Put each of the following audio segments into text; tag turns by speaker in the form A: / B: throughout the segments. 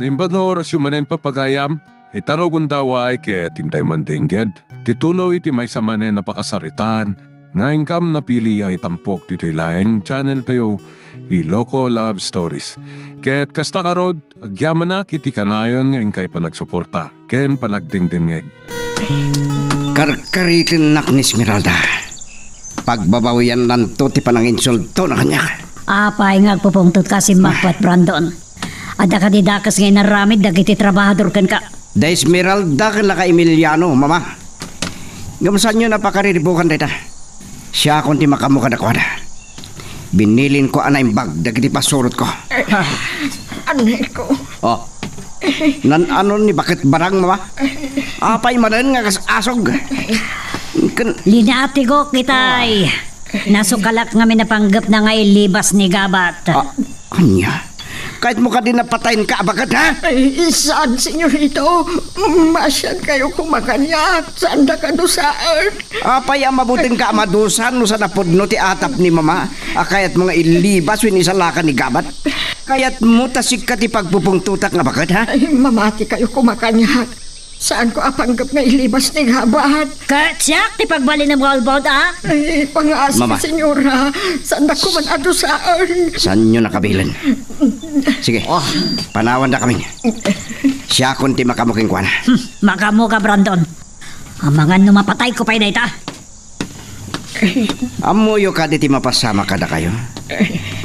A: Nimbad na oras yung manen papagayam, itaro kong daway kaya tintay mandingged. Titulo iti may sa manen napakasaritan, nga income na pili ay tampok dito ilayang channel kayo, Iloko Love Stories. Kaya't kasta karod, agyaman na kiti kanayon ngayon kay panagsuporta, ken panagdingdingeg.
B: Karkaritin nak ni Esmeralda. Pagbabawian lang to ti panang insulto na kanya.
C: Apay nga pupungtot ka si Magpat Brandon. Ada ka didakas ngayon na ramid, dagiti trabahador kan ka.
B: Da Esmeralda ka naka Emiliano, mama. Gamusan nyo napakariribukan dita. Siya akong ti makamuka na kwada. Binilin ko anay bag, dagiti pasurot ko.
D: Anay ko.
B: Oh. Ano ni bakit barang, mama? Apay manan nga asog.
C: Linati ko kitay. Nasukalak nga minapanggap na nga ilibas ni Gabat.
B: Anya? Kahit mo ka din napatayin ka, bakit ha?
D: Ay, saan, senyorito? Masyad kayo kumakanyak. Saan na kadusaan?
B: Apay ang mabuting ka madusan no sa napudno ti atap ni mama. Kayat mga ilibas win isalakan ni Gabat. Kayat mo tasik ka ti pagpupungtutak nga bakit ha?
D: Ay, mamati kayo kumakanyak. Saan ko apanggap nga ilibas ni Gabat?
C: Katsyak, ti pagbali ng walbout
D: Ay, pangaas
B: Mama.
D: senyora. Saan na kuman adusaan?
B: Saan nyo nakabilan? Sige, panawan na kami. Siya kunti makamuking kwana.
C: Makamu ka, Brandon. Ang mga numapatay ko pa'y dayta.
B: Amuyo ka di ti mapasama ka na kayo.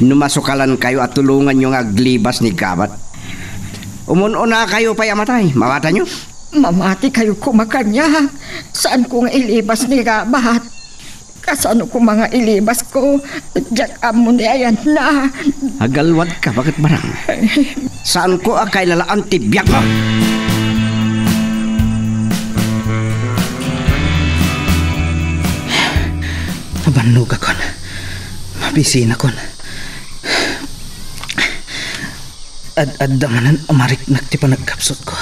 B: Numasukalan kayo at tulungan nyo nga aglibas ni Gabat. Umununa kayo pa'y amatay. Mawata nyo?
D: Mamati kayo kumakanyak. Saan ko nga ilibas ni Gabat? Kasano ko mga ilibas ko? Diyak amo ni ayan na.
B: Agalwad ka, bakit barang? Saan ko akay lalaan tibyak mo?
E: Mabanluga kon. Mabisina kon. Ad-adamanan amarik nakti pa nagkapsot ko.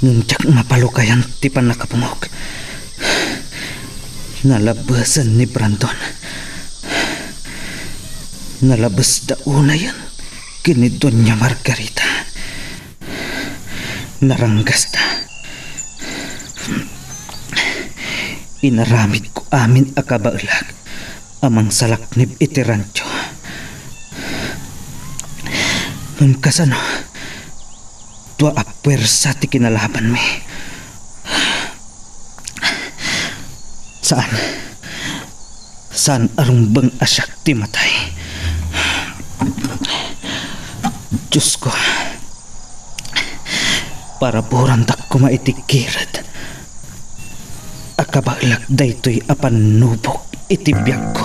E: Nunjak mapalukayan ti pa nakapungok. Nalabasan ni Brandon. Nalabas dauna yan kini Doña Margarita. Naranggas ta. Inaramid ko amin akabaulag amang salaknib iti rancho. Nung kasano tua apwersa ti kinalaban mi. Saan arumbang asyak ti matay. Diyos ko, para burandak ko maitikirat. Akabalag daytoy apanubok itibiyag ko.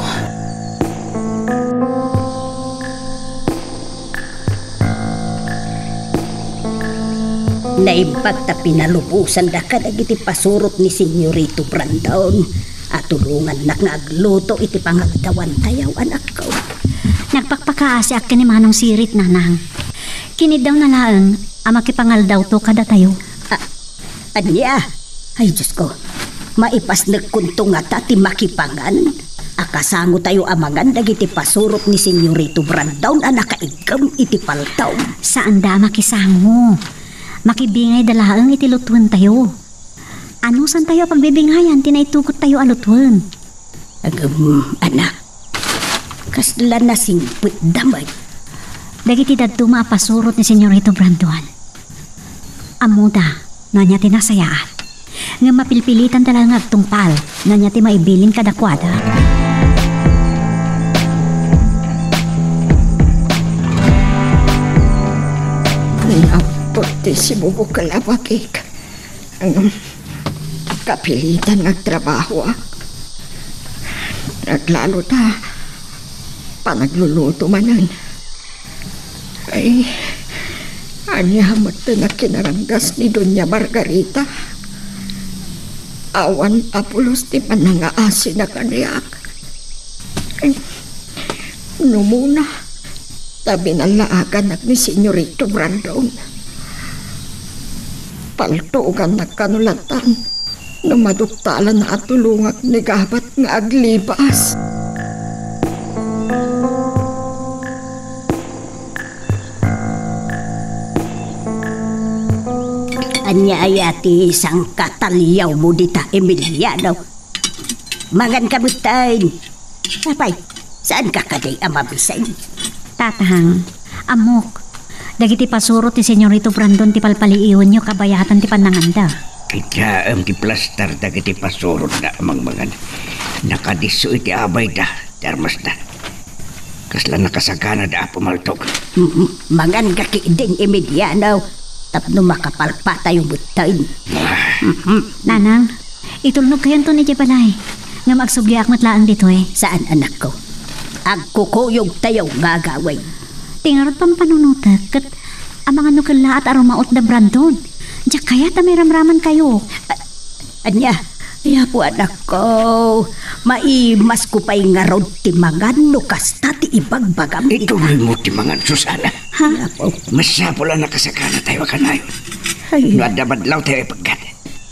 C: Naibag ta pinalubusan da ka dagiti pasurot ni Senyorito Brandon. At tulungan na nga agluto iti pangagdawan tayaw anak ko.
F: Nagpakpakaasi ak ni manong sirit nanang. Kinid daw na laang amakipangal daw to kada tayo.
C: Anya? Ay Diyos ko. Maipas nagkuntong nga ti makipangan. Akasango tayo amangan dagiti pasurot ni Senyorito Brandon anak kaigam iti paltaw.
F: Saan da makisango? Makibingay dalaang iti lutuan tayo. Ano san tayo pagbibingayan tinaitukot tayo alutwan?
C: Anak. Kasla na singpit damay.
F: Dagiti dadto maapasurot ni Senyorito Brandon. Amuda, na niya tinasayaan. Nga mapilpilitan talagang agtungpal na niya ti maibilin kadakwada.
D: Napot si Bubo Kalabakik. Ang kapilitan nagtrabaho. Naglalo ta. Panagluluto manan. Ay, anya mata na kinaranggas ni Doña Margarita. Awan apulos ti panangaasi na kaniyak. Ay, numuna. Tabi ng laagan ni Senyorito Brandon. Paltugan nagkanulatan. Numaduktalan na at tulungak ni Gabat nga aglibas.
C: Anya ayati sang katalyaw mo dita, Emiliano. Mangan kamutain. Apay, saan ka kaday amabisay?
F: Tatang, amok. Dagiti pasurot ni Senyorito Brandon ti palpaliiwan nyo kabayatan ti pananganda.
B: Kita ti plaster dagiti pasurot na amang mangan. Nakadiso iti abay da, dermas da. Kasla nakasagana da pumaltok.
C: Mangan ka kiiding, Emiliano. Tapno makapalpa tayo butain.
F: Nanang, itulnog kayo to ni Jebalay. Nga magsugli ak matlaang dito eh.
C: Saan anak ko? Agkukuyog tayo gagawin.
F: Tingarot pang panunutak kat ang mga nukala at aromaot na Brandon. Diyak kaya may ramraman kayo.
C: Anya, iya po anak ko. Maimas ko pa'y nga rod ti mangan no kasta ti ibagbagam.
B: Ituloy mo ti mangan, Susana.
C: Iya po.
B: Masapula nakasagana tayo kanayon.
C: Ay,
B: No adabadlaw tayo ipagkat.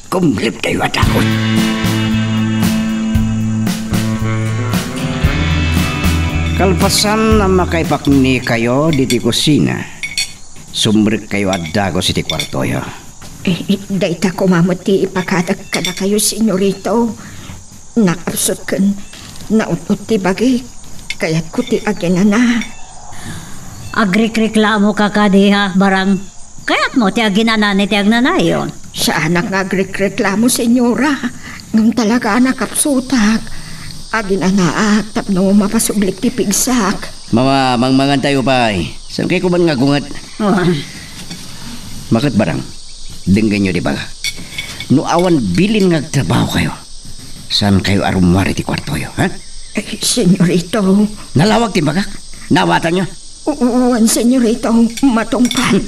B: Kumlip tayo at akot. Kalpasan na makaipakni kayo di kusina. Sumrik kayo at dagos iti kwartoyo.
D: Dayta kumamot ti ipakadag ka na kayo, senyorito. Nakapsot kan, naunot ti bagay. Kaya't ko ti aginana.
F: Agrik-reklamo ka kadiha, barang. Kaya't mo ti aginanani ti agnanayon.
D: Siya anak nga reklamo, senyora. Ngam talaga nakapsutak. Aginanaak, tapno mapasuglik ti pigsak.
B: Mama, mangmangan tayo pa eh. Saan kayo kuman nga gungat? Bakit barang? Dinggan nyo di ba? No awan bilin nga trabaho kayo. Saan kayo arumwari ti kwartoyo, ha?
D: Senyorito.
B: Nalawag ti bagak? Nawatan nyo?
D: Uwan, senyorito. Matungkal.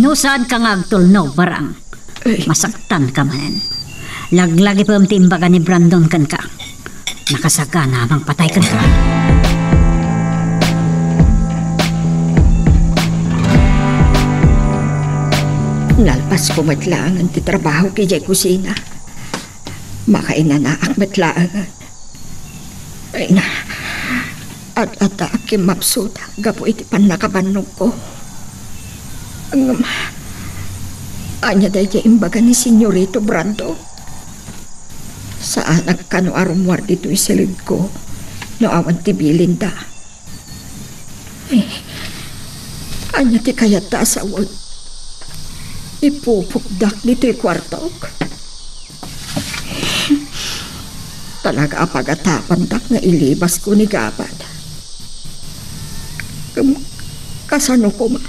F: No saan ka nga agtulno, barang. Masaktan ka man. Laglagi pa ang timbaga ni Brandon kan ka. Nakasaga na amang patay kan ka.
D: Nalpas ko matlaangan ti trabaho kay Jay Kusina. Makainanaak matlaangan. Ay na. At akim mapsuta. Gapo iti panakabanong ko. Anya day jay imbaga ni Senyorito Brando. Saan nagkano arumwar dito isilid ko. No awan ti bilinda. Anya ti kayat ta asawag. Ipupukdak dito kwartok. Talaga apagatapan tak nga ilibas ko ni Gabad. Kasano ko ma?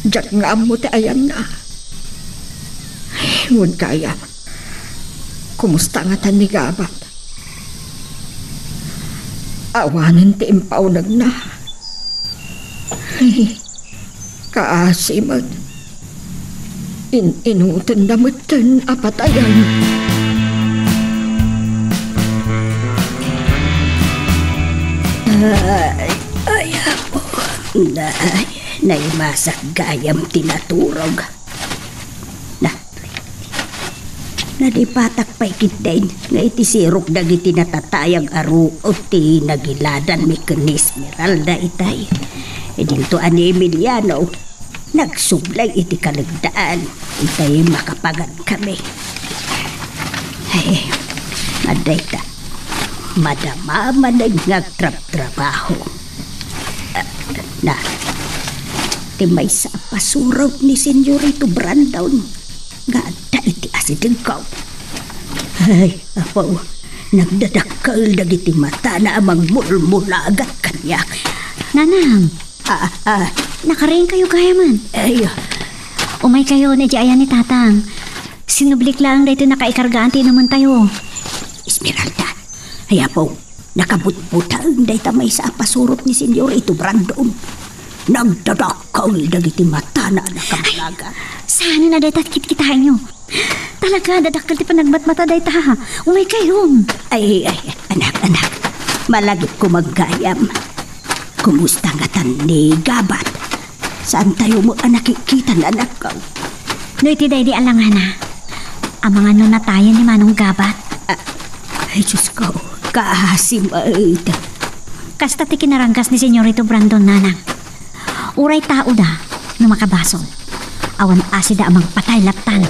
D: Diyak nga mo ti ayan na. Ngun kaya. Kumusta nga tan ni Gabad? Awanan ti impaunag na. Kaasiman. Inutan na matan apatayan.
C: ay po. Naimasak gayam tinaturog. Nadipatak pa'y kitdain nga iti sirok dagiti natatayag aru o ti nagiladan mi kenis Esmeralda itay. Dinto ani Emiliano, nagsublay iti kalagdaan. Itay makapagan kami. Ay, aday ta. Madama man ay nagtrap-trabaho. Na, ti may sa pasuraw ni Senyorito Brandon. Nga da iti asideng ko. Ay, apaw, nagdadakal dagiti mata na amang mulmulagat kanya.
F: Nanang, nakaring kayo kaya man.
C: Ay,
F: Umay kayo na ayan ni Tatang. Sinublik lang dito nakaikargaan naman tayo.
C: Esmeralda, ay apaw, nakabutbutan dahil may sa pasurot ni Senyorito Brandon. Nagdadakal dagiti mata na nakamulaga.
F: Sana na dahil kit-kitahan nyo. Talaga, dadakal ti panagmatmata dahil ta. Umay kayo.
C: Ay, anak, malagip ko maggayam. Kumusta nga tan ni Gabat? Saan tayo mo nakikita na anak ko?
F: No iti day di alangan na. Ang mga nunatayan ni Manong Gabat.
C: Ay, Diyos ko, kaasim ay.
F: Kasta ti kinarangkas ni Senyorito Brandon, nanang. Uray tao da, no makabasol. Awan asida amang patay latan.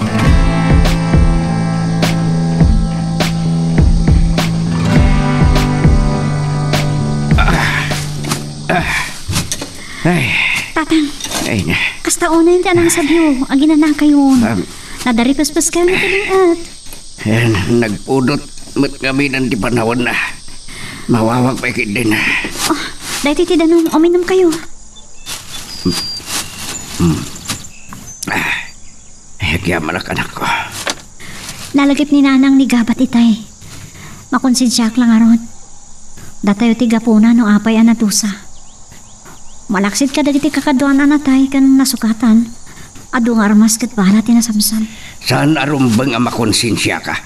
B: Ay,
F: Tatang,
B: ay na.
F: kasta una yung tanang sabiyo. Ang ginanang kayo. Nadaripaspas kayo na taliat.
B: Yan, nagpudot. Mat kami ng di panahon na. Mawawag pa ikit din.
F: Oh, dahil titidanong uminom kayo.
B: Ay, kaya malak anak ko.
F: Nalagip ni nanang ni gabat itay. Makonsensyak lang aron. Datayo tiga po na no apay anatusa. Malaksid ka dagiti kakaduan anatay kan nasukatan. Adu nga armas kat bahala tinasamsam.
B: Saan arumbang ang makonsensya ka?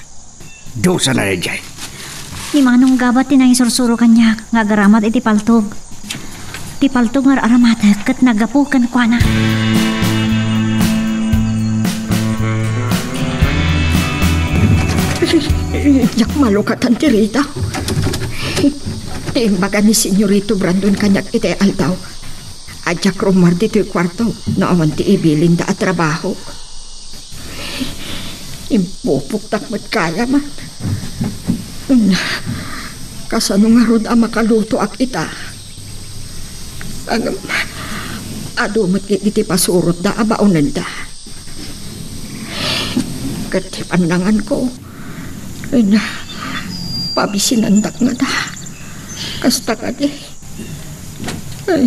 B: Dosa na dyan.
F: Ni manong gabat tinay sursuro kanya nga garamat iti paltog. Ti paltog nga aramata kat nagapukan kwa na.
D: Yak malukatan ti Rita. Tiimbagan ni Senyorito Brandon kanyak iti aldaw. Adyak rumar dito'y kwarto na awan ti ibilin da at trabaho. Impupuktak mat kaya man. Kasano nga rod ang makaluto ak ita. Ado mat iti pasurot da abaunan da. Kati pandangan ko. Ay na, pabisinandak nga da. Kasta ka di. Ay,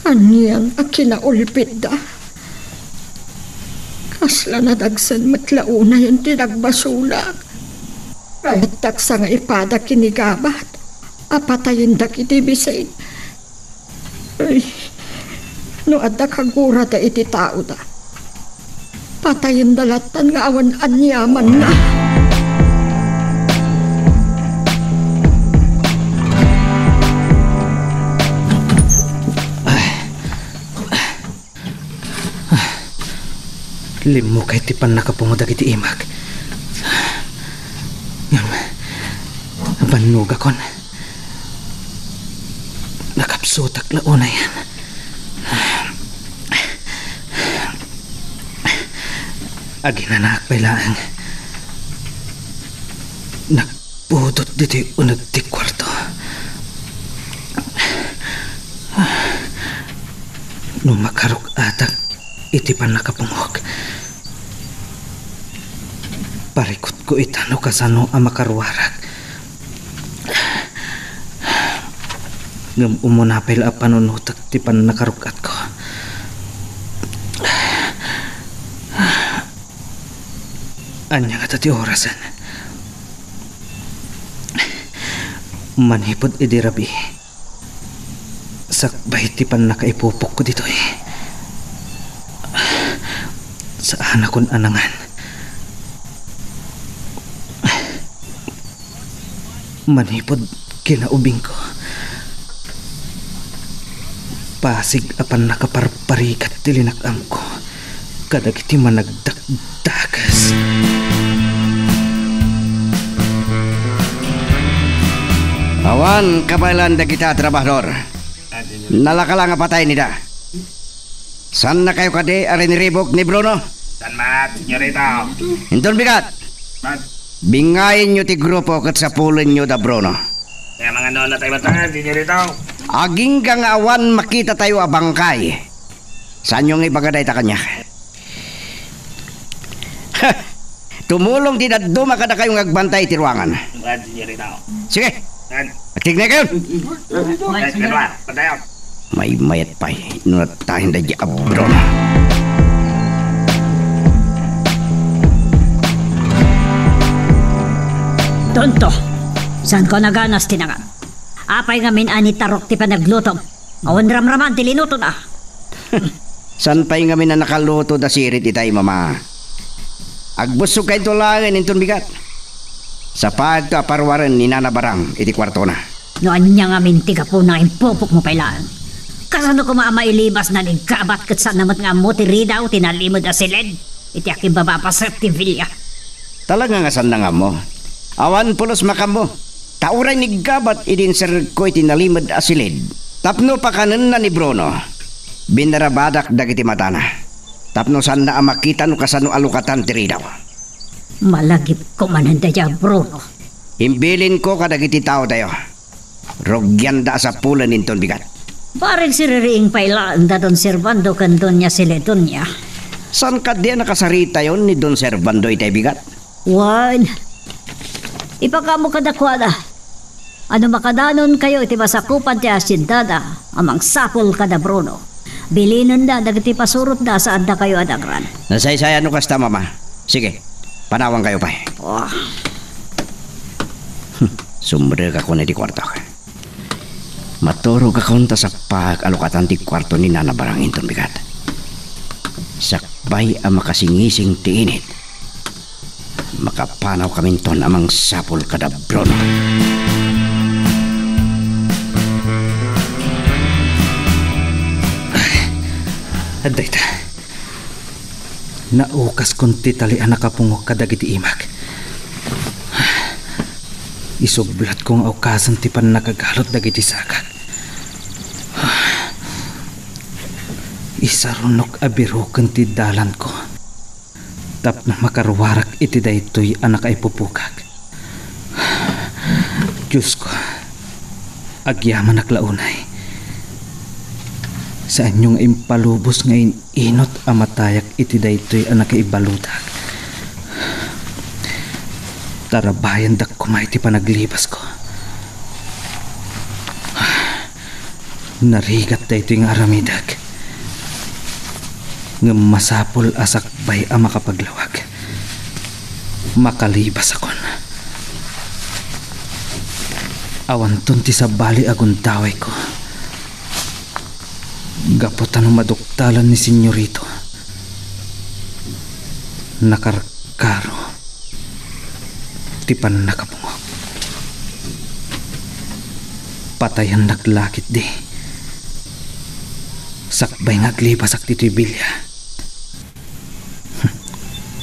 D: anyan ang kinaulpit da. Kasla na dagsan matlauna yung tinagbasulak. Kahit taksa nga ipada kinigabat. Apatayin da kitibisay. Ay, no adda kagura da iti tao da. Patayin dalatan nga awan anyaman na.
E: Limo kay ti pan nakapungod dagiti imag. Ngam, banog akon. Nakapsutak launa yan. Aginanak pailaan. Nagpudot dito unag ti kwarto. Nung makarok atak, iti pan nakapungog. Parikot ko itano kasano ang makaruwarak. Ngam umunapil a panunutak ti pan nakarukat ko. Anya nga ti orasan. Manhipod idirabi. Sakbay ti pan nakaipupok ko dito eh. Saan akon anangan? Manhipod kinaubing ko. Pasig apan nakaparparikat tilinakam ko. Kadagiti managdakdakas.
B: Awan, kabalan da kita, trabahador. Nalakala nga patay nida. San na kayo kade ariniribok ni Bruno?
G: San mat, senyorita?
B: Hinton bigat.
G: Mat,
B: Bingayin nyo ti grupo kat sa pulin nyo da Bruno.
G: kaya mga noon na tayo batangan, senyorita?
B: Aging kang awan makita tayo abangkay. Saan yung ibagaday ta kanya? Tumulong ti daduma kada kayong agbantay ti ruangan.
G: Mat, senyorita?
B: Sige,
G: Mat,
B: agtigna kayo.
G: senyorita, patayo.
B: May mayat pa nunat tahin da di Bruno.
C: Tonto, saan ko naganas tinaga? Apay nga min ani tarok ti panaglutom. Awan ramraman ti linuto na.
B: San pa'y nga na nakaluto da sirit itay mama? Agbusog kayo tulangin inton bigat. Sa pagto aparwaran ni Nana Barang iti kwarto na.
C: Noan niya nga min tiga po na impupok mo pailaan. Kasano ko mailibas na nigkabat kat saan naman nga mo ti ridaw tinalimod asilid. Iti aking babapasat ti Villa.
B: Talaga nga san na nga mo. Awan pulos makamo. Tauray ni gabat idin sir ko itinalimod asilid. Tapno pa kanan na ni Bruno. Binarabadak dagiti matana. Tapno saan na makita no kasano alukatan tiri daw.
C: Malagip ko mananda ya, Bruno.
B: Imbilin ko kadagiti tao tayo. Rogyan da sa pulan ninton bigat.
C: Parang siririing pailaan da Don Servando kan Doña Siledonia.
B: San ka di nakasarita yon ni Don Servando itay bigat?
C: Wan. Ipakamo kadakwada. Ano makadanon kayo iti masakupan ti asyendada amang sapol kada Bruno. Bilinon da dagiti pasurot da saan da kayo adagran.
B: Nasaysaya no kasta mama. Sige, panawang kayo pa.
C: Oh.
B: Sumbre ka ko na di kwarto. Maturo ka konta sa pag-alokatan ti kwarto ni Nana Barangin ton bigat. Sakbay ang makasingising tiinit. Makapanaw kami ton amang sapol kada Bruno.
E: Aday ta. Naukas kong titalian nakapungok kadagiti imag. Isublat kong aukasan ti pan nakagalot dagiti sakak. Isarunok abirukan ti dalan ko. Tapno makarwarak iti daytoy anak ay pupukag. Diyos ko, agyaman naklaunay. Saan yung impalubos ngayon inot amatayak iti daytoy anak ay ibaludag. Tarabayan dak kumay ti panaglibas ko. Narigat daytoy nga aramidag. Nga masapol asakbay ang makapaglawag. Makalibas akon. Awan ton ti sabali agon daway ko. Gaputan ang maduktalan ni Senyorito. Nakarkaro. Ti pan nakapungok. Patayan naglakit di. Sakbay ngaglipas ak tito'y bilya.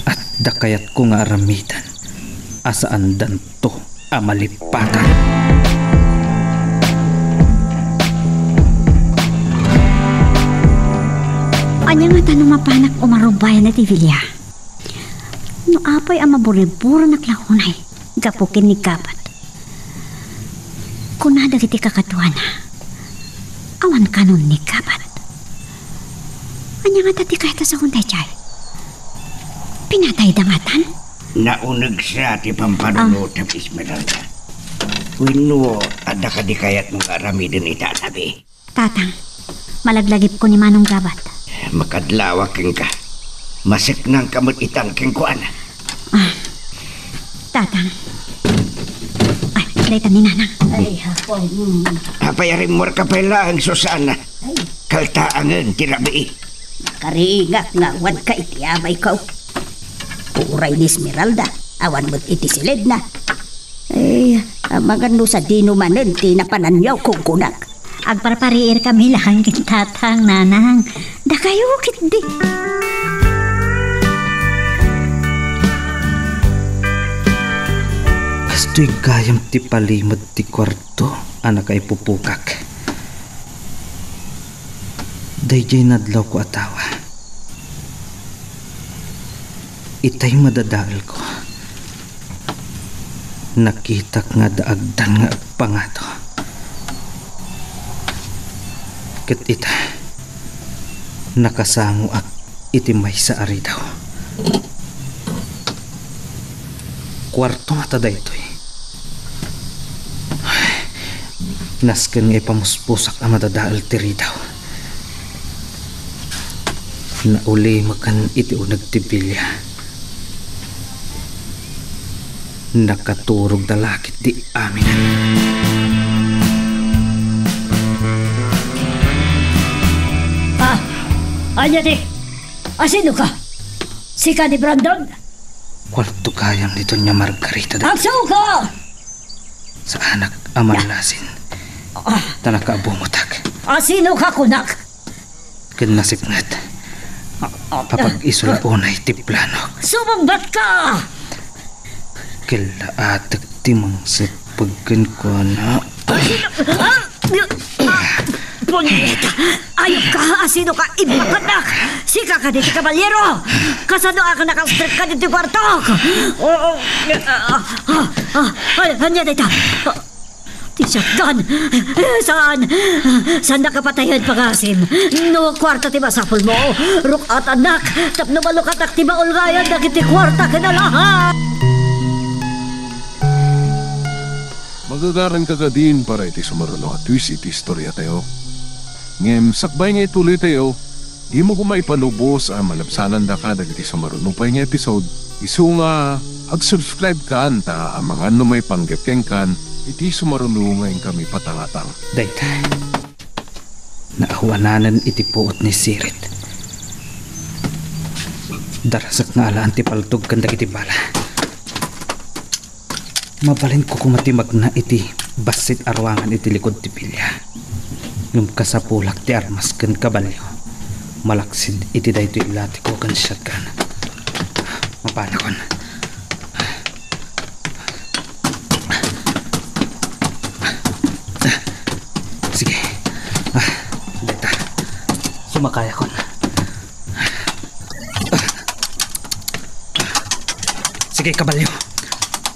E: At dakayat ko nga aramitan. Asaan danto amalipatan.
F: Anya nga tanong mapanak umarubayan na ti Vilya. No apoy ang maburiburo na klaunay. Gapukin ni Gabat. Kunada kiti kakatuan na. Awan kanon ni Gabat. Anya nga tati kahit sa kuntay chay. Pinatay dangatan?
B: Naunag siya ti pampanunod ng Esmeralda. Wino, ada ka di kayat mong aramidin itatabi.
F: Tatang, malaglagip ko ni Manong Gabat.
B: Makadlawak ka. Masik nang kamot itang kengkuan.
F: Tatang. Ay, daytan ni Nanang.
C: Ay, hapon.
B: Apayarin mo ka pala ang Susana. Kaltaangan tirabi.
C: Kariingak nga wan ka iti amay ko. Uray ni Esmeralda. Awan mo't iti silid na. Ay, magano sa dinumanan ti napananyaw kong kunak.
F: Agparpariir kami lang Tatang, Nanang. Da kayo kit di.
E: Kasto'y gayam ti palimod ti kwarto anak ay pupukak. Dayjay nadlaw ko atawa. Itay madadaal ko. Nakitak nga daagdan nga agpangato. Ket ita nakasango ak iti may sa ari daw. Kwarto mata daytoy. Nasken nga ipamuspusak ang madadaal tiri daw. Nauli makan iti unag tibilya. Nakaturog dalakit di aminan.
C: Anya di? Sino ka? Si ka ni Brandon?
E: Kwarto kayang nito niya Margarita da.
C: Aksaw ka!
E: Sa anak amalasin. Tanaka bumutak.
C: Sino ka kunak?
E: Kinasipngat. Papag-isula unay ti planog.
C: Sumambat ka!
E: Kila atak timang sa pagkan ko na.
C: Punyeta! Ayok ka! Asino ka? Ibakanak! Sika ka dito, kabalyero! Kasano ako nakastrip ka dito, kwartok? Hanya dito! Ti shotgun! Saan? Saan nakapatayan pagasim? No kwarta ti masapol mo! Ruk at anak! Tapno malukatak ti maulgayan na kiti kwarta kinalahan!
A: Magagaran ka din para iti sumaruno at twist iti istorya tayo. Ngem, sakbay nga ituloy tayo, di mo kumaipanubos ang malabsanan da ka dagiti sumaruno pa nga episode. Isu nga, ag-subscribe ka ta ang mga may panggapkeng kan, iti sumaruno ngayon kami patangatang.
E: Dayta, naawananan iti puot ni Sirit. Darasak nga alaan ti paltog kanda iti bala. Mabalin ko kumatimag na iti basit arwangan iti likod ti pilya. Yung kasapulak ti armas kan kabalyo. Malaksid iti dayto ilati ko kan shotgun. Mapanakon. Sige. Deta. Sumakaya kon. Sige kabalyo.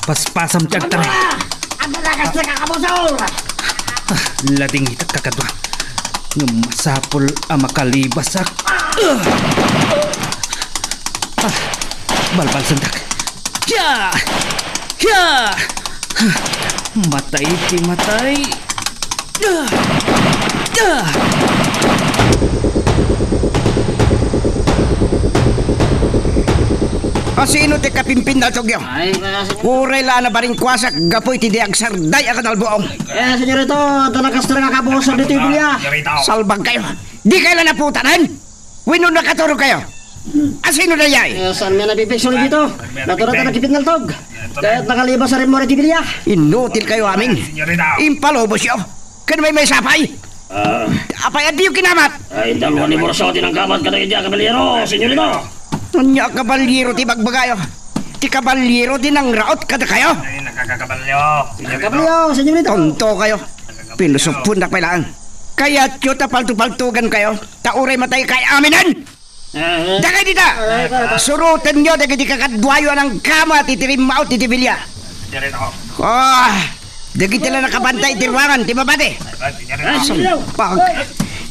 E: Paspasam tiyag taray.
B: Ang malakas na kakabusol!
E: Lading hitak kakadwa. Yung masapol ang makalibasak. Balbal sandak. Kya! Kya! Matay ti matay.
B: Sino ti kapimpin na togyo? Uray la na baring kwasak, gapoy ti diag sarday ang kanalbuong.
H: Senyorito, ito nakastra nga kabuso dito yung bilya.
B: Salbag kayo. Di kayo na naputanan? Wino nakaturo kayo. Sino na yay?
H: Saan nga nabipiksyon dito? Naturot na nakipit ng tog. Kaya't nakalibas sa rin mo rin ti bilya.
B: Inutil kayo amin. Impalobos yo. Kan may sapay. Apay at di yung kinamat.
H: Ay, dalawa ni Borso, tinangkamat ka na kaya kabalero, senyorito.
B: Nya kabalyero ti bagbagayo. Ti kabalyero din ang raot kada kayo.
G: Ay, nakakakabalyo.
H: Kabalyo, senyorito.
B: Tonto kayo. Pilusupun na kailangan. Kaya tiyo tapaltupaltugan kayo. Tauray matay kay aminan. Dagay dita. Surutan nyo dagay di kakadwayo ng kama titirim maut ti tibilya.
G: Senyorito.
B: Dagay tila nakabantay ti ruangan ti babate.
G: Senyorito.
B: Pag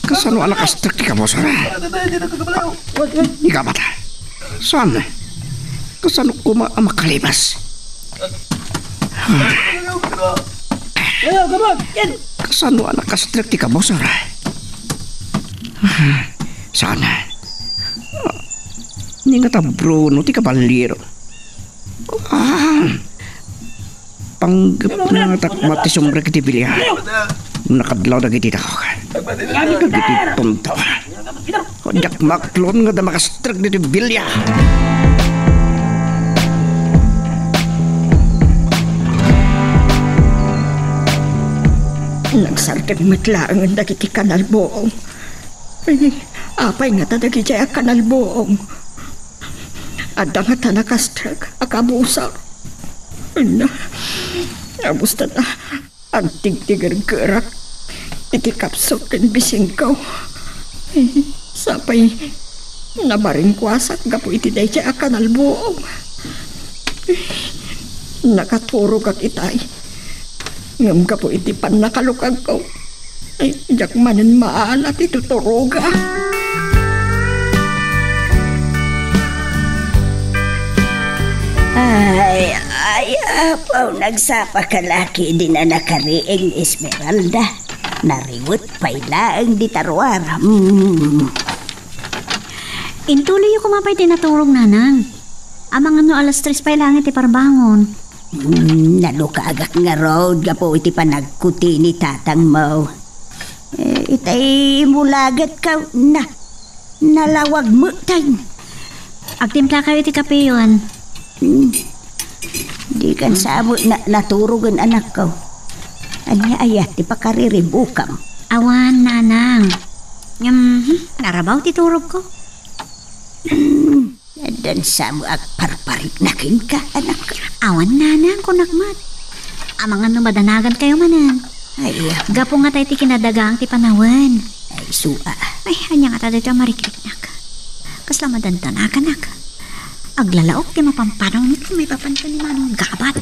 B: kasano anak astrak ti kabosara. Ikaw bata. Saan? Kasano kuma ang makalibas? Kasano anak astrak ti kabosara? Sana. Hindi nga ta Bruno ti kabaliro. Panggap na takmat ti sumbre kiti bilya. Nakadlaw na giti ako. Giti tonto. Yak maklon nga da makastrag dito bilya.
D: Nagsartag matlaang ang dagiti kanalboong. Ay, apay nga ta dagiti a kanalboong. Adda nga ta nakastrag akabusar. Ano? Abusta na ang tigtigar-garak. Iti kapsok kan bisingkaw. Sapay nabaring kwasak gapo iti day siya akanalbuong. Nakaturog ak itay. Ngam gapo iti pan nakalukag ko. Ay, jak manan maalat ito turuga.
C: Ay, apaw, nagsapa ka laki din na nakariing Esmeralda. Nariwot pailaang di tarwar.
F: Intuloy yung kumapay tinaturong nanang. Amang ano alas 3 pa langit iparbangon.
C: Nalukagak nga road gapo iti panagkuti ni tatang mo. Itay mulagat ka na. Nalawag mo tayo.
F: Agtimpla kayo iti kapeyon.
C: Di kan sabo na naturugan anak ko. Anya ayat di pakariribukam.
F: Awan, nanang. Narabaw titurog ko.
C: Dan sabo ag parparik nakin ka anak ko.
F: Awan, nanang, kunakmat. Amang ano madanagan kayo manan.
C: Ay,
F: Gapo nga tayo ti kinadagang ti panawan.
C: Isua.
F: Ay, anya nga tada dyan marikrik nak. Kaslamadan tanakan nak. Aglalaok di mapampanong nito may papanto ni Manong Gabat.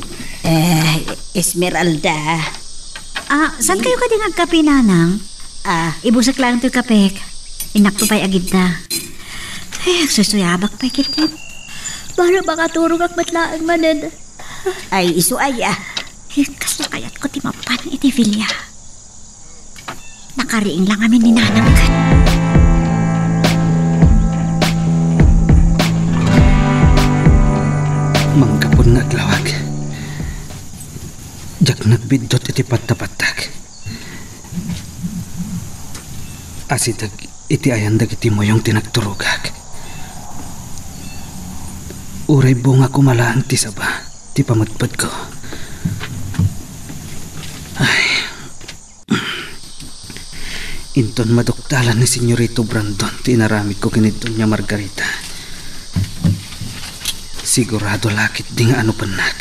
C: Esmeralda.
F: Saan kayo ka din agkapi, nanang? Ibusak lang ito kapek. Inak to pa'y agid na. Ay, susuyabak pa'y kitin. Para baka turong ak matlaang manad.
C: Ay, isuay
F: Kasla kayat ko ti mapan iti Vilya. Nakariing lang amin ni nanang kan.
E: Manggapon na aglawag. Jak nagbidot iti patapatag. Asidag iti ayandag iti moyong tinagturugag. Uray bunga kumalaan ti saba, ti pamadpad ko. Ay. Inton maduktalan ni Senyorito Brandon, tinaramid ko kinito niya Margarita. Sigurado lakit di nga ano panak.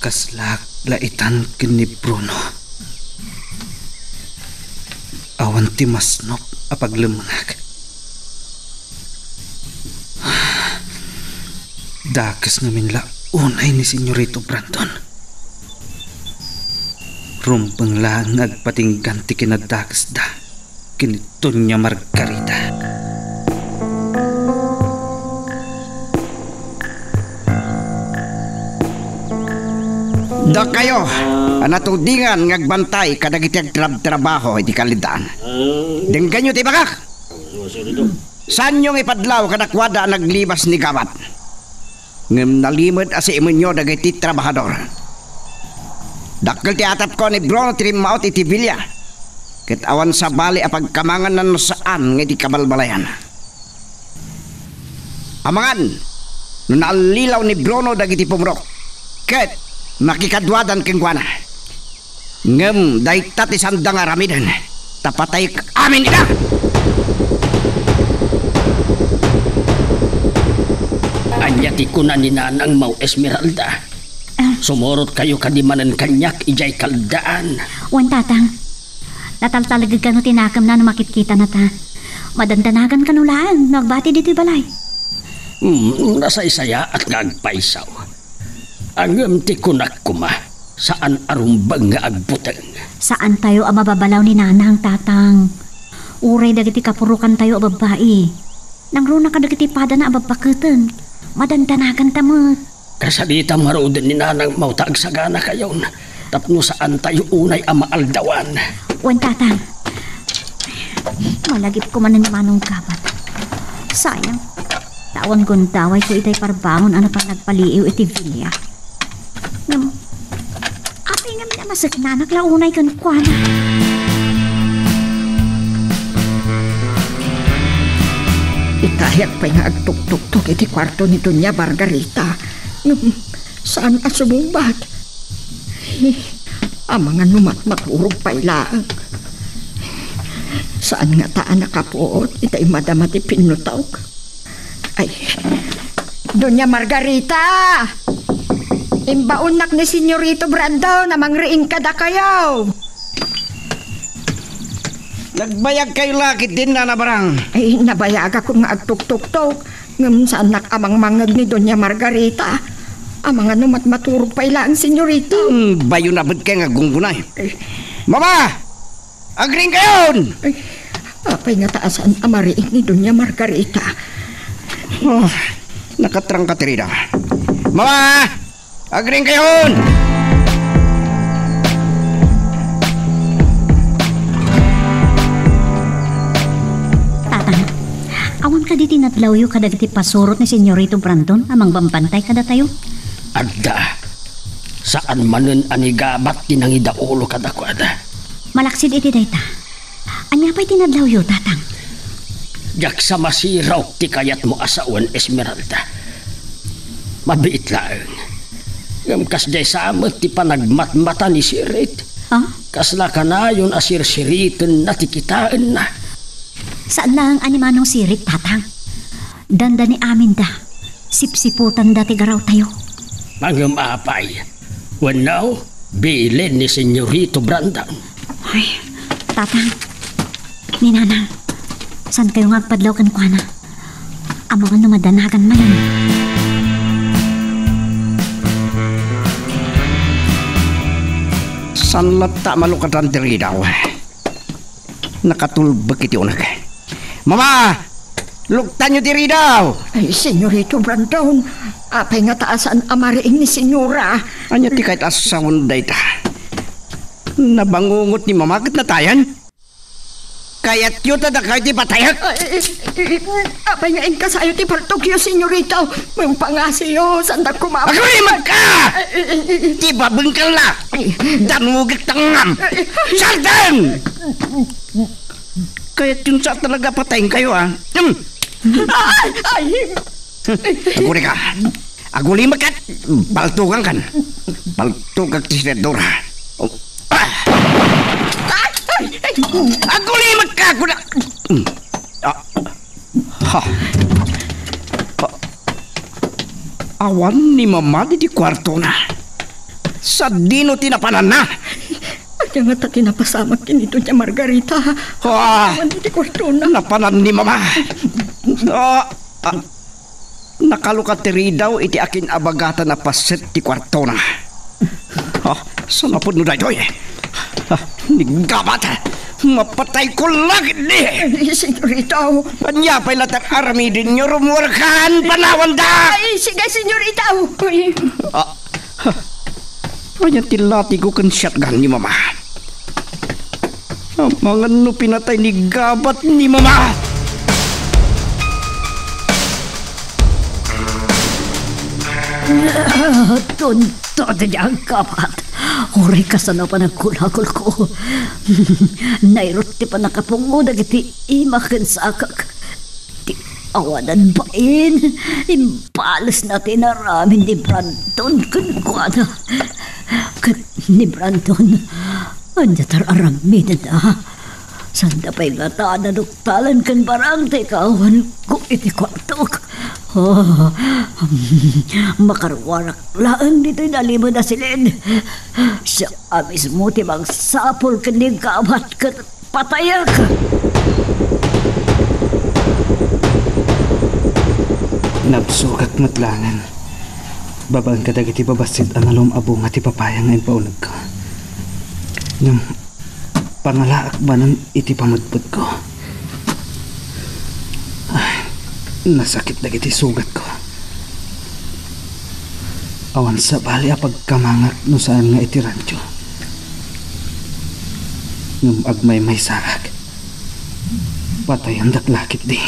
E: Kaslak laitan kini Bruno. Awan ti masnop apaglemangag. Dakas namin la unay ni Senyorito Brandon. Rumpang lang agpatinggan ti kinadakas da kinito niya Margarita.
B: Da kayo, anatudingan ngagbantay kadagiti trabaho iti kalidaan. Denggan nyo ti bakak. Saan yung ipadlaw kadakwada naglibas ni Gabat? Ngem nalimod asi imunyo dagiti trabahador. Dakkel ti atap ko ni Bruno tirimaot iti Vilya. Ket awan sa bali apagkamangan nan saan nga iti kabalbalayan. Amangan, no naalilaw ni Bruno dagiti pumrok. Ket makikadwadan kengkuana. Ngem dayta ti sandang aramidan. Tapatay amin ina.
H: Anya ti kunan ni nanang mau Esmeralda. Sumurot kayo kadimanan kanyak ijay kaldaan.
F: Wan tatang. Nataltalagag ka no tinakam na makikita na ta. Madandanagan ka nulaan. Nagbati dito'y balay.
H: Nasaysaya at ngagpaisaw. Angam ti kunak kuma. Saan arumbang nga agbuteng.
F: Saan tayo ang mababalaw ni nanang tatang? Uray dagiti kapurukan tayo ang babae. Nangruna ka dagiti pada na ang babakatan. Madandanagan tamot.
H: Kasalita maroon ni nanang mautag sagana kayon. Tapno saan tayo unay ang maaldawan.
F: Wan tatang. Malagip ko man ni Manong Gabat. Sayang. Tawan gundaway ko itay parbangon ano pang nagpaliiw iti Vilya. Ngam. Apay nga minamasag na naklaunay kan kuana.
D: Itayak pa nga agtuk-tuk-tuk iti kwarto ni Doña Margarita. Saan asumumbat? Amangan numat-maturog pa ilang. Saan nga taan nakapuot? Itay madamati pinutawg. Ay, Doña Margarita! Imbaunak ni Senyorito Brandon na mangriing kada kayo.
B: Nagbayag kayo lakit din na nabarang.
D: Ay, nabayag ako nga agtuk-tuk-tuk. Ngam saan nakamang-mangag ni Doña Margarita. Amang ano maturog pa ilang Senyorito.
B: Bayo na ba't kayo nga gunggunay? Mama! Agring kayon!
D: Ay, apay nga taasan amariing ni Doña Margarita.
B: Oh, nakatrang katrina. Mama! Agring kayon!
F: Tatang, awan ka di tinatlaw yu kadagiti pasurot ni Senyorito Brandon amang bambantay kada tayo.
H: Adda, saan manen ani Gabat tinangidaulo kadakwada.
F: Malaksid iti dayta. Anya pa'y tinadlaw yu, tatang.
H: Jak sa masiraw ti kayat mo asawan Esmeralda. Mabiit lang. Ngam day samot ti panagmatmata ni Sirit. Kasla ka na yun asir-siritin na tikitaan na.
F: Saan lang ani Manong Sirit, tatang? Danda ni amin da. Sipsiputan dati garaw tayo.
H: Mangumapay. Wanaw, bilin ni Senyorito Brandon.
F: Ay, Tatang, ni Nanang, saan kayo ngagpadlaw kan kuana? Ang mga numadanagan man.
B: San lata malukatan diri daw. Nakatulbag iti unag. Mama! Luktan nyo diri daw!
D: Ay, Senyorito Brandon, apay nga taasan amariing ni Senyora.
B: Anya ti kahit asawon day ta. Nabangungot ni mama kat natayan. Kaya't yun tada kahit ipatayak.
D: Apay nga ingka sayo ti Bartokyo, Senyorito. May pangasiyo, sandag kumama.
B: Agrimag ka! Ti babengkal na! Danugit tangam! Sardan! Kaya't yun sa talaga patayin kayo ah. Aguli ka. Aguli makat. Baltugang kan. Baltugag ti Senadora. Aguli magka. Awan ni mama di kwarto na. Sa dino tinapanan na.
D: Ay, nga ta tinapasamak kinito niya Margarita. Di kwarto na.
B: Napanan ni mama. Nakalukat tiri daw iti akin abagata na paset ti kwarto na. Sana po no dayo Nigabat. Mapatay ko langit ni.
D: Senyorito.
B: Panyapay latar aramidin nyo rumurkan panawan da.
D: Ay, sige, Senyorito.
B: Kanya tilati ko kan shotgun ni mama. Mga no pinatay ni gabat ni mama.
C: Tunto na ang kapat. Oray ka sana pa nagkulakol ko. Nairot ti pa nakapungo dagiti imakan sakak. Ti awanan bain. Impalas natin aramin ni Brandon kunkuana. Kat ni Brandon. Anyatar aramin na. Sanda pa'y ngata na nuktalan kan barang te kawan ko iti kwartok. Makarwarak laan dito'y nalimod na silid. Siya mismo timang sapol kanig kabat kat patayak.
E: Nabsukat matlangan. Babang kadag iti babasit ang alom abong at ipapayang ngayon paunag ko. Yung pangalaak ba ng iti pamudpud ko? Ay, nasakit na iti sugat ko. Awan sa bali a pagkamangak no saan nga iti rancho. Yung agmay may saak. Patay ang daklakit di.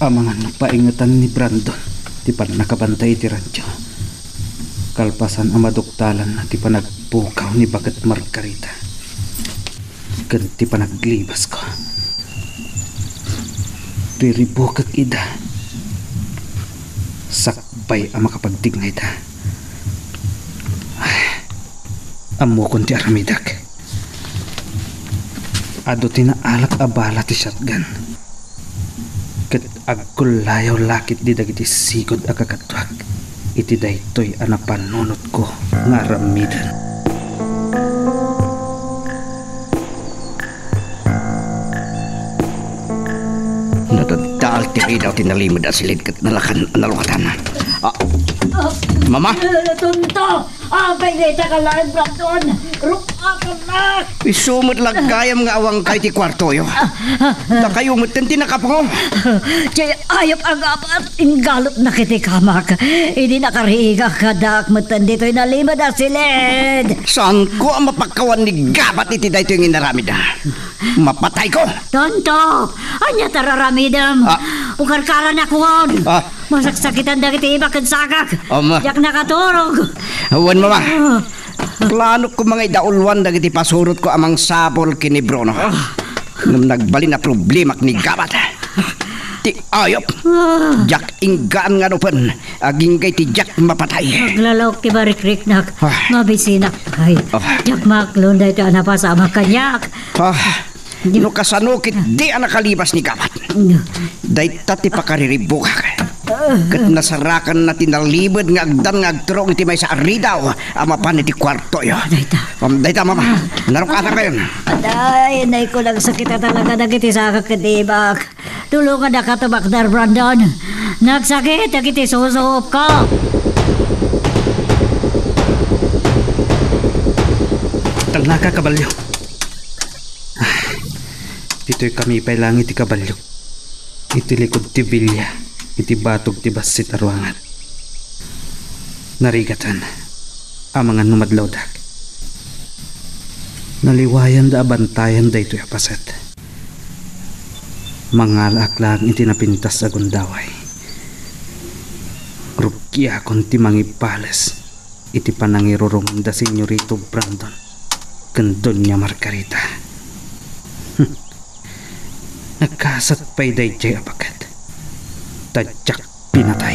E: Amangan no paingatan ni Brandon ti panakabantay iti rancho. Kalpasan ang maduktalan na ti panagpukaw ni Bagat Margarita. Ganti panaglibas ko. Riribukag ida. Sakbay ang makapagdignay da. Amo kon ti aramidak. Ado tinaalak abala ti shotgun. Ket agkulayaw lakit di dagiti sigod akakatwag. Iti daytoy anapanunot ko nga aramidan.
B: Nadadal tiri daw tinalimod at silid kat nalakan analukatan. Mama?
C: Tunto! Abay na ita ka lang, Brandon! Ruka ka na!
B: Isumot lagayam nga awang kay ti kwarto yo. Da kayo mutin tinakapango.
C: Jay ayop ang apat, ingalop na kiti kamak. Hindi nakariga kadak mutin dito'y nalimod na silid.
B: Saan ko ang mapagkawan ni gabat iti dayto yung inaramid na? Mapatay ko!
C: Tonto! Anya tararamidam! Ukarkaran ako hon! Masaksakitan na kiti ibakan sagak! Jak nakaturog!
B: Awan mama! Plano ko mga idaulwan na kiti pasurot ko amang sabol kini Bruno. Nung nagbalin na problema ni gabat. Ti ayop! Jak inggaan nga nupan. Aging kay ti Jak mapatay.
C: Maglalawak ti barikrik nak. Mabisinak kay. Jak maklunday ito napasama kanyak.
B: No kasanukit di ang nakalibas ni gabat. Day tati pakariribukak. Kat nasarakan na tinalibad nga agdan nga agturong iti may sa aridaw. Ama pa iti kwarto yo. Dayta mama, narukata kayo.
C: Aday, nay ko lang sakit na talaga nagiti sa kakadibak. Tulungan na katubak dar, Brandon. Nagsakit, nagiti susuop ka.
E: Talnaka kabalyo. Dito'y kami pailang iti kabalyo. Iti likod ti Villa, iti batog ti basit arwangan. Narigatan, amangan numadlaw dak. Naliwayan da abantayan da ito'y apaset. Mangalak lang iti napintas sa gundaway. Rukya kon ti mangipales, iti panangirurong da Senyorito Brandon, kandon niya Margarita. Nagkasat pa'y dayjay apakat. Tadyak pinatay.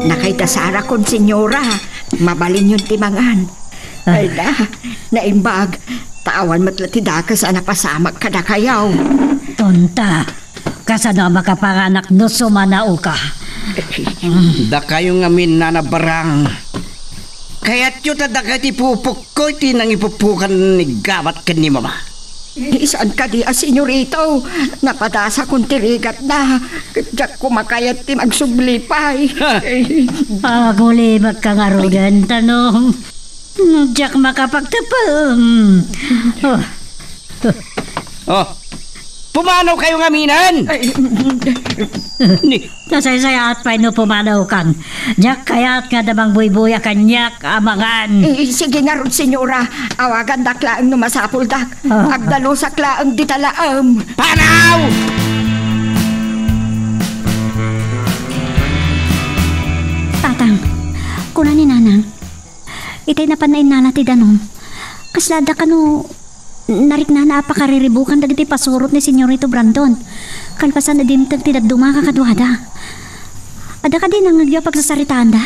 D: Nakaitasara kon senyora, mabalin yung timangan. Ay na, naimbag, tawan matlatidakas anak pasamag kada kayaw.
C: Tonta, kasano makapanganak no sumanao ka.
B: Da kayo ngamin na nabarang. Kaya't yun tadagay ti pupuk ko iti nang ipupukan ni gabat kan ni mama.
D: Isaan ka di senyorito, napadasa kong tirigat na. Diyak kumakayat ti magsublipay.
C: Paguli magkangarugan tanong. Diyak makapagtapam.
B: Oh, pumanaw kayo ngaminan!
C: Nasaysayat pa no pumanaw kang. Diyak kaya't nga damang buybuya kanyak amangan.
D: Sige nga ron, senyora. Awagan daklaang numasapul dak. Agdalo sa klaang ditalaam.
B: Panaw!
F: Tatang, kuna ni nanang. Itay na panain nala ti danom. Kaslada ka no, narik na napakariribukan dagiti pasurot ni Senyorito Brandon. Kalpasan na dimtag tinaduma kakadwada. Ada ka din ang nagya pagsasaritaan da?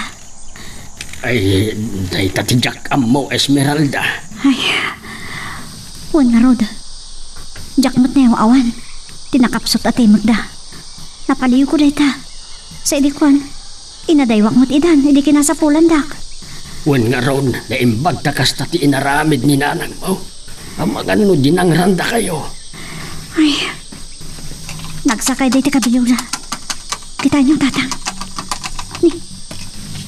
H: Ay, day tatijak mo, Esmeralda.
F: Ay, huwag nga rod. Jakmot na yung awan. Tinakapsot at magda. Napaliw ko dayta. Sa idikwan, inadaywak mo't idan, hindi kinasapulan dak.
H: Wan nga ron, naimbag takas tati inaramid ni nanang mo. Amangan no dinangranda kayo.
F: Ay, nagsakay day ti kabilura. Kita niyong tatang. Ni,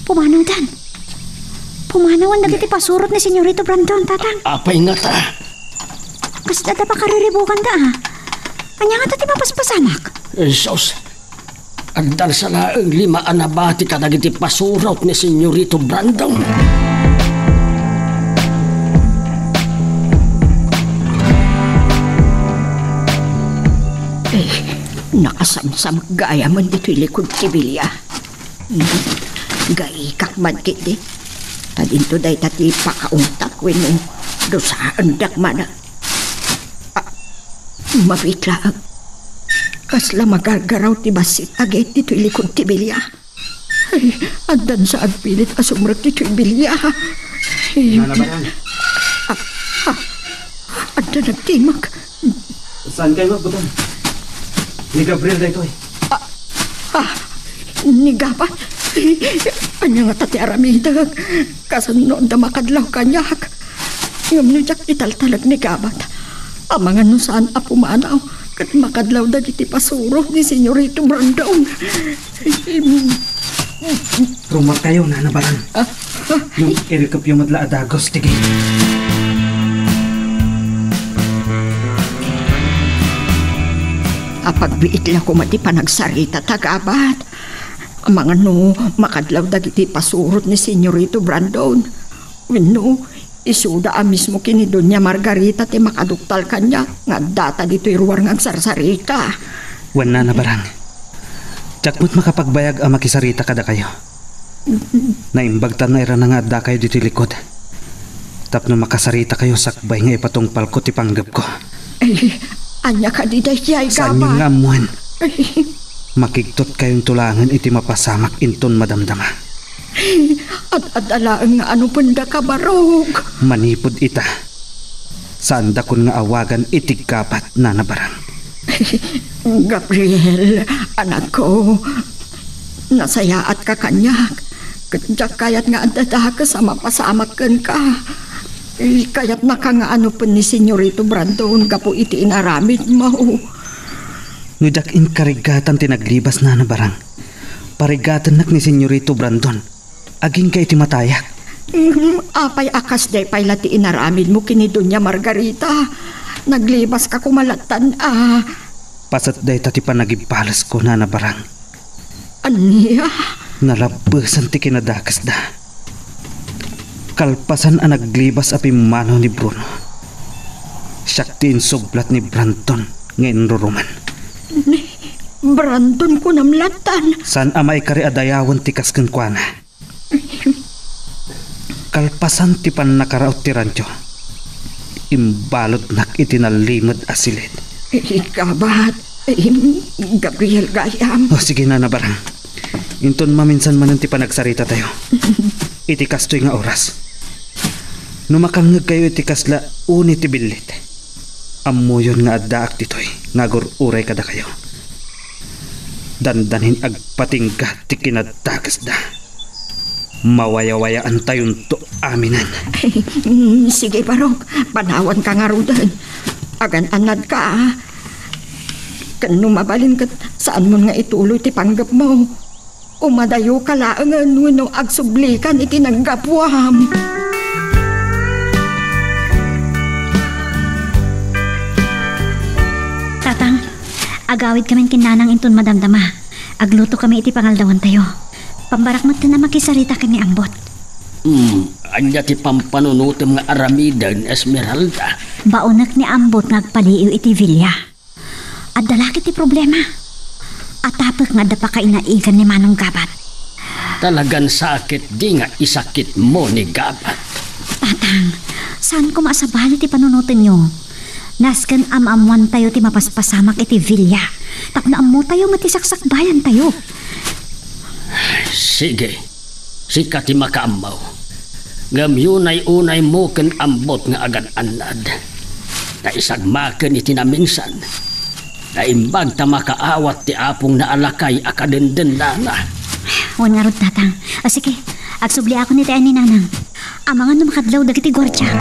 F: pumanaw dan. Pumanaw ang nagiti pasurot ni Senyorito Brandon, tatang.
H: Apay nga ta.
F: Kas dada pa kariribukan da, ha? Kanya nga tati mapaspasamak.
H: Sos, agdal sa laang lima anabati ka nagiti pasurot ni Senyorito Brandon.
D: Nakasamsam gaya man dito'y likod sibilya. Gaikak man kiti. Tadinto day tati pakaungtak wino. Dosaan dak mana. Mabitlaang. Kasla magagaraw ti basit agit dito'y likod sibilya. Ay, andan sa agpilit asumrag dito'y bilya.
E: Nanabaran.
D: Andan nagtimag.
E: Saan kayo magbutan? Ni Gabriel da ito eh.
D: Ni Gabat. Anya nga tati aramidag. Kasanod da makadlaw kanyak. Yung nujak italtalag ni Gabat. Amangan no saan apumanaw. Kat makadlaw da giti pasuro ni Senyorito Brandon.
E: Rumah kayo, nanabaran. Yung irikap yung madla adagos, tigay.
D: Apagbiit lang ko mati panagsarita tagabat. Mga no, makadlaw dagiti pasurot ni Senyorito Brandon. Wino, isuda mismo kini Doña Margarita ti makaduktal kanya. Nga data dito'y ruwar ng sarsarita.
E: Wan na barang. Jakmut makapagbayag ang makisarita kada kayo. Naimbagtan na ira na nga da kayo dito likod. Tapno makasarita kayo sakbay nga ipatungpal ko ti panggap ko.
D: Ay, anya ka di dayay
E: Saan yung
D: Gabat.
E: ngamuan? Makigtot kayong tulangan iti mapasamak inton madamdama.
D: At alaang nga ano punda ka barog.
E: Manipod ita. Saan da kun nga awagan iti gabat na nabarang.
D: Gabriel, anak ko, nasayaat ka kanyak. Kadyak kayat nga adada ka sa mapasamakan ka. Kayat na ka nga ano pa ni Senyorito Brandon kapo iti inaramid mo.
E: Nudak in karigatan tinaglibas na nabarang. Parigatan nak ni Senyorito Brandon. Aging kay iti matayak.
D: Apay akas day pay lati inaramid mo kini Doña Margarita. Naglibas ka kumalatan
E: Pasat day tati pa nagibalas ko na nabarang.
D: Aniya?
E: Nalabasan ti kinadakas da. Kalpasan ang naglibas api mano ni Bruno. Siyak ti insublat ni Brandon ngayon ruruman.
D: Brandon ko namlatan.
E: San amay kari adayawan ti kasken kuana. Kalpasan ti pan nakaraot ti rancho. Imbalot nak itinalimod asilid.
D: Ikabat, Gabriel Gayam.
E: O sige na nabarang. Inton maminsan man ti panagsarita tayo. Iti kastoy nga oras. Numakangag kayo iti kasla uni ti bilit. Amuyon nga addaak titoy. Nagor uray kada kayo. Dandanin agpatingga ti kinatagas da. Mawaya-wayaan tayon to aminan.
D: Sige Barok, panawan ka nga rudan. Agan-anad ka Kanu mabalin ka saan mo nga ituloy ti panggap mo. Umadayo ka laangan wenno agsublikan iti nanggapwam.
F: Tatang, agawid kami kinanang inton madamdama. Agluto kami iti pangaldawan tayo. Pambarak mat na makisarita kami ambot.
H: Anya ti pampanunutom nga aramidan, Esmeralda.
F: Baunak ni ambot ngagpaliw iti Villa. At dalaki ti problema. Atapok nga da pa kainaigan ni Manong Gabat.
H: Talagan sakit di nga isakit mo ni Gabat.
F: Tatang, saan ko maasabali ti panunutin nyo? Nasken amamuan tayo ti mapaspasamak iti Villa. Tapno ammo tayo matisaksak-bayan tayo.
H: Sige, sika ti makaamaw. Ngamyunay-unay mo ken ambot nga agan-anad. Na isagmaken iti naminsan. Na imbag ta makaawat ti apong naalakay akadenden na.
F: Wan nga rod tatang. Sige, agsubli ako ni tayo ni Nanang. Amangan na makadlaw dagiti gwardiya.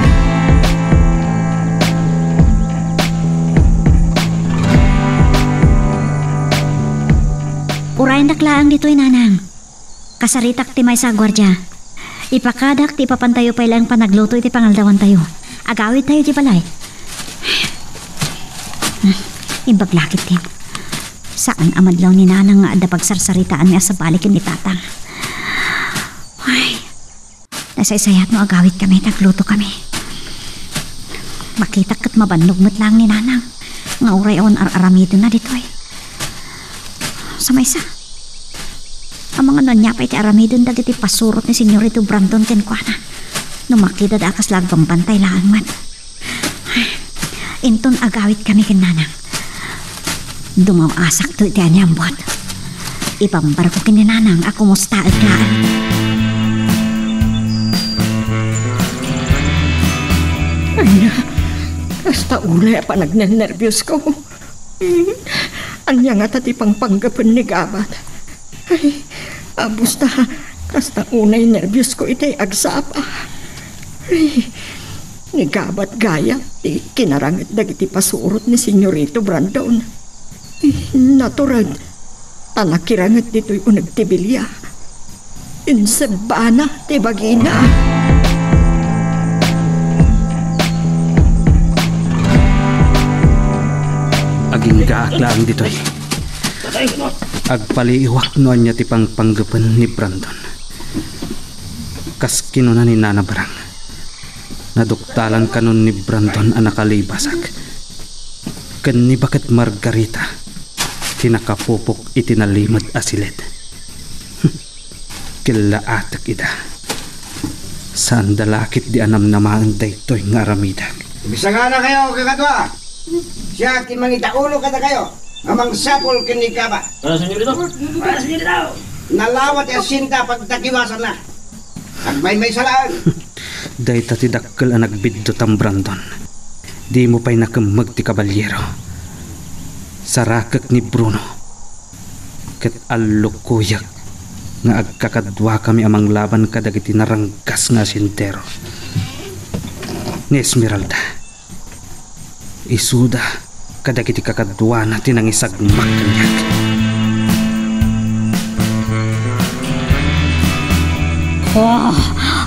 F: Urayan daklaang dito'y Nanang. Kasaritak ti may sa gwardiya. Ipakadak ti ipapantayo pa ilang panagluto iti pangaldawan tayo. Agawid tayo ti balay. Imbaglakit din. Saan amadlaw ni Nanang nga ada pagsarsaritaan niya sa balikin ni Tatang. Ay, nasaysayat no agawid kami, nagluto kami. Makita kat mabanugmat lang ni Nanang. Nga uray awan ar-aramidon na dito'y. Sa maysa. Ang mga nanyapay ti aramidon dagiti pasurot ni Senyorito Brandon ken kuana. No makita da akas lagvang bantay laan man. Inton agawit kami ken Nanang. Dumaw asak to iti anyambot. Ipambar ko ken ni Nanang ako musta aglaan.
D: Anya, hasta ulay pa nagnenervyos ko. Anya nga tati pang panggapan ni Gabat. Ay, abos na. Hasta unay nervyos ko iti agsapa. Ay, ni Gabat gaya, ti kinarangit dagiti pasurot ni Senyorito Brandon. Naturad, tanakirangat dito'y unag tibilya. Insebana, ti bagina.
E: Aging gaaklaan dito'y. Agpaliiwak noan niya ti pangpanggapan ni Brandon. Kas kinuna ni Nana Barang. Naduktalan kanon ni Brandon ang nakalibasak. Kan ni Bakit Margarita tinakapupok itinalimod asilid. Kilaatak ida. Saan dalakit di anam naman daytoy nga aramidag.
B: Bisa nga na kayo, kakadwa. Siya kimangitaulo kada kayo. Amang sapol kinika ba?
G: Para senyorito. Para senyorito.
B: Nalawat ya sinta pagtakiwasan na. At may salaan.
E: Dahil tati dakkel ang nagbiddo tam Brandon. Di mo pa'y nakamag ti kabalyero. Sarakak ni Bruno. Ket allukuyak nga agkakadwa kami amang laban kadagiti narangkas nga sintero. Ni Esmeralda. Isuda kadagiti kakadwa natin ang isagmak kanyak.
C: Oh,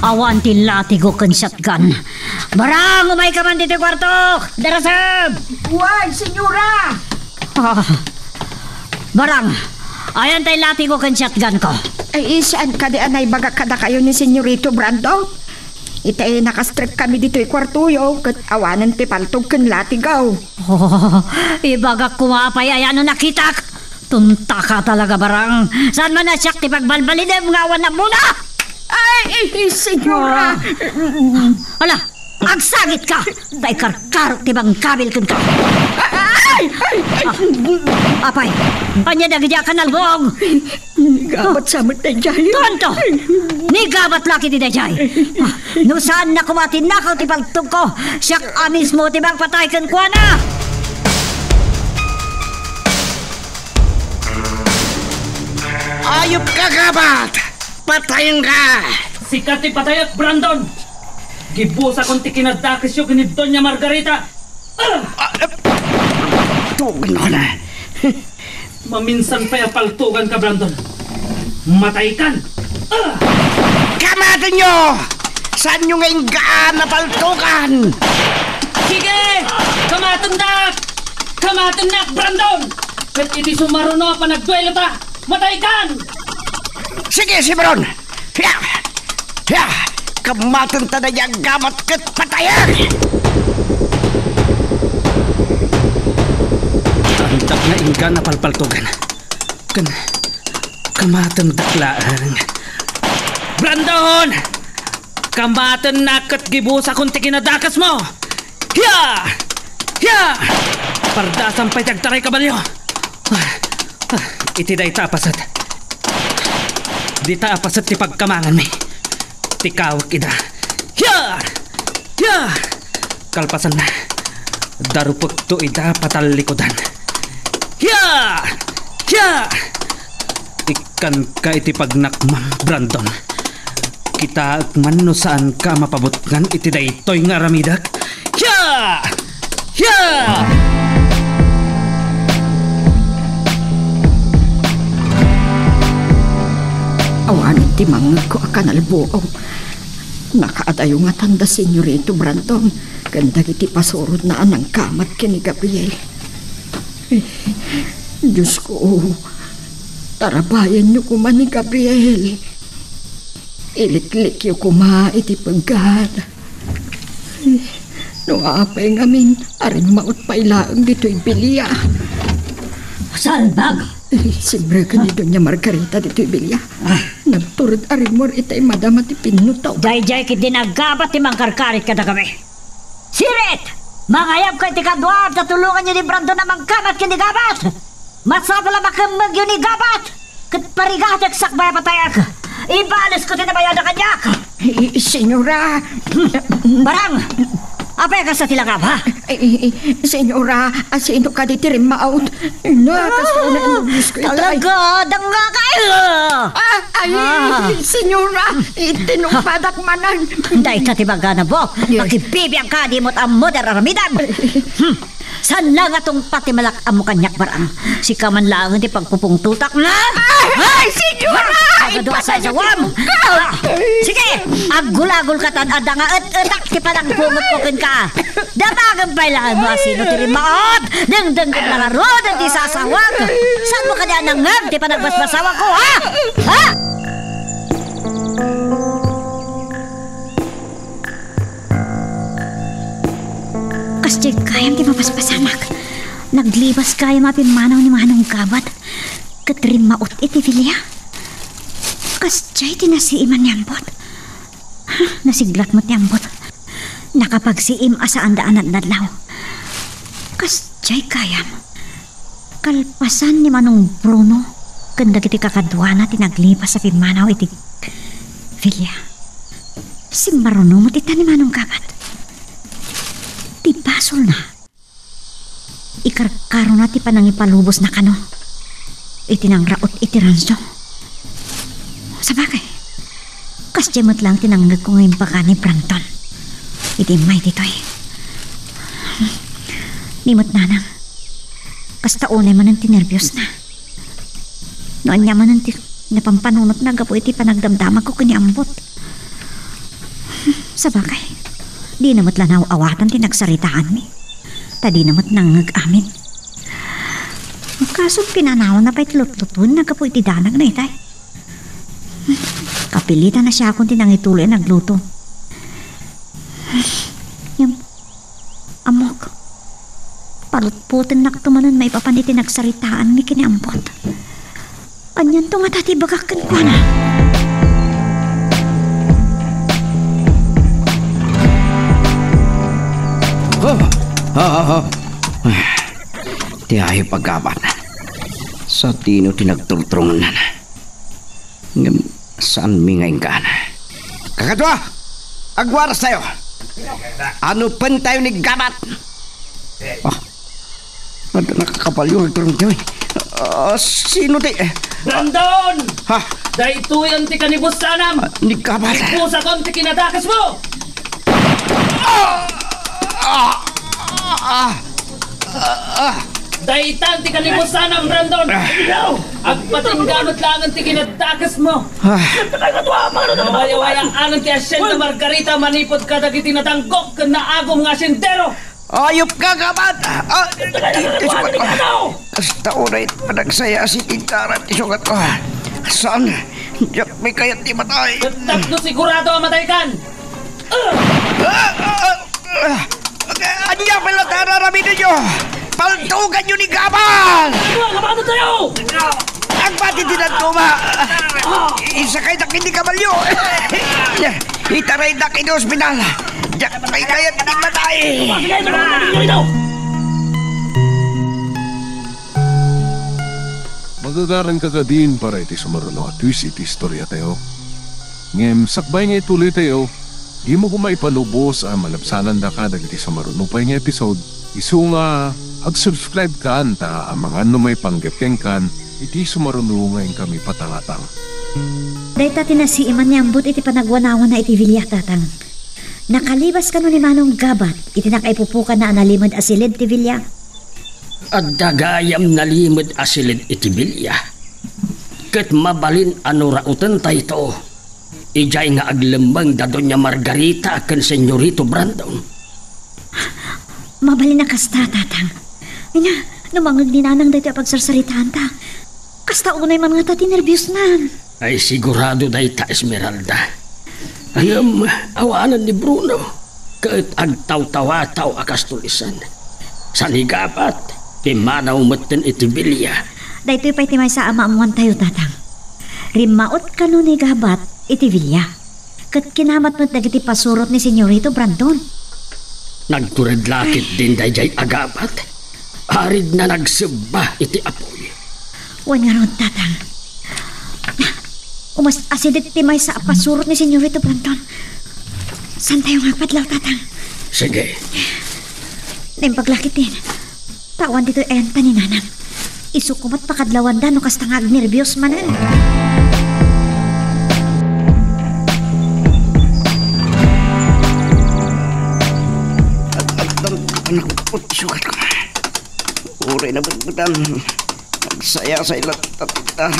C: awan ti latigo kan shotgun. Barang, umay ka man dito kwarto. Darasab!
D: Huwag, senyora!
C: Barang, ayan tayo latigo kan shotgun ko.
D: Ay, saan ka di anay baga kada kayo ni Senyorito Brando? Itay nakastrip kami dito kwarto yo. Kat awanan ti paltog kan latigaw.
C: Oh, ibagak kumapay ayan nakitak. Tunta ka talaga, Barang. Saan man nasyak ti pagbalbalin mga awan na muna?
D: Ay, senyora!
C: Ala, agsagit ka! Tay karkarok ti bang kabil kun ka. Apay, anya dagidya ka nalbog.
D: Gabat sa matayjay.
C: Tonto! Ni gabat laki ti dayjay. No saan na kumatin nakaw ti pagtug ko, siyak amis mo ti bang patay kan kuana.
B: Ayop ka, gabat! Patayin ka!
G: Sikat ti patayat, Brandon! Gibusa kong ti kinadakis yung ni Doña Margarita!
B: Tugan ko na.
G: Maminsan pa paltugan ka, Brandon. Matay kan!
B: Kamatin nyo! Saan nyo ngayong gaan na paltukan?
G: Sige! Kamatundak! Kamatundak, Brandon! Kat iti sumaruno pa nagduelo ta! Matay kan!
B: Sige, Simron! Hiya! Hiya! Kamatin ta na yung gamat kat patayan!
E: Antak na inggan na palpaltugan. Kamatan daklaan. Brandon! Kamatan na kat gibusa kung ti kinadakas mo! Hiya! Hiya! Pardasan pa'y tagtaray kabalyo. Iti day tapasat. Di tapasat ti pagkamangan mi. Ti kawak ida. Hiya! Hiya! Kalpasan na. Darupot to ida patalikodan. Hiya! Hiya! Ikan ka iti pagnakmam, Brandon. Kita man no saan ka mapabutngan iti daytoy nga ramidak. Hiya! Hiya!
D: Awanin ti mangag ko akan albuong. Nakaadayo nga tanda Senyorito Brandon. Ganda kiti pasurod na anang kamat kini Gabriel. Diyos ko, tarabayan niyo kuma ni Gabriel. Iliklik yung kuma iti pagkat. Nung apay ngamin, aring maut pailaang dito'y bilya.
C: Salbag!
D: Siyempre ka ni Doña Margarita dito'y bilya. Nagturod aring mor itay madama ti pinutaw.
C: Jay kit dinagabat ti mangkarkarit kada kami. Sirit! Mangayab kay ti kadwar, tatulungan niyo ni Brandon na mangkamat kini gabat! Matsapala makamag yun ni gabat! Kat parigatag sakbay patayag! Ibalas ko tinabayada kanyak!
D: Senyora!
C: Barang! Apay ka sa tilangab, ha?
D: Senyora, asino ka di tirim maut? Nakas ko na inubis ko itay.
C: Talaga, dangga kayo!
D: Senyora, itinungpadak manan.
C: Dahil ka tibaga na bo, magibibiyang ka di mo't amo der aramidam. Saan lang atong pati malak amo kanyak barang? Si kaman lang di pagpupung tutak na?
D: Ay, senyora!
C: Pagadoa sa jawam! Sige, agul-agul ka tan adang etak ti padang bungot ko kin ka. Damagan bailangan mo asino ti rimaot. Dengdeng ko nalarod at di sasawag. Saan mo kanya nangag ti panagbasbasawa ko, ha? Ha?
F: Kasjay kayam ti mapaspasamak. Naglibas kaya mapimanaw ni manong kabat. Katrim maut iti filya. Kasjay tinasiiman niyambot. Nasiglat mo tiyambot. Nakapagsiim asaan daan at nadlaw. Kasjay kayam. Kalpasan ni manong Bruno. Kanda kiti kakadwana tinaglipas sa pimanaw iti filya. Si Maruno mo tita ni manong kabat. Ti basol na. Ikarkaro na ti panang ipalubos na kano. Itinang raot iti ranso. Sa bagay, kasjemot lang tinanggag ko ngayon baka ni Brandon. Iti may ditoy. Nimot nanang. Kastaunay man ang tinervyos na. Noon niya man ang napampanunot na gapo iti panagdamdamag ko kaniambot. Sa bagay, di namat lanaw awatan tinagsaritaan mi. Tadi namat nangag amin. Kaso pinanaw na pa'y tlutluton na gapo iti danag na itay. Kapilitan na siya akong tinangituloy nagluto. Yung amok. Palutputin na tumanon may papaniti nagsaritaan mi kiniambot. Anyan to nga tati bagakan ko na.
B: Ti ay pagkapat. Sa tino tinagturtrungan na. Ngam, saan mi ngayon ka na? Kakadwa! Agwaras tayo! Ano pan tayo ni Gabat? Nakakapal yung nagturong. Sino ti?
G: Brandon!
B: Ha?
G: Dahito yan ti kanibus sanam!
B: Ni Gabat?
G: Ipusa kon ti kinadakas mo! Daitan ti kanibus sanam, Brandon! Agpatinggamot lang ang ti kinadakas mo! Mawayawayang anong ti asyen na Margarita manipod ka dagiti natangkok ka naagom nga asyentero!
B: Ayop ka, Gabat! Hasta oray panagsaya si Tintara at isugat ko. Saan? Diyak may kayat di matay.
G: Tatlo sigurado ang matay kan!
B: Anya pala tararamin ninyo! Paltugan nyo ni Gabat!
G: Kapano tayo?
B: Ang pati tinatuma! Isakay na kini kabalyo! Itaray na kini ospital! Diyak may kayat di matay!
A: Magagaran ka din para iti sumaruno at twist iti istorya tayo. Ngem, sakbay nga ituloy tayo. Di mo kumaipalubos ang malabsanan da ka dagiti sumaruno pa nga episode. Isu nga, ag-subscribe ka anta ang mga numay panggapkeng kan iti sumaruno ngayon kami patangatang.
F: Dahil tati na si Iman niambut iti panagwanawan na iti vilya tatang. Nakalibas ka no ni Manong Gabat iti nakaipupukan na analimod asilid ti vilya.
H: At dagayam nalimod asilid iti bilya. Ket mabalin ano rautan tayo to. Ijay nga aglembang da Doña Margarita ken Senyorito Brandon.
F: Mabalin na kasta tatang. Ina, numangag ninanang dito pagsarsaritaan ta. Kasta unay man nga tati nervyos na.
H: Ay sigurado dahi ta Esmeralda. Ayam awanan ni Bruno. Ket agtaw-tawataw akas tulisan. Sanigapat, pimanaw maten iti bilya.
F: Dahito'y pa'y timay sa amaamuan tayo tatang. Rimaot ka no ni Gabat iti vilya. Kat kinamat mo't nagiti pasurot ni Senyorito Brandon.
H: Nagturedlakit din dayjay agapat. Arid na nagseba iti apoy.
F: Wan nga ron tatang. Umas asidit timay sa pasurot ni Senyorito Brandon. San tayo nga padlaw tatang?
H: Sige.
F: Nang paglakit din. Tawan dito enta ni nanang. Isukumat pakadlawan da no kastangag nervyos manan.
B: Anak sugat ko. Uray na bagbutan. Nagsaya sa ilat tatita.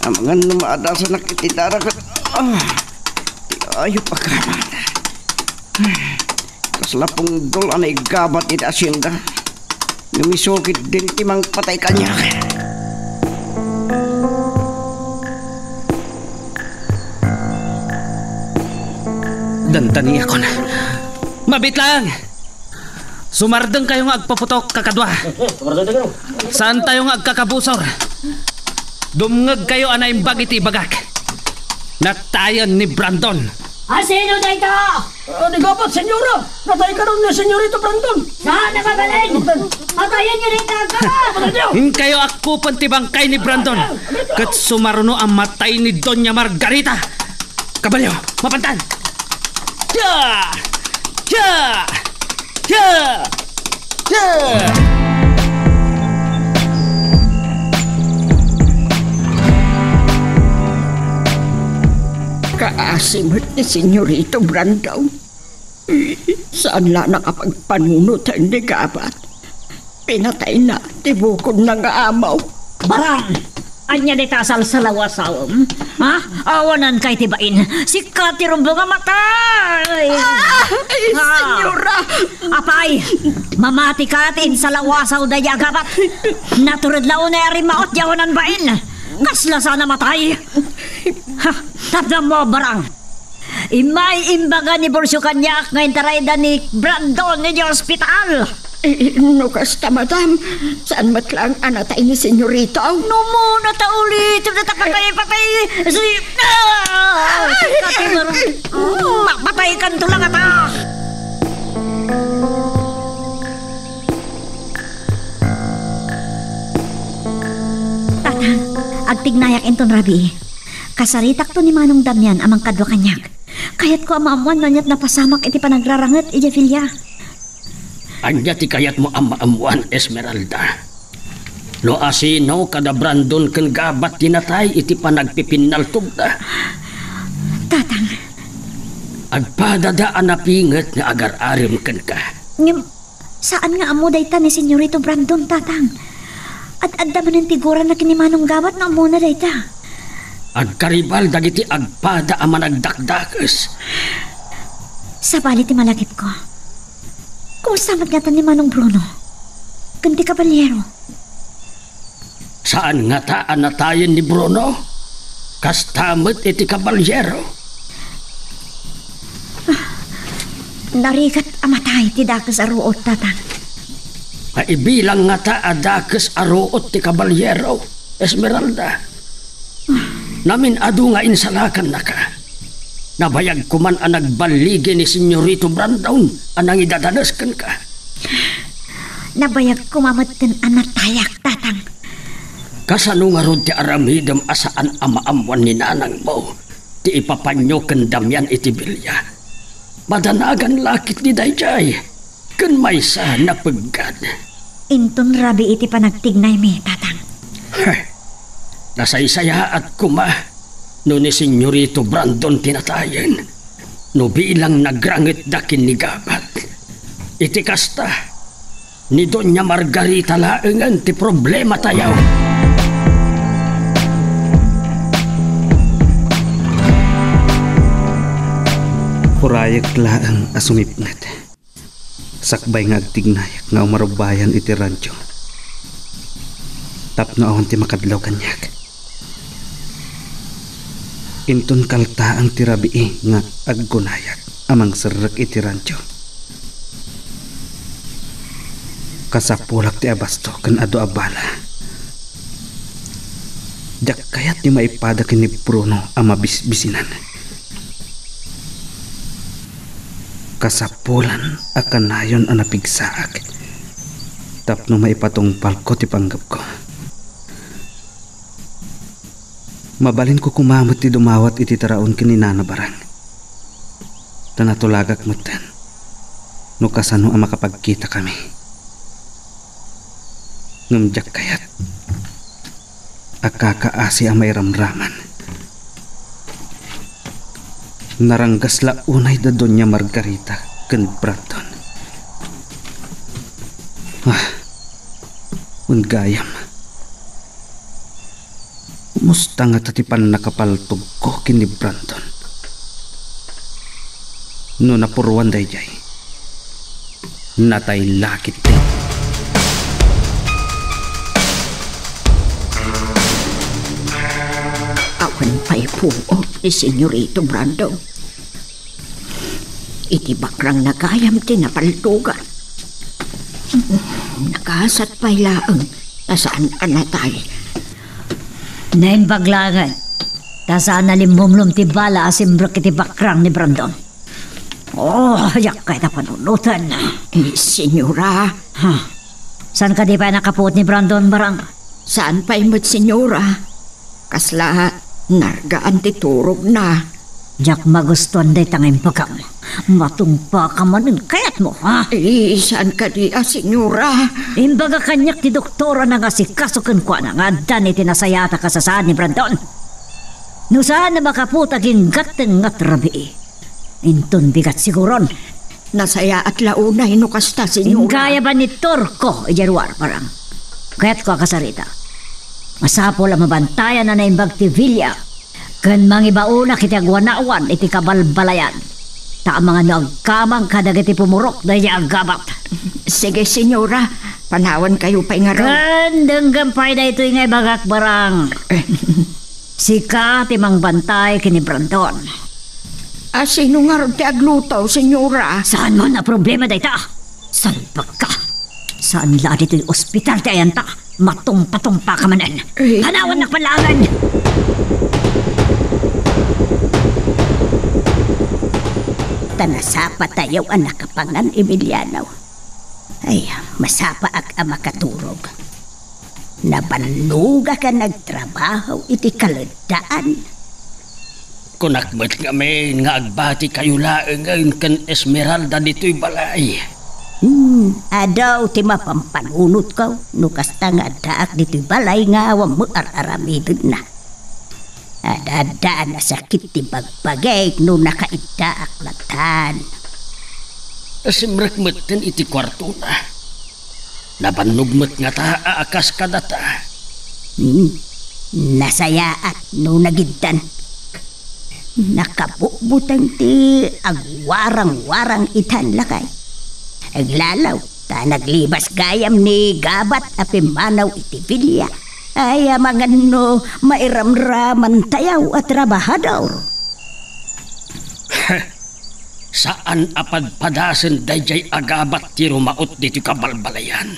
B: Ang mga numaada sa nakititara ko. Ayaw pagkaman. Kaslapong dol anay Gabat iti asyenda. Numisukit din timang patay kanya.
E: Dantani ako na. Mabit lang! Sumardeng kayo nga agpaputok kakadwa. Saan tayo nga agkakabusor? Dumngag kayo anaimbag iti bagak. Natayan ni Brandon.
C: Sino na ito?
H: Di Gabat, senyora! Natay ka ron ni Senyorito Brandon!
C: Saan nakabalin? Patayin niyo rin ka!
E: Kayo ako pantibangkay ni Brandon. Kat sumaruno ang matay ni Doña Margarita. Kabalyo, mapantan! Ya! Ya!
D: Kaasimot ni Senyorito Brandon. Saan la nakapagpanunot ang Ligabat? Pinatay na, tibukod ng amaw.
C: Barang! Anya di tasal sa lawasawam? Ha? Awanan kay tibain. Si Katirumbo nga matay!
D: Ay, Senyora!
C: Apay! Mamati katin sa lawasaw da yagabat. Naturad lao na rimaot yawanan bain. Kasla sana matay. Ha! Tapdam mo, Barang! Imay imbaga ni Borsyo Kanyak ngayon tarayda ni Brandon ni ospital.
D: Nukas ta, madam. Saan matlang anatay ni Senyorito?
C: No mo, nataulit. Natakapay-patay. Si... Mapatay kan tulang ata. Tatang, agtignayak inton Rabi. Kasaritak to ni Manong Damian amang kadwa kanyak. Kayat ko amamuan nanyat napasamak iti panagrarangat iti Filya.
H: Anya ti kayat mo amaamuan, Esmeralda. No asino kada Brandon ken gabat tinatay iti panagpipinaltog da.
C: Tatang.
H: Agpadadaan na pinget nga agar-arim ken ka.
C: Ngem, saan nga amo dayta ni Senyorito Brandon, Tatang? At adda man ang tigura na kinimanong gabat na amo na dayta.
H: Agkaribal dagiti agpada a managdakdakes.
C: Sa balit ti malagip ko. Kumusta magngatan ni Manong Bruno? Ganti kabalyero.
H: Saan nga taan na tayo ni Bruno? Kastamot iti kabalyero.
C: Narigat amatay ti dakes aruot, Tatang.
H: Maibilang nga ta adakes aruot ti kabalyero, Esmeralda. Namin adu nga insalakan na ka. Nabayag kuman ang nagbaligi ni Senyorito Brandon anang idadaneskan ka.
C: Nabayag kumamatan ang natayak, Tatang.
H: Kasano nga ron ti aramidam asaan amaamuan ni nanang mo. Ti ipapanyo ken Damian iti Bilya. Madanagan lakit ni Dayjay. Ken maysa napagad.
C: Inton Rabi iti panagtignay mi, Tatang.
H: Nasaysaya at kuma no ni Senyorito Brandon tinatayen. No bilang nagrangit dakin ni gabat. Iti kasta ni Doña Margarita laengan ti problema tayaw.
E: Purayak laang asumipnet. Sakbay nga agtignayak nga umarubayan iti rancho. Tapno ahon ti makadlaw kanyak. Inton kalta ang tirabii nga aggunayak amang serak iti rancho. Kasapulak ti abasto ken adu abala. Jak kayat ni maipada ken ni Bruno ama bisbisinan. Kasapulan akan nayon ang napigsaak. Tapno maipatungpal ko ti panggap ko. Mabalin ko kumamot ti dumawat iti taraon kininana barang. Tanatulagak mutan. No kasano ang makapagkita kami. Ngamjak kayat. Akakaasi ang may ramraman. Naranggas la unay da Doña Margarita ken Brandon. Ungayam. Musta nga tatipan nakapaltog ko kini Brandon. No napuruan Dayjay. Natay lakit din.
D: Awan pa'y puo ni Senyorito Brandon. Iti bakrang nagayam tinapaltugan. Nakasat pa'y laang nasaan anatay.
C: Naimbaglangan. Tasaan na limumlum ti bala asimbrak iti bakrang ni Brandon. Yak kay na panunutan.
D: Senyora.
C: Saan ka di pa nakapuot ni Brandon, Barang?
D: Saan pa'y mat, Senyora? Kasla, nargaan ti turog na.
F: Jak magustuhan day tangay pagkam. Matumpa ka manin kayat mo, ha?
D: Saan ka di, senyora?
F: Imbaga kanyak ti doktora na nga si kasukan ko na nga dan iti nasayata ka sa saan ni Brandon. No saan na makaputaging gateng nga trabi. Inton bigat siguron.
D: Nasaya at launa inukasta, senyora.
F: Ingkaya ba ni Torko, ijarwar parang. Kaya't ko akasarita. Masapo lang mabantayan na naimbag ti Villa. Kan mangibauna kiti agwanawan iti kabalbalayan. Ta mga nagkamang kadag iti pumurok na agabat.
D: Sige, senyora. Panawan kayo pa ingaraw.
F: Kandang gampay na ito ingay bagak barang. Sika timang bantay kini Brandon.
D: Sino nga rin ti aglutaw, senyora?
F: Saan mo na problema dayta? Salpag ka. Saan la dito yung ospital ti ayan ta? Matumpa-tumpa ka manan. Hanawan na palangan.
C: Tanasapa tayo anak kapangan Emiliano. Ay, masapa ak ama katurog. Nabanluga ka nagtrabaho iti kaladaan.
H: Kunakbat kami nga agbati kayo laeng ngayon kan Esmeralda dito'y balay.
C: Adaw ti mapampanunot ka. Nukasta nga daak dito'y balay nga awam mo araramidin na. Adadaan na sakit ti bagbagay no nakaitaak latan.
H: Simrekmeten iti kwarto na. Nabanugmet nga ta aakas kadata.
C: Nasayaat no nagiddan. Nakabukbutang ti agwarang-warang itan lakay. Aglalaw, ta naglibas gayam ni Gabat apimanaw iti Villa. Ay mga no mairamraman tayaw at trabahador.
H: Saan apadpadasen dayjay agabat ti rumaot dito kabalbalayan.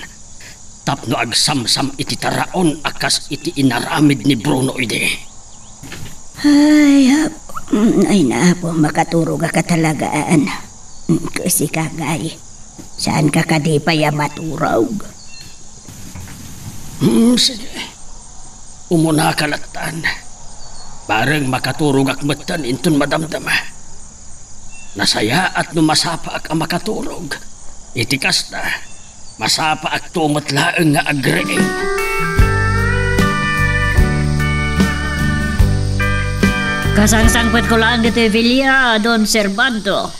H: Tapno agsamsam iti taraon akas iti inaramid ni Bruno ide.
C: Ay na po, makaturog ka talagaan. Kasi kagay, saan ka kadipaya maturog?
H: Sige. Umuna kalatan. Parang makaturog akmatan inton madamdama. Nasaya at numasapa ak makaturog. Itikas na, masapa ak tumatlaang nga agreeng.
F: Kasangsangpet ko lang dito Villa, Don Servando.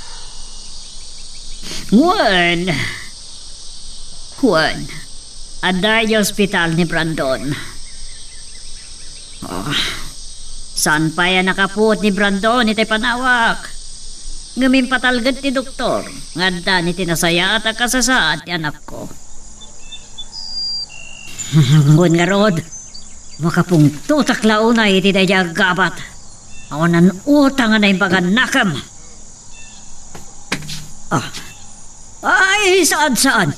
F: Juan, aday hospital ni Brandon. Saan pa yan nakaput ni Brandon iti panawak? Ngamin patalgad ti doktor, ngada ni tinasaya at akasasaat ti anak ko. Ngun nga rod, makapung tutak launa iti dayag gabat. Awanan utang na yung paganakam. Ay, saan?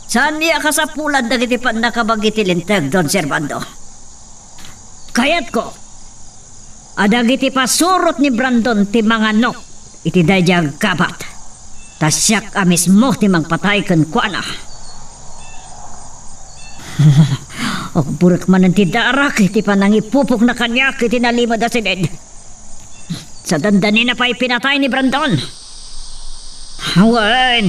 F: Saan niya kasapulan na kitipan nakabagitilintag, Don Servando? Kayat ko, adagiti pasurot ni Brandon ti mga nok, iti dayag kabat. Tasyak amis mo ti mang patay kan kuana. Og burak man ti darak, iti panang ipupok na kanyak, iti nalimod na sined. Sa dandanin na pa'y pinatay ni Brandon. Hawan,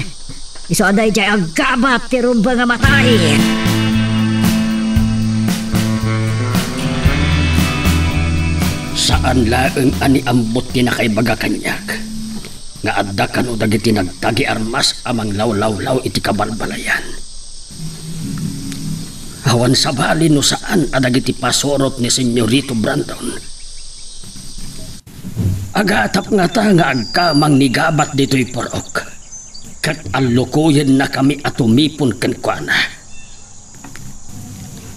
F: iso aday jay agabat ti rumba nga matay.
H: Saan laeng ani ambot ti nakaibaga kanyak. Nga adda kanu dagiti nagtagi armas amang law-law-law iti kabalbalayan. Awan sabali no saan adagiti pasorot ni Senyorito Brandon. Agatap nga ta nga agkamang ni Gabat dito'y porok. Kat alukuyin na kami at umipon kankwana.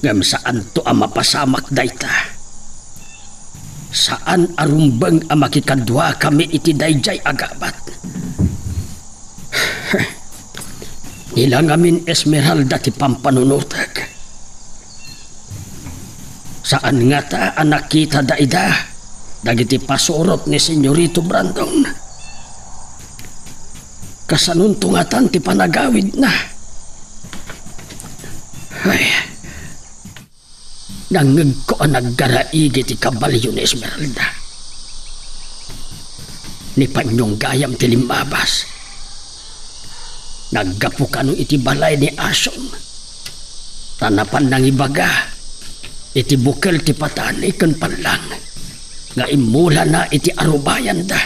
H: Ngam saan to ang mapasamak dayta? Saan arumbang ang makikadwa kami iti dayjay agabat? Nilangamin Esmeralda ti pampanunutag. Saan nga ta ang nakita daida? Dagiti pasurot ni Senyorito Brandon. Kasanuntungatan ti panagawid na. Ay, nangag ko ang naggaraigi ti kabalyo ni Esmeralda. ni Panyong Gayam ti Limabas. Naggapo kanu iti balay ni Asong. Tanapan ng ibaga, iti bukel ti patani ken panlang. Nga imula na iti arubayan da.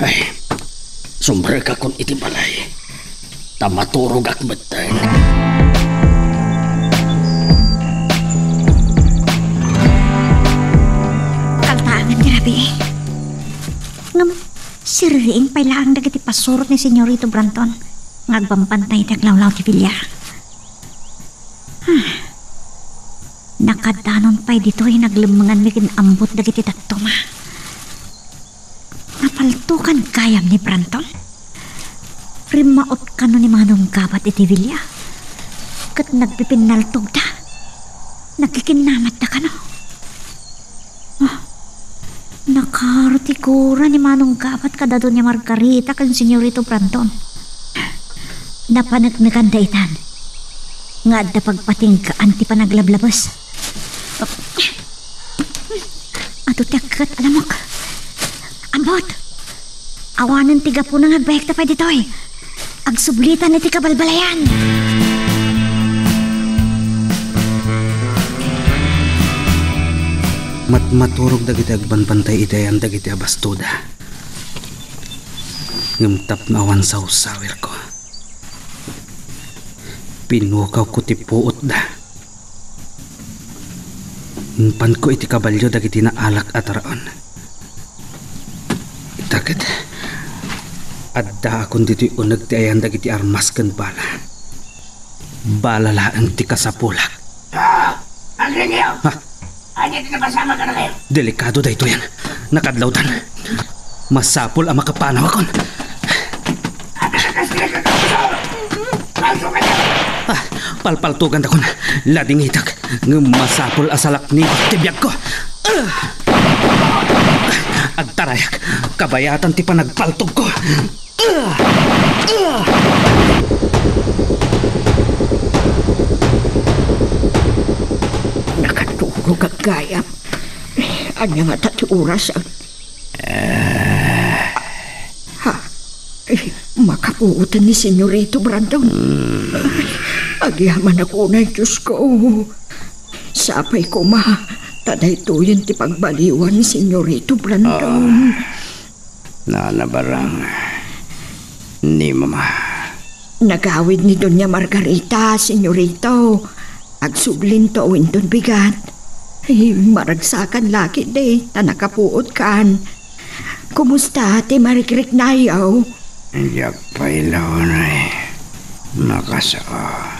H: Ay, sumbre ka kon iti balay. Tamaturog ak beteng.
F: Kaltaangan grabe. Ngam, siriing pailaang dagiti pasurot ni Senyorito Branton. Ngagpampantay taglawlaw ti Villar. Nakadanon pa'y dito'y naglemengan mikin ambot dagiti tatuma. Napaltukan kayam ni Branton. Rimaot kano ni Manong Gabat iti Villar. Kat nagpipinaltog da. Nakikinamat da kano. Nakartikura ni Manong Gabat kadado niya Margarita kan Senyorito Branton. Napanagnagan da itan. Nga da pagpatingkaan ti panaglablabas. Ato tiakat alamok. Ambot! Awanan tiga po nang agbayag tapay ditoy. Agsublitan iti kabalbalayan.
E: Maturog dagiti agbanbantay itayan dagiti abastuda. Ngumtap na awan sa usawir ko. Pinukaw ko ti puot da. Umpan ko iti kabalyo dagiti na alak at raon. Itagat. Adda akong dito'y unag ti ayan dagiti armas ken bala. Bala laang ti kasapulak.
B: Ang ringiyo!
E: Ha?
B: Ano ito na basama ka na kayo?
E: Delikado da ito yan. Nakadlawtan. Masapul ang makapanaw akon. Palpaltugan akon. Lading itak. Masapul asalak ni baktibiyag ko. Agtarayak. Kabayatan ti panagpaltog ko.
D: Nakatulog ang gayam. Anya nga tati oras ang... Makapuutan ni Senyorito Brandon. Agyaman ako na, Diyos ko. Sapay ko taday to yun ti pagbaliwan ni Senyorito Brandon.
B: Nanabarang ni Mama.
D: Nagawid ni Doña Margarita, Senyorito. Agsublin to windon bigat. Maragsakan laki de, tanakapuot kan. Kumusta ti marikrik na yaw?
B: Diyak pailaw na makasaka.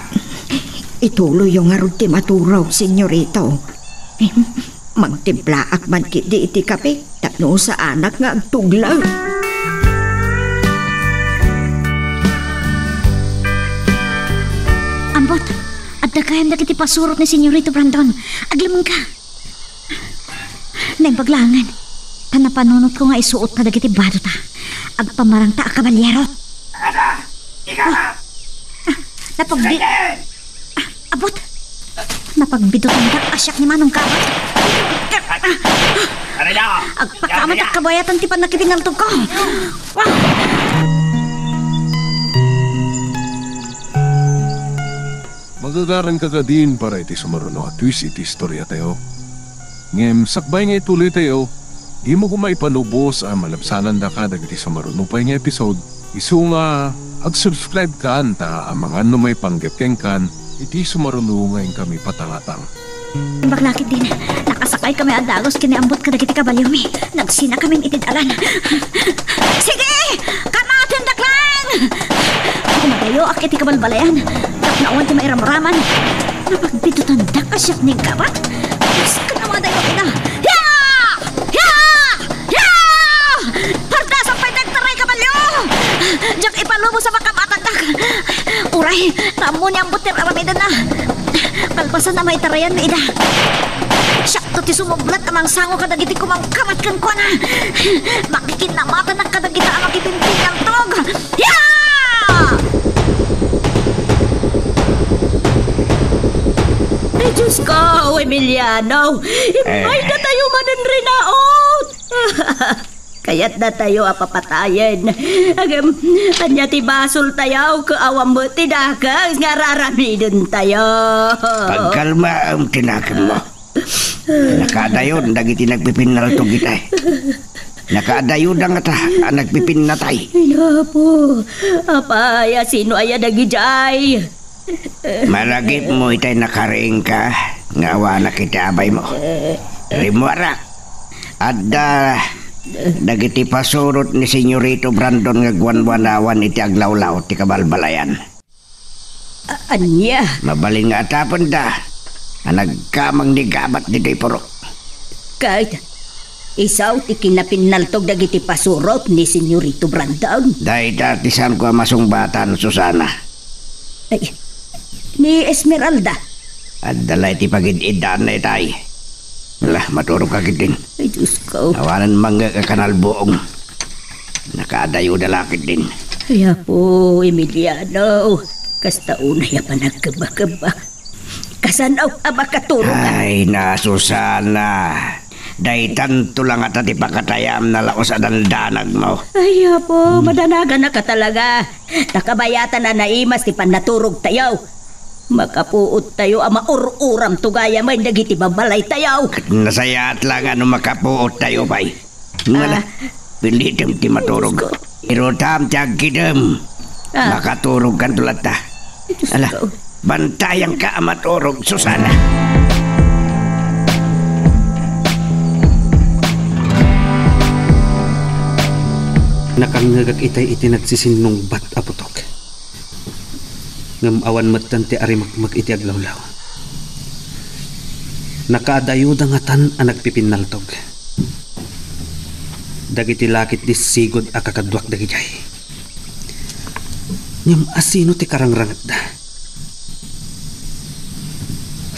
D: Ituloy yung arod ti maturaw, Senyorito. Magtimpla ak man kiti iti kape, tapno sa anak nga agtuglaw.
F: Ambot, at dagayam dagiti pasurot ni Senyorito Brandon. Aglamang ka. Naibaglangan. Tanapanunot ko nga isuot na dagiti bado ta. Agpamarang ta akabalyero. Napagbi... abot. Napagbidutan ka asyak ni Manong Gabat. Agpakamat at kabayatan ti panakipinaltog ko.
A: Magagaran ka din para iti sumaruno at twist iti istorya tayo. Ngem sakbay nga ituloy tayo. Di mo kumaipanubos ang malabsanan da ka dagiti sumaruno pa nga episode. Isu nga ag-subscribe ka ta ang mga may panggapkeng kan iti sumaruno ngayon kami patangatang.
F: Baglakit din. Nakasakay kami adagos kiniambot ka dagiti kabalyo mi. Nagsina kami itidalan. Sige! Kamatin daklan! Kumadayo ak iti kabalbalayan. Tapnawan ti mairamraman. Napagbitutan da kasyak ni Gabat. Sa kanamadayo ina. Diyak ipalubo sa makamatagdag. Uray, tamo niyang butir aramidan na. Kalpasan na may tarayan na ida. Sakto ti sumublat amang sango kadagiti kumangkamat kan ko na. Makikinamatan na kadagita ang makitinting ang tog. Ay, Diyos ko, Emiliano. Imay na tayo manan rinaot.
C: Kaya't na tayo apapatayin. Agam, anya ti basol tayo, kaawam mo tinakas, nga raramidon tayo.
B: Pagkalma ang tinakan mo. Nakadayon, dagiti nagpipinal to kita. Nakadayon ang ata, nagpipinatay.
C: Napo, apaya, sino aya nagijay?
B: Malagip mo itay nakaring ka, ngawa na kita abay mo. Rimwara, adda dagiti pasurot ni Senyorito Brandon nga guwan-wanawan iti aglawlaw ti kabalbalayan.
C: Anya?
B: Mabalin nga atapon da, nagkamang ni gabat di purok.
C: Kahit isaw ti kinapinaltog dagiti pasurot ni Senyorito Brandon.
B: Dahil datisan ko masungbatan, Susana.
C: Ay, ni Esmeralda.
B: At dalay ti pagid-idan na itay. Lah, maturog ka din.
C: Ay, Diyos ko.
B: Awanan mga kakanalboong. Nakadayo dalakit din.
C: Kaya po, Emiliano. Kasta unay pa nagkaba-kaba. Kasanaw makaturo ka.
B: Ay, na Susana. Day tanto lang at ati pakatayam na laos adandanag mo.
C: Ay, po, madanagan na ka talaga. Nakabayatan na naimas ti panaturog tayo. Makapuot tayo ama uram tugaya may dagiti babalay tayo.
B: At nasayat lang ano makapuot tayo bay. Ngala, pilitem ti maturog. Irotam tiyag kidem. Makaturog kan tulad ta. Ala, bantayang ka maturog, Susana.
E: Nakangagag itay iti nagsisinong bat aputok. Ngam awan matan ti arimagmag iti aglawlaw. Nakaadayo dangatan ang nagpipinaltog. Dagiti lakit di sigod a kakadwak dagijay. Ngam asino ti karangrangat da?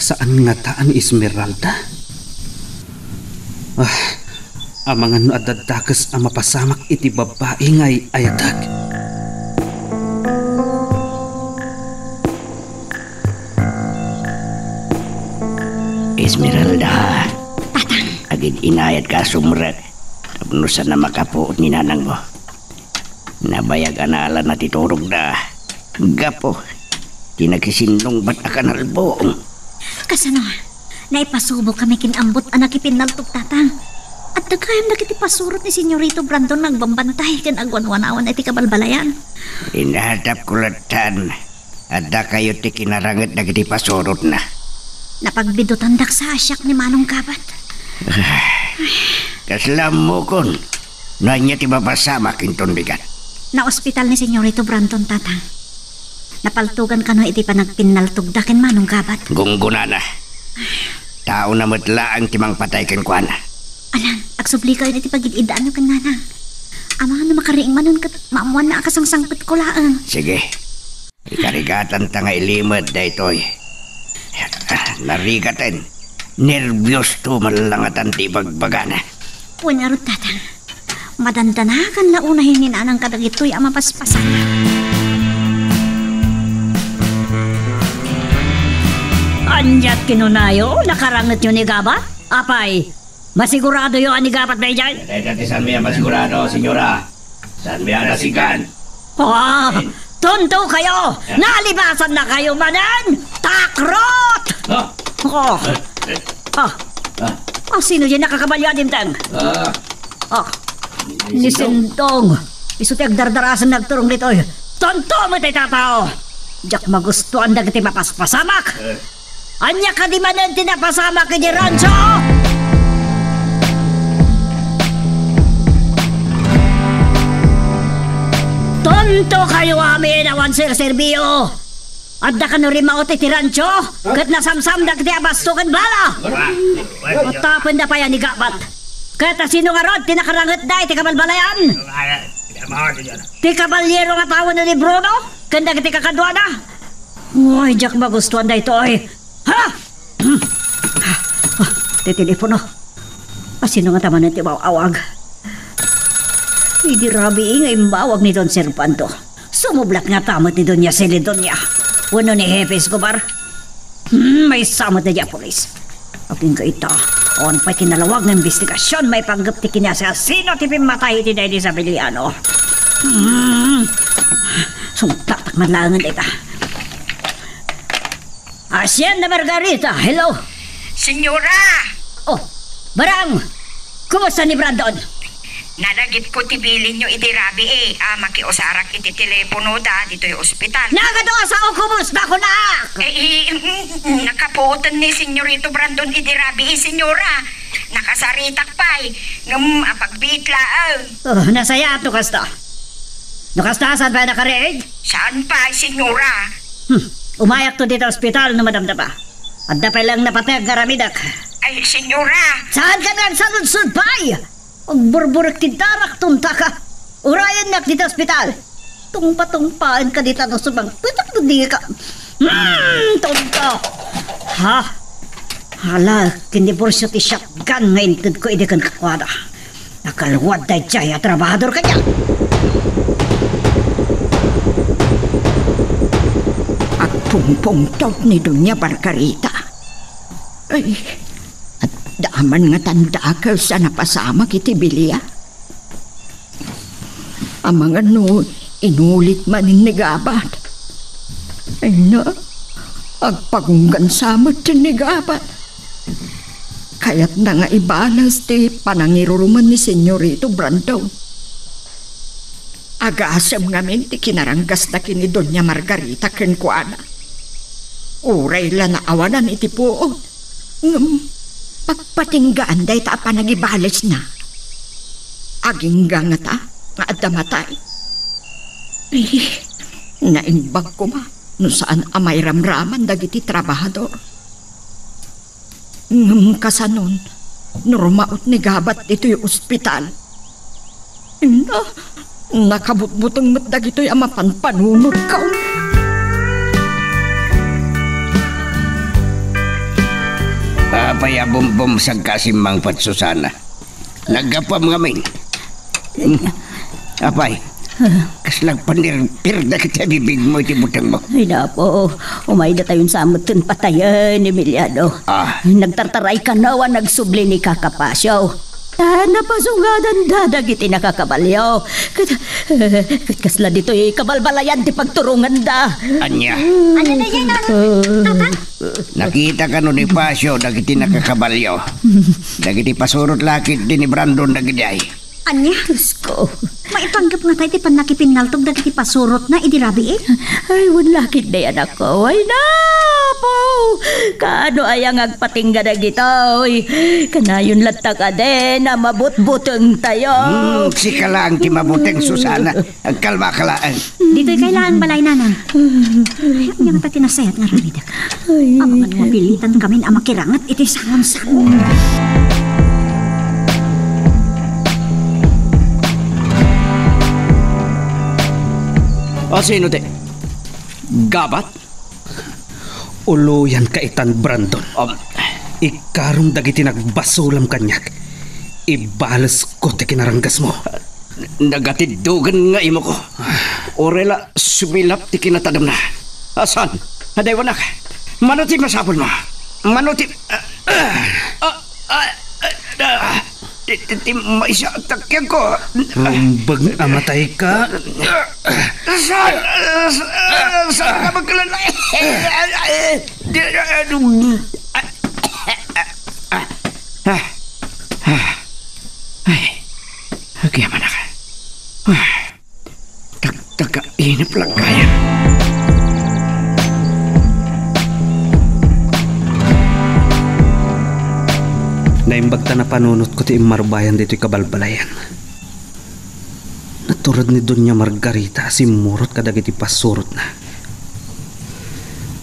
E: Saan nga taan Esmeralda? Amangan no adadakas ang mapasamak iti babae ngay ayadag.
B: Esmeralda, agad inayat ka sumrek. Tapnusan na makapuot ni nanang mo. Nabayag anala na titurog na. Gapo, tinakisinong ba't akanalboong.
F: Kasano, naipasubo kami kinambot anak ipinaltog tatang. At nagkayam na kiti pasurot ni Senyorito Brandon nagbambantay kan agwan-wanawan ay ti kabalbalayan.
B: Inahatap kulatan. Adda kayo ti kinarangat na kiti pasurot na.
F: Napagbidutan sa asyak ni Manong Kabat.
B: Kaslam mo kon. Nanya ti mapasama kinton bigat.
F: Na ospital ni Senyorito Brandon tatang. Napaltugan ka no iti panagpinaltog dakin Manong Kabat.
B: Gungguna na. Tao na matlaang timang patay ken kuana.
F: Alan, agsubli kayo na iti pagid-idaan nyo kan nanang. Amahan na makariing manon kat maamuan na akasangsangpit ko laang.
B: Sige. Ikarigatan ta nga ilimad da itoy. Narigatan. Nervyos to malangatan ti bagbagana.
F: Punarot tatang. Madandanakan na unahin ni nanang kadagitoy ang mapaspasan.
C: Anjat kinunayo, nakarangat yun ni Gaba? Apay, masigurado yung anigapat na dyan?
B: Dati saan mo yan masigurado, senyora? Saan mo yan nasigan?
C: Tonto kayo! Nalibasan na kayo manan! Takrot! Sino dyan nakakabalya din tang? Ni Sintong. Iso ti agdardarasan nagturong dito. Tonto mo tayo tatao! Diyak magustuhan na kiti mapaspasamak! Anya ka di manan tinapasamak kiti rancho! Tonto kayo amin awan sir Sergio. Adda ka no rin maote ti rancho. Kat nasamsam da kiti abastukan bala. Utapin da pa yan ni Gabat. Kata sino nga rod tinakarangat da iti kabalbalayan. Ti kabalyero nga tawon ni Bruno. Kanda kiti kakadwa na. Uy, Jack magustuhan da ito eh. Ha? Ti telepono. Sino nga taman ti awag. Hindi rabi ingay mbawag ni Don Serpanto. Sumublak nga tamot ni Doña Celedonia. Uno ni Jefe Escobar. May samot na Diapolis. Aking ka ita, on pa'y kinalawag ng investigasyon, may panggap ti kinya sa sino ti pimatay ti Daddy Isabeliano. Sumtatak madlangan ita. Hacienda Margarita, hello?
I: Senyora!
C: Oh, Barang! Kumusta ni Brandon?
I: Nalagip ko tibilin nyo iti rabi makiusarak iti telepono da dito yung ospital.
C: Nagadoa sa ako, kumusta ko na?
I: Nakapuotan ni Senyorito Brandon iti rabi senyora. Nakasaritak pa'y. Pagbitla
C: Oh, nasaya to kasta. Nakasta, saan ba nakareig?
I: Saan pa, senyora?
C: Umayak to dito ospital na madamda pa. At dapay lang napatay ang garamidak.
I: Ay, senyora!
C: Saan ka nga sa lunsod pa'y? Ang burburik ti darak tunta ka. Urayan nak dito ospital. Tungpa-tungpaan ka dito no subang pitak na di ka. Tunta. Ha? Hala, kinibursyo ti shotgun ngayon tid ko idikan kakwada. Nakalwad day jaya trabahador ka niya.
D: At pungpungtaw ni Dunya Margarita. Ay, at daman nga tanda ka sa napasama kiti Bilya. Ang mga inulit man nigabat. Ay na, agpagunggan samot nigabat. Kaya't na nga ibalas ti panangiruruman ni Senyorito Brandon. Agasam ngamin ti kinaranggas na kini Doña Margarita kenkwana. Uray la na awanan iti puot. Pagpatinggaan day ta pa nagibales na. Agingga nga ta, nga adamatay. Naimbag ko ma, no saan amay ramraman dagiti trabahador. Kasanon, normaot ni gabat dito yung ospital. Nakabutbutang mat dagito yung amapanpanunod ka.
B: Apay abumbom sa kasimang patsusana. Nagapam ngamin. Apay, kaslag panirpir na kita bibig mo iti butang mo.
C: Ay na po, umay na tayong samot patayan, Emiliano. Nagtartaray ka nawa, nagsubli ni kakapasyaw. Napasungadan dadag iti nakakabalyaw. Kasla dito kabalbalayan ti pagturungan da.
B: Anya?
F: Ano na yan, Tata?
B: Nakita ka no ni Pasyo dagiti nakakabalyaw. Dagiti pasurot lakit din ni Brandon dagiti ay.
F: Anya?
C: Diyos ko.
F: Maipanggap nga tayo ti panakipinaltog dagiti pasurot na idirabi
C: Ay, wala kit na yan ako. Ay na po. Kaano ayang agpatingga na gitoy. Kanayon latta ka din na mabutbuteng tayo.
B: Sika lang ti mabuteng Susana. Ang kalma kalaan.
F: Dito'y kailangan balay nanang. Ay, nga tayo tinasayat nga ramidak. Abangan mapilitan kami na makirangat iti sangon-sangon.
B: O sino te? Gabat?
E: Uluyan kaitan Brandon. Ikarong dagiti nagbasulam kanyak. Ibalas ko ti kinaranggas mo.
B: Nagatidugan nga imo ko. Orela sumilap ti kinatadam na. Asan? Haday wanak. Manuti masapon mo. Manuti. Maisya takyan ko.
E: Bag amatay ka.
B: Saan ka magkalalay? Kaya manak. Taga-inip lang kaya.
E: Naimbag ta na panunot ko ti imarbayan dito'y kabalbalayan. Naturad ni Doña Margarita simurot kadagiti pasurot na.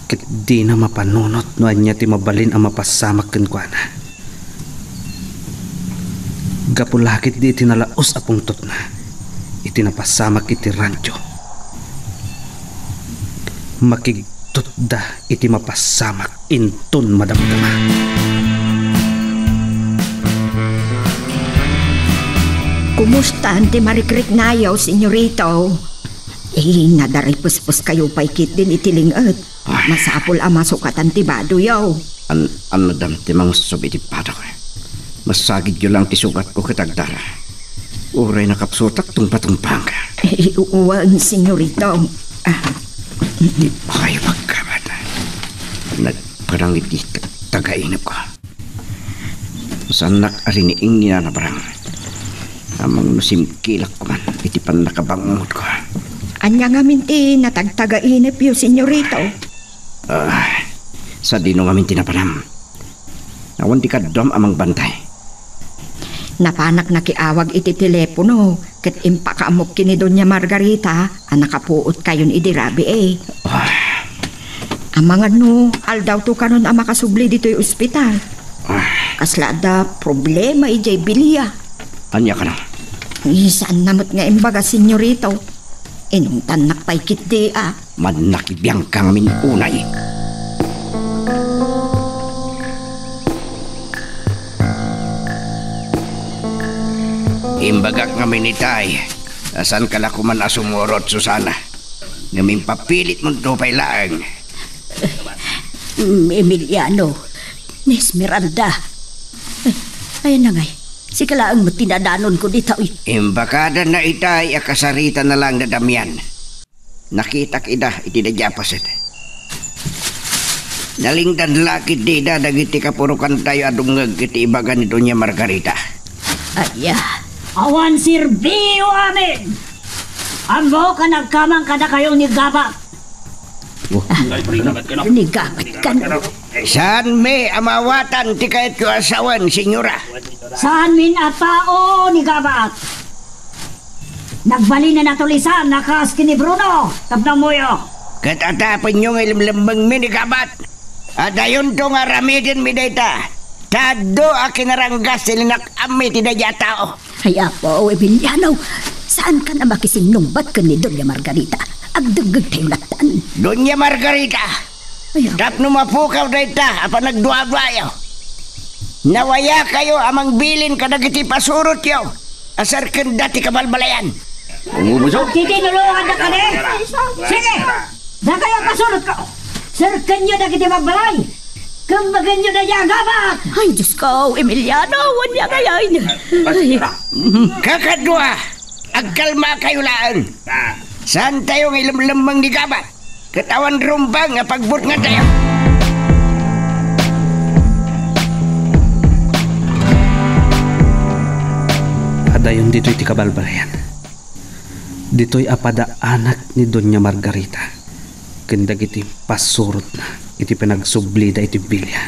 E: Ket di na mapanunot no anya ti mabalin ang mapasamak kenkwana. Gapulakit di itinalaos a pungtot na. Itinapasamak iti rancho. Makigtot da iti mapasamak intun madamdama.
D: Kumusta, Ante Marikrik Nayaw, senyorito? Nadaripus-pus kayo pa'y kit din itilingat. Masapol ang masukatan ti bado yaw.
B: Ano dam ti mang subitipado ko. Masagid yun lang ti sugat ko katagdara. Uray nakapsutak tumpa-tumpang ka.
D: Uwan, senyorito.
B: Di pa kayo magkaman. Nagparang iti tagainap ko. Sanak ariniing niya na barang. Amang nusimkilak ko man. Iti pan nakabangungot ko.
D: Anya nga minti natagtagainip yung senyorito.
B: Sa dino nga minti na panam. Awan di kadom amang bantay.
D: Napanak nakiawag iti telepono. Ket impakaamok kini Doña Margarita. Nakapuot kayon idirabi Amang aldaw to kanon ang makasubli dito'y ospital. Kaslada problema ijay biliya.
B: Anya ka na?
D: Saan namot nga imbaga senyorito? Inong tanak pa'y kiti
B: Manakibiyang kang minunay. Imbagak nga minitay. Asan ka na kuman asumurot, Susana? Ngamin papilit mo ito pailaan.
C: Emiliano, Esmeralda. Ayan na ngay. Si kalaang mo tinadanon ko dito.
B: Imbakada na itay akasarita na lang na damyan. Nakita kita iti na japasit. Nalingdan laki dida dagiti kapurukan tayo adungag iti ibaga ni Doña Margarita.
C: Aya. Awan sirbiyo amin. Ambo ka nagkamang kada kayo ni Gaba. Ni Gabat ka na.
B: Saan may amawatan ti kahit ko asawan, senyora?
C: Saan min atao ni Gabat? Nagbali na natulisan nakas kini Bruno. Tabnang mo yo.
B: Katatapan nyo ng ilimlambang minigabat. At ayon to nga ramidin mi dayta. Tado akinaranggas silinak ami ti daya tao.
C: Ay apo, Emiliano. Saan ka na makisinumbat ka ni Doña Margarita? Agdagag tayo latan.
B: Doña Margarita. Tap numapukaw dayta apa nagduwa-duwayo. Nawaya kayo amang bilin kadagiti pasurot yo. Asar ken dati kabalbalayan.
C: Titinulungan na ka din. Sige. Da kayo pasurot ko. Sir, kanyo na kiti magbalay. Kambagan nyo na niya, Gabat. Ay, Diyos ko, Emiliano. Wanya ngayon.
B: Kakadwa. Agkalma kayo laan. Saan tayo ng ilamlamang ni Gabat? Katawan rumbang nga pagbut nga tayo.
E: Adayon dito'y tikabalbalayan. Dito'y apada anak ni Doña Margarita. Kendag iti pasurot na iti pinagsublida iti bilya.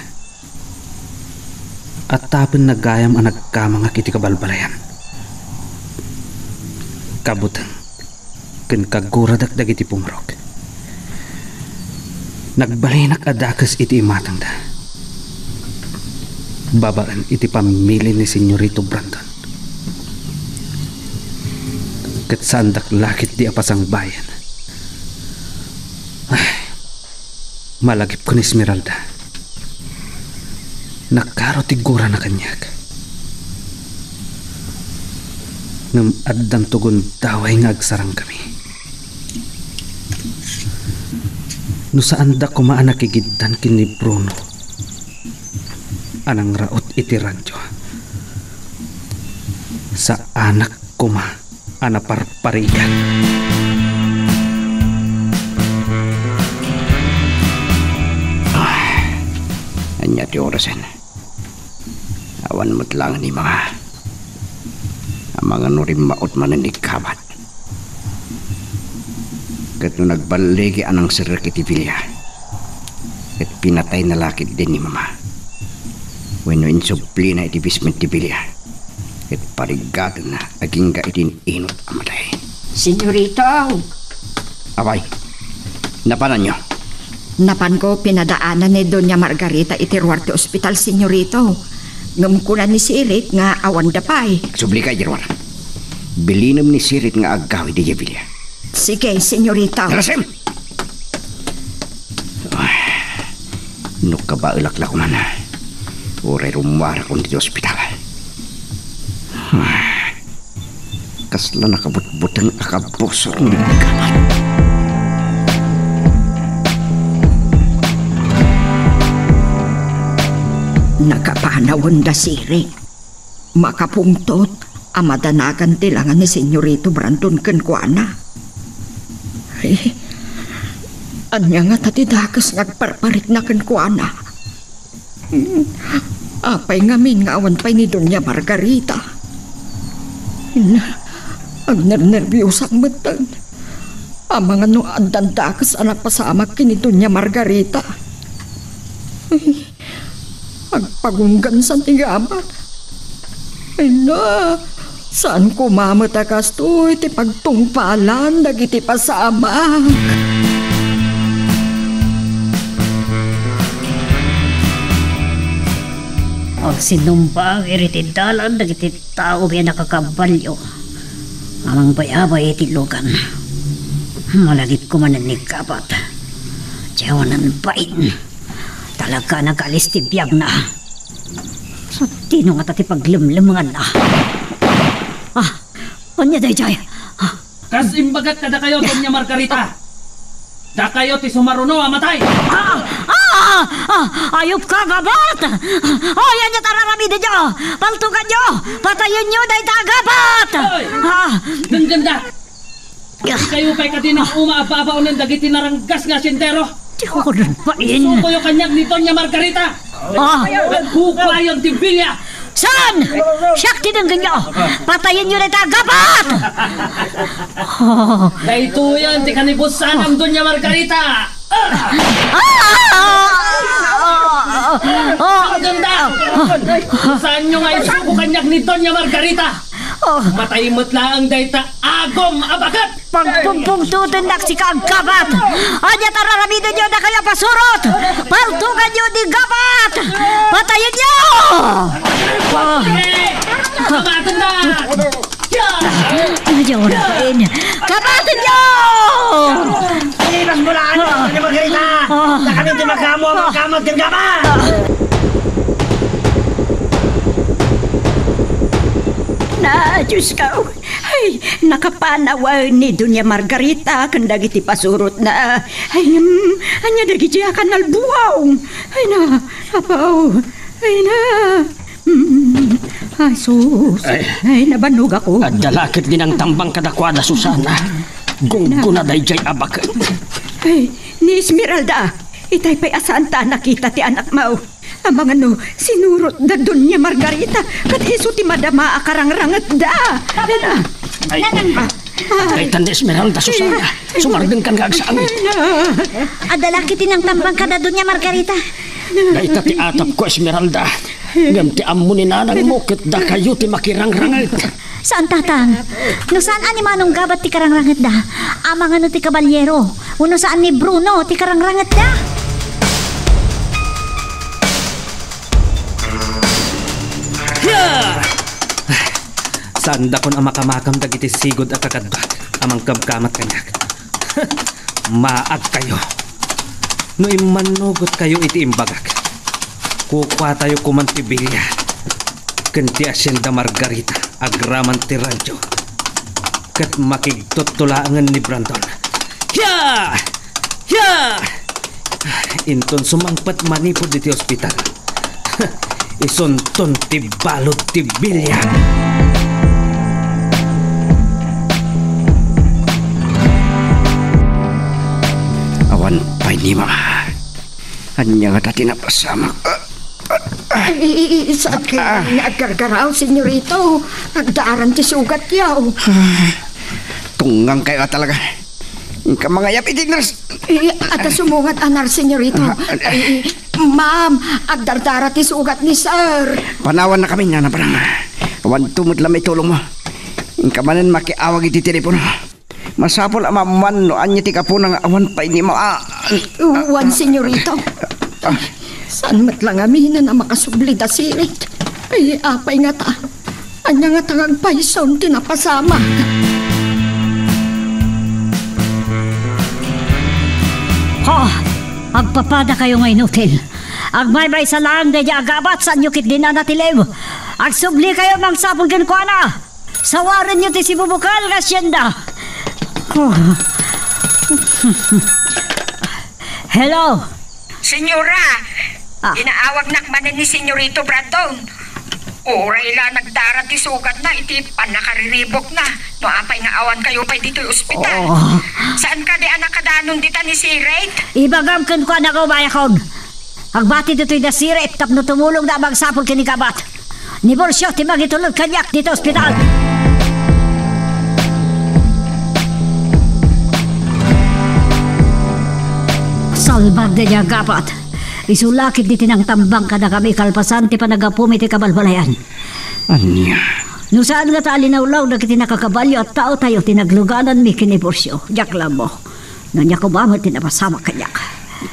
E: At tapon nagayam ang nagkamangak iti kabalbalayan. Kabutang ken kaguradakdag iti pumrok. Nagbalinak adakas iti imatang da. Babaan iti pamili ni Senyorito Brandon. Ket sandak lakit di apasang bayan. Ay, malagip ko ni Esmeralda. Nakaro tigura na kanyag. Ngam addang tugon daway nga agsarang kami. No saan da kumaan nakigiddan kini Bruno. Anang raot iti radyo. Sa anak kuma anaparparigan.
B: Anya ti orasan. Awan mo't lang ni mga nurim maot manan ni Gabat. Kat no nagbaligi anang sirik iti bilya. Kat pinatay na lakit din ni mama. When insupli na iti bisment ti bilya. Kat parigatan na aging ka itin inot amatay.
D: Senyorito.
B: Abay, napanan nyo?
D: Napan ko pinadaanan ni Doña Margarita iti Ruarte Hospital, senyorito. Ngamkunan ni Sirit nga awan dapay.
B: Subli ka, Jerwar. Bilinam ni Sirit nga agawi di Javilia.
D: Sige, senyorito.
B: Narasem! Nuk ka ba ilaklak man? Uray rumara kong dito ospital. kasla nakabutbutang akabosor ng gabat.
D: Nakapanawon da siring. Makapungtot, amadanagan tilangan ni Senyorito Brandon Kenkwana. Ay, anya nga tatidakas ngagparparit na Kenkwana. Apay ngamin nga awan pa'y ni Doña Margarita. Ang nervyosang matang. Amang ano ang dandakas anak pasamak kini Doña Margarita. Ang pagunggan sa tigaman. Ay na, saan ko mamatakas to iti pagtungpalan dagiti pasamak.
C: O sinumbang iritidalan dagiti tao biya nakakabalyo. Amang bayabay iti lugan. Malagip ko man ni kapat. Diyawanan bain. Talaga nag-alis ti biyag na. Sa tino nga tati paglimlimangan na. Anya day jay.
G: Kas imbagat kada kayo, Doña Margarita. Da kayo ti sumaruno amatay.
C: Ayop ka gabat. Yan niya tararami din nyo. Paltugan nyo. Patayin nyo day tagabat.
G: Nang ganda. Kayo pa'y katinang umaababaw ng dagiti naranggas nga sintero.
C: Di ko rin pain.
G: Suko yung kanyag ni Doña Margarita. Nagkukwayon ti Bilya.
C: Saan? Siyak tinanggan nyo. Patayin nyo na tagabat.
G: Dahito yan ti kanibusan ang Doña Margarita. Ang ganda. Saan nyo nga isuko kanyag ni Doña Margarita? Matay mo't lang dahita agom abagat.
C: Pagpumpungtutin na si kagabat. Anya tararamidan nyo na kaya pasurot. Paltugan nyo di gabat. Patayin nyo.
G: Kabatin na.
C: Ayaw na pain. Kabatin nyo.
B: Pilipas mo lang Doña Margarita. Na kami di magkamo ang magkamag ng gabat.
D: Na, Diyos ka. Ay, nakapanawa ni Doña Margarita kandag iti pasurot na. Ay, anya dagiti akan nalbuaw. Ay na, apaw. Ay na. Ay, sus. Ay, nabanog ako.
H: At dalakit din ang tambang kadakwada, Susana. Gunguna day jay abakan.
D: Ay, ni Esmeralda. Itay pa'y asaan ta nakita ti anak mo. Amang ano, sinurot da Doña Margarita. Kat iso ti madama akarangrangat da.
H: Ay, ay tanda Esmeralda, Susana. Sumardeng kan kaagsaan.
F: Adalaki tinang tambang ka na Doña Margarita.
H: Daita ti atap ko, Esmeralda. Ngam ti ammo ni nanang mo, ket da kayo ti makirangrangat.
F: Saan tatang? No saan ani manong gabat ti karangrangat da? Amang ano ti kabalyero. Uno saan ni Bruno ti karangrangat da?
E: Saan da kon ang makamakam dagiti sigod at kakadbat amang kabkamat kanyak. Maag kayo. No imanugot kayo iti imbagak. Kukwa tayo kumantibilya. Kanti Hacienda Margarita agraman ti radyo. Kat makigtutulangan ni Brandon. Hiya! Hiya! Inton sumangpat manipod iti ospital. Isunton ti balod ti bilya.
B: Awan pa'y ni mga. Anya nga dati napasamak.
D: Ay, saan kayo nagkargaraw, senyorito? Nagdaaran ti sugat yaw.
B: Tunggang kayo talaga. Ka mga yapit nurse.
D: At sumungat anar, senyorito. Ma'am, agdardara ti sugat ni sir.
B: Panawan na kami niya na parang. Awan tumod lang may tulong mo. Ka manan makiawag iti telepono. Masapol ang maman no anya ti kapunang awan pa ini mo.
D: Uwan, senyorito. Saan matlang aminan na makasubli da sirit? Ay, apay nga ta. Anya nga tangang paison tinapasama.
C: Agpapada kayo ngayon hotel. Agmaybay sa lang da agabat sa nyukit din na natilew. Agsubli kayo mang sapol Kenkwana. Sawaran nyo ti si Bubukal ka siyenda. Oh. Hello?
I: Senyora, inaawag nakmanan ni Senyorito Brandon. Oray la nagdarat ti sugat na, iti panakariribok na. No apay nga awan kayo pa dito yung ospital. Saan ka di anak kadanon dita ni si Rate?
C: Ibagam ko na kaubayakon. Agbati dito'y na si Rate tapno tumulong na magsapol kinikabat. Ni Borsyo, ti magitulog kanyak dito ospital. Salbag na niya gapat. Isulakit di tinang tambang ka na kami kalpasan ti panagapumi ti kabalbalayan.
B: Anya?
C: No saan nga taalinaw-law na kiti nakakabalyo at tao tayo tinagluganan mi kiniborsyo. Diyak lang mo. No niya ko ba mo tinapasama kanyak.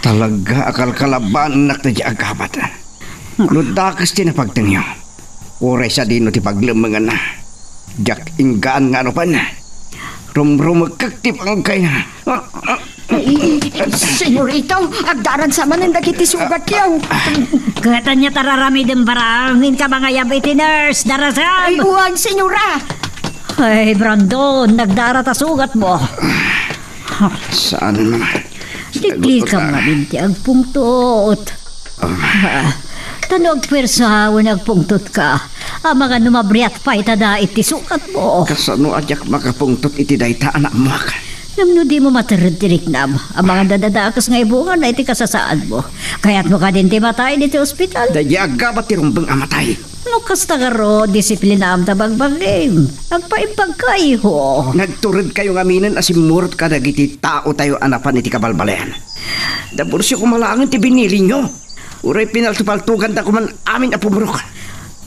B: Talaga akal kalaban nak na di agabat. Ludakas tinapagtangyo. Oray sa dino ti paglemengan na. Diyak inggaan nga ano pa na. Rumrumagkak ti pangkay na.
D: Senyorito, agdaran sa manan dagiti sugat yaw.
C: Kata niya tararami din barangin ka mga yabiti nurse, darasam.
D: Ay, uwan, senyora.
C: Ay, Brandon, nagdara ta sugat mo.
B: Saan naman?
C: Tikli ka maminti ang pungtot. Tanog persa, nagpungtot ka. Ang mga numabriat pa itada iti sugat mo.
B: Kasano adyak makapungtot iti dayta anak mo ka?
C: Namno di mo matiritirik nam. Ang mga dadadakas nga ibungan na iti kasasaan mo. Kaya't mo ka din ti matay dito ospital.
B: Dayaga ba tirumbang amatay?
C: No kasta garo, disiplina am tabagbagim. Ang paimpagkayo.
B: Nagturod kayo ngaminan asimurot ka dagiti tao tayo anapan iti kabalbalayan. Dabursyo kumalangan ti binili nyo. Uray pinaltupaltugan da kuman amin a pumurok.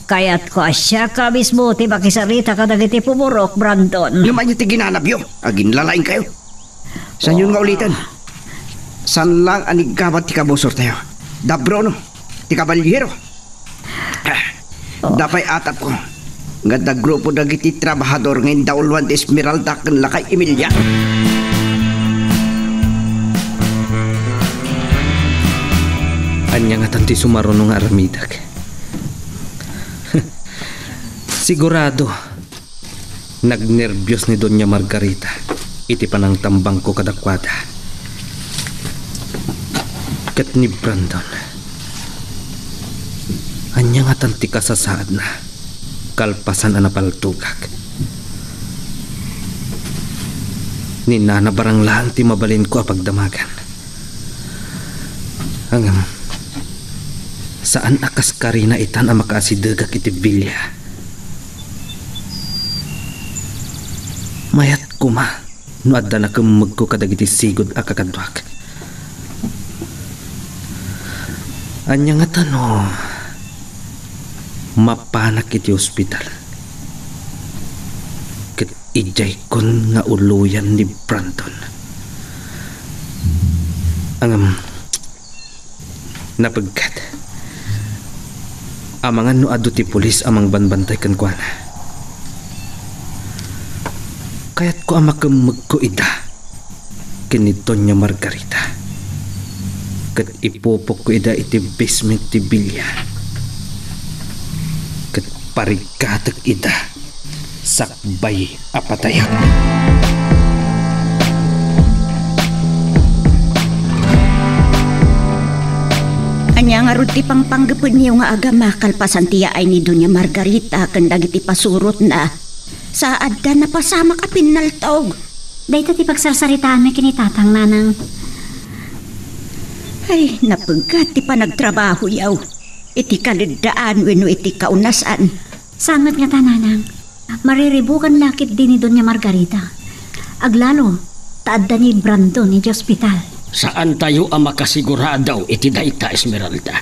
C: Kaya't ko asya ka mismo ti makisarita ka dagiti pumurok, Brandon.
B: Luman nyo ti ginanabyo. Agin lalaing kayo. Saan yun nga ulitan? San lang anigabat ti kabusor tayo? Dabro no? Ti kabalyero? Dapay atap ko. Nga da grupo dagiti trabahador ngayon daulwan ti Esmeralda kan lakay Emilia.
E: Anya nga tanti sumaron nga aramidag. Sigurado nagnerbyos ni Doña Margarita iti panang tambang ko kadakwada. Kat ni Brandon anya nga tanti kasasaad na kalpasan anapaltugak. Ni nana barang laang ti mabalin ko apagdamagan. Hanggang saan akas karina itan ang makaasidagak iti bilya. Mayat kuma no adda na kumag ko kadagiti sigod a kakadwak. Anya nga tano mapanak iti ospital. Ket ijay kon nga uluyan ni Brandon. Angam napagkat amangan no adu ti pulis amang banbantay kan kuana. Kaya't ko amakamag ko ida kinito niya Margarita. Kat ipopok ko ida iti basement ti bilya. Kat parigatag ida sakbay apatayak.
C: Anya nga ruti pang panggapod niyo nga aga makalpasan tiya ay ni Doña Margarita kan dagiti pasurot na saad da napasama ka pinaltog. Dahito ti pagsarsaritaan may kinitatang nanang. Ay, napagkat ti panagtrabaho yaw. Iti kalidaan wenno iti kaunasan. Sangat nga tananang. Mariribukan lakit din ni Doña Margarita. Aglalo, taadda ni Brandon ni hospital.
H: Saan tayo ang makasiguradaw iti dayta Esmeralda?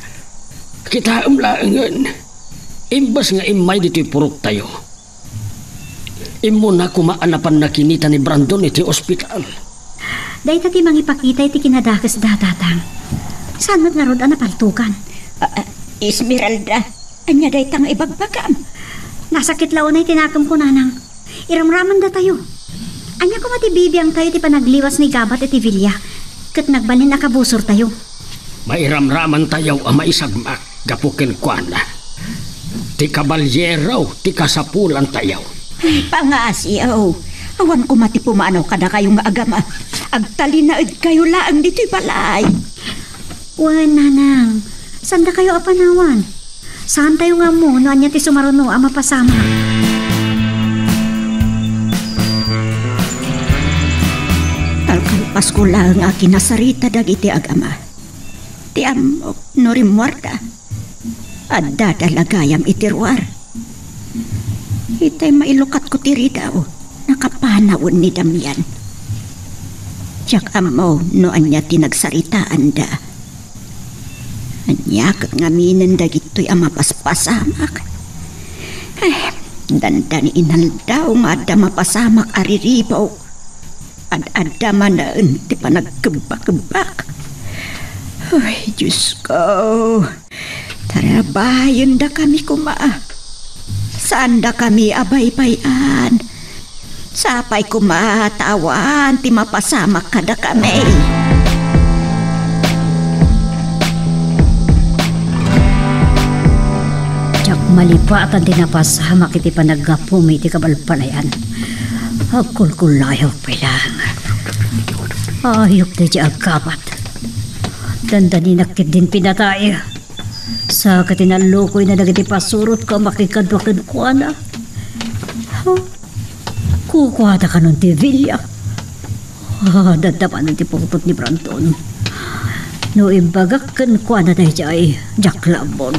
H: Kita umlaangan. Imbas nga imay dito'y purok tayo. Imo na kumaanapan na kinita ni Brandon iti ospital.
F: Dahil ti mangipakita iti kinadakas datatang. Saan nga rod ang napaltukan?
C: Esmeralda, anya day tang ibagbagam.
F: Nasakit lao na itinakam ko nanang. Iramraman da tayo. Anya ko matibibiyang tayo ti panagliwas ni Gabat iti Villa. Kat nagbalin nakabusor tayo.
H: Mairamraman tayo ang maisagmak gapukin kwa na. Ti kabalyero, ti kasapulan tayo.
C: Pangasiyaw. Awan ko mati pumanaw ka na kayong agama. Agtalinaid kayo laang dito'y balay.
F: Wan, nanang. Saan da kayo apanawan? Saan tayo nga mo? Noan niya ti sumaruno ang mapasama.
C: Talkalpas ko lang akin nasarita dagiti agama. Ti amok no rimwarda. Adda dalagayam itirwar. Itay mailukat ko tiri daw. Nakapanawon ni Damian. Tiyak amaw no anya tinagsaritaan da. Anya kag ngaminan dagito'y amapaspasamak. Dandan inal daw nga da mapasamak ariribaw. Ad-adda manaan ti panagkebak-kebak. Ay, Diyos ko. Tarabayan da kami kumaa. Saan da kami abay-bayan? Sapay kumatawan ti mapasamak kada kami.
F: Tiyak malipatan ti napasamak iti panagapumi iti kabalpalayan. Agkulkulayaw pilang. Ayok na di agkapat. Dandani nakit din pinatay. Sa katinalukoy na nagiti pasurot ka makikadwakan ko na. Kukuhata ka nun ti Villa. Dadapan ti pungtot ni Branton. No ibagakan ko na tayo ay jaklabon.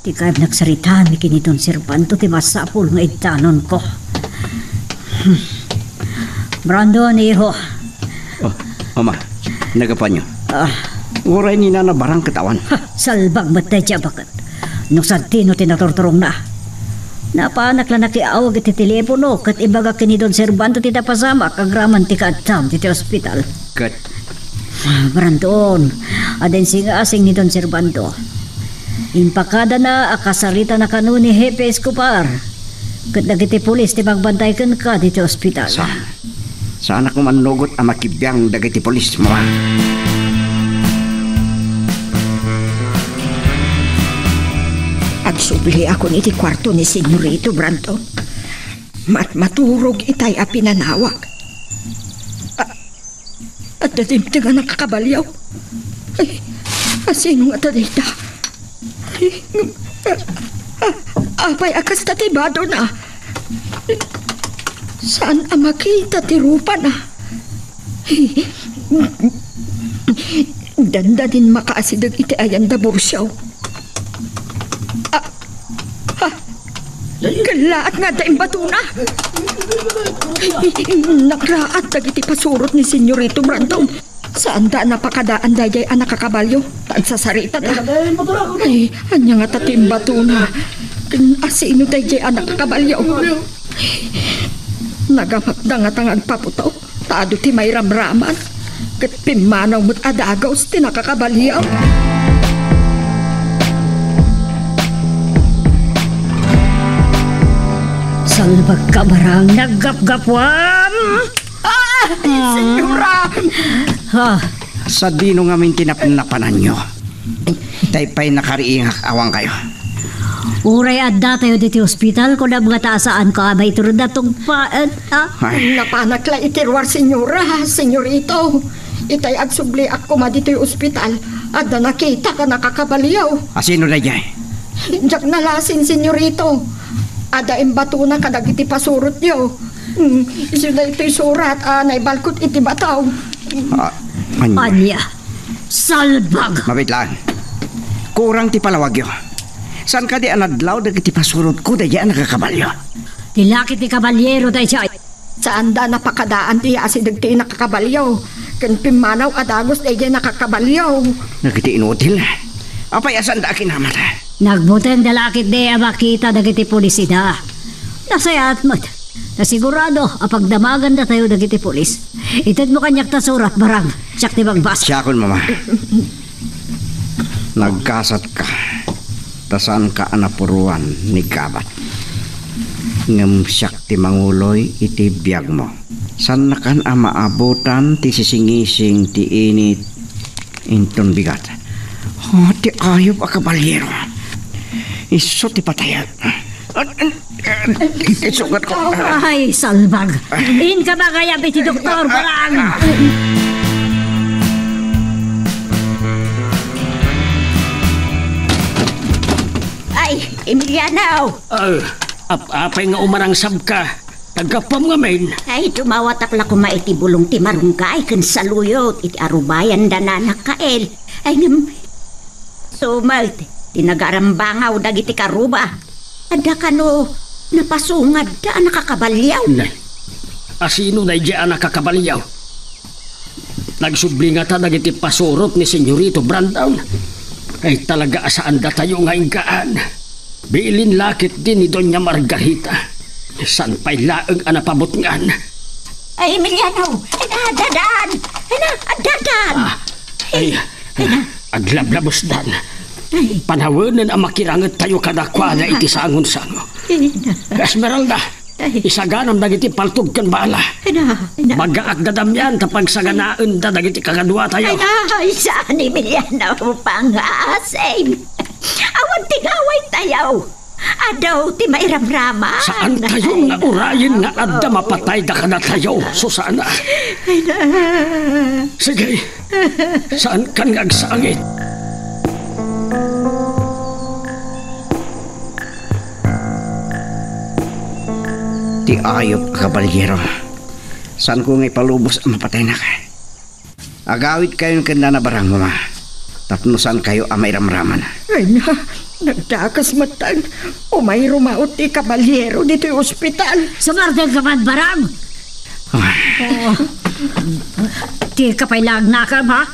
F: Di kayo nagsarita mi kiniton sirpanto ti masapul nga itanon ko. Brandon, iho.
B: Oh, mama, nagapan nyo. Uray ni na barang katawan.
F: Salbang matay siya bakat. Nung santino tinatortorong na. Napanak lang nakiawag iti telepono kat ibaga kinidon serbanto ti tapasama kagraman ti katam ti hospital.
B: Kat?
F: Brandon, aden singa asing ni Don Serbanto. Impakada na akasarita na kanu ni Hepe Escobar. Kat nagiti pulis ti magbantay kan ka diti hospital.
B: Saan ako manugot ang makibiyang dagiti pulis, mama?
D: Agsubli ako niti kwarto ni Senyorito Branton. Maturog itay a pinanawag. At datimtiga nakakabalyaw. Ay, asino nga tadita? Apay akas tatibado na. Saan ang makita ti rupa na? Danda din makaasidag iti ayan da bursyaw. Kalaat nga daing bato na. Nagraat dagiti pasurot ni Senyorito Branton. Saan da napakadaan dayay ang nakakabalyo? Taan sa sarita da. Ay, anya nga tatim bato na. Asino dayay ang nakakabalyo? Nagamakda nga tangag paputaw. Taado ti may ramraman. Kat pimanaw mo't adagaws ti nakakabalyo.
F: Salbag ka barang naggap-gapwam!
D: Senyora!
B: Sa dino nga min tinapnapanan nyo. Tay pa'y nakariingak awang kayo.
F: Uray adda tayo diti hospital kung na mga taasaan ka may turod na tugpaan.
D: Napanakla itirwar, senyora, senyorito. Itay agsubli ako ma dito'y ospital. Adda nakita ka nakakabaliyaw.
B: Asino na dyan?
D: Diyak nalasin, senyorito. Ada imbato na kadagiti pasurot niyo. Iso na ito'y surat, naibalkot iti bataw.
F: Anya, salbag!
B: Mabit lang. Kurang ti palawag yo. Saan ka di anadlaw dagiti pasurot ko da yan nakakabalyo?
F: Dilakit ni kabalyero tayo siya.
D: Saan da napakadaan ti asi dagti nakakabalyo. Kan pimanaw adagos da yan nakakabalyo.
B: Nagiti inutil. Apay asan da kinamata?
F: Nagbutang dalakit de makita dagiti pulisida. Nasayat mo't. Nasigurado, apagdamagan na tayo dagiti pulis. Itad mo kanyak ta surat barang. Siyak ti magbas.
B: Siyakon, mama. Nagkasat ka. Tasan ka anapuruan ni Gabat. Ngem siyak ti manguloy iti biyag mo. San na kan amaabutan ti sisingising ti init inton bigat. Ti ayop a kabalyero. Iso ti patayat. Isugat ko.
C: Ay, salbag. In ka ba kaya ti Doktor Barang? Ay, Emiliano.
H: Apay nga umarangsab ka. Tagapam nga men.
C: Ay, tumawatak la ko maitibulong ti marungkay kan saluyot iti arubayan da nanakael. Ay, sumalt, tinagarambangaw dagiti karuba. Ada kano, napasungad da nakakabalyaw.
H: Nay, asino na diyan nakakabalyaw? Nagsubli nga ta dagiti pasurot ni Senyorito Brandown. Ay talaga asaan da tayo nga ingkaan. Bilin lakit din ni Doña Margarita. San pa'y laeng anapabutngan?
C: Ay, Emiliano! Ay, dadan! Ay, dadan!
H: Aglablabos dan. Panawanan ang makirangat tayo kadakwa na iti sangon-sango. Esmeralda, isaganam dagiti paltog kan bala. Magaak dadamyan tapag saganaan da dagiti kagadwa tayo.
C: Ay, saan Emiliano pangasay? Awan tingaway tayo. Adaw ti mairamrama.
H: Saan tayo nga urayin nga adda mapatay da ka na tayo? Susana. Sige, saan kan nga agsangit?
B: Ti ayop kabalyero. Saan ko nga ipalubos ang mapatay na ka? Agawit kayo ng kanda na barang mama. Tapno saan kayo ang mairamraman?
D: Ay na, nagdakas matang. Umay rumaot ti kabalyero dito yung ospital.
C: Sumardel ka man, Barang? Di ka pailang nakam, ha?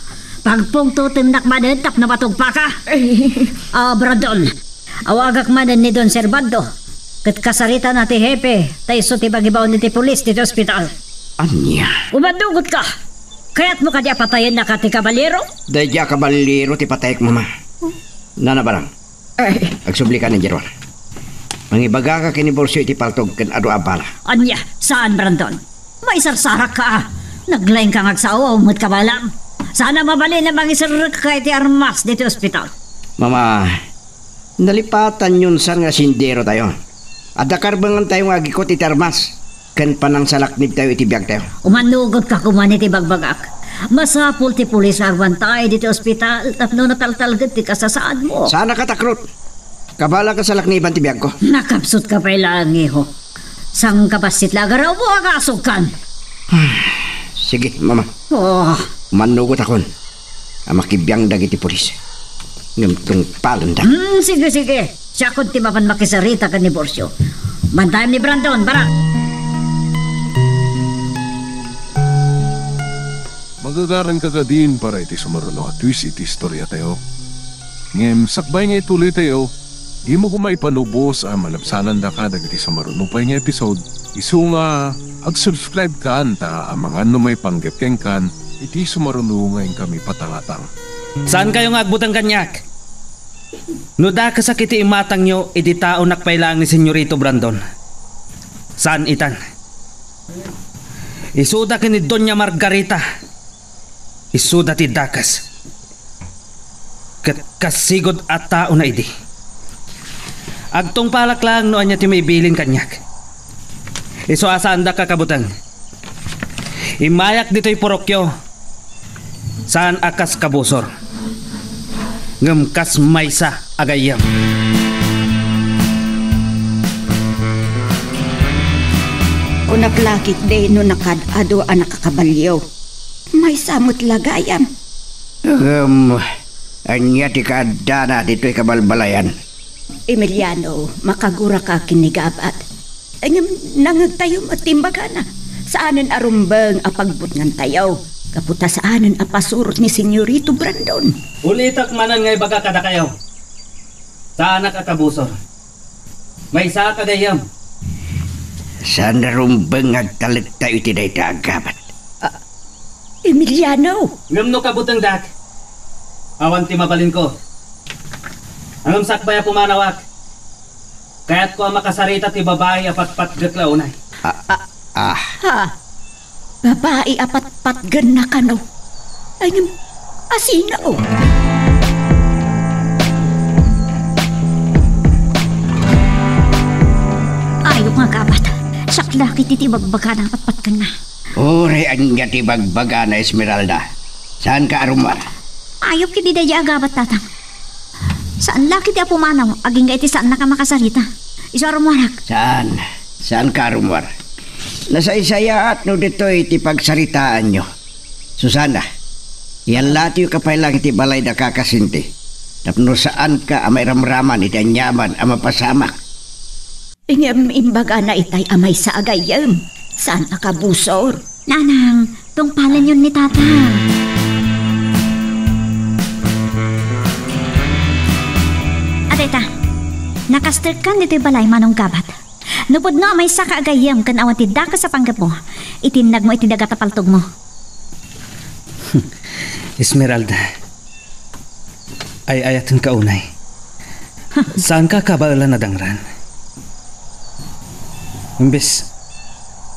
C: Pagpong tutim nakmanan, tap na matugpa ka. Bradon, awagak manan ni Don Servando. Kat kasarita na ti Hepe, tayo so ti bagibaw ni ti pulis dito ospital.
B: Anya?
C: Umadugot ka. Kaya't mo kadya patayin na ka ti kabalyero?
B: Dadya kabalyero ti patayik mama. Nana Barang. Agsubli ka ng Jerwan. Mangibaga ka kinibolsyo iti paltog kan ado abala.
C: Anya, saan Brandon? May sarsarak ka. Naglaing kang agsawa, umut ka ba lang? Sana mabali na mangisarak ka iti armas dito ospital.
B: Mama, nalipatan yun saan nga sindero tayo. Adakarbangan tayo nga agikot iti armas. Kan panang salaknib tayo iti biyag tayo.
C: Umanugot ka kuman iti bagbagak. Masapul ti pulis arwan tayo dito ospital. Tapno nataltalgad ti kasasaan mo.
B: Sana katakrot. Kabala ka sa lakniban ti biyag ko.
C: Nakapsot ka pa ilang iho. Sang kapasit lagaraw mo agasog kan.
B: Sige, mama. Manugot akon. Amakibiyang dagiti pulis. Ngamtong palanda.
C: Sige. Siya kung ti mapan makisarita ka ni Borsyo. Mantayam ni Brandon, Barang.
A: Magagaran ka ka din para iti sumaruno at twist iti istorya tayo. Ngem, sakbay nga ituloy tayo, di mo kumay panubos ang malabsanan da ka dagiti sumaruno pa nga episode. Isu nga, ag-subscribe ka ta ang mga may panggapkeng kan, iti sumaruno ngayon kami patangatang.
E: Saan kayo nga agbutang kanyak? Nuda kasakiti imatang nyo, iti tao nakpailang ni Senyorito Brandon. Saan itan? Isuda ka ni Doña Margarita. Isuda ti dakas. Kasigod at tao na idi. Agtong palak lang noan niya ti may bilin kanyak. Iso asaan da kakabutang. Imayak dito'y porokyo. Saan akas kabusor. Ngamkas maysa agayam.
C: Unaklakit de no nakadado ang nakakabalyo. May samot lagayam.
B: Anya ti kaadana dito'y kabalbalayan.
C: Emiliano, makagura ka kinigabat. Nangag tayo matimbaga na. Saanan arumbang apagbut ngan tayo. Kaputa saanan apasurot ni Senyorito Brandon.
E: Ulitak manan ngay baga kada kayo. Saan nakakabusor? May sa kagayam.
B: Saan narumbang agtalit tayo iti day tagabat.
C: Emiliano!
E: Ngamno kabutang dak. Awan ti mabalin ko. Angam sakbaya pumanawak. Kaya't ko ang makasarita ti babae apat-pat gaklaunay.
C: Babae apat-pat gan na kano. Ay, asino?
F: Dakit iti bagbaga na patpat ka na.
B: Uri ang gati bagbaga na Esmeralda. Saan ka arumar?
F: Ayop kiti daya agabat tatang. Saan laki ti apumanaw? Aging ga iti saan na ka makasarita? Iso arumwarak.
B: Saan? Saan ka arumar? Nasa isaya at no dito iti pagsaritaan nyo. Susana, yan lati yung kapailang iti balay na kakasinti. Tapno saan ka amay ramraman iti anyaman ang mapasamak.
C: Ingem imbaga na itay amay sa agayam. Saan akabusor?
F: Nanang, tungpalan yun ni tatang. Ateta, nakastirkan dito'y balay manong gabat. Nupod no may sa kaagayam kan awan ti daka sa panggap mo. Itinag mo iti dagatapaltog mo.
E: Esmeralda, ay ayatan ka unay. Saan ka kabala na dangran? Imbes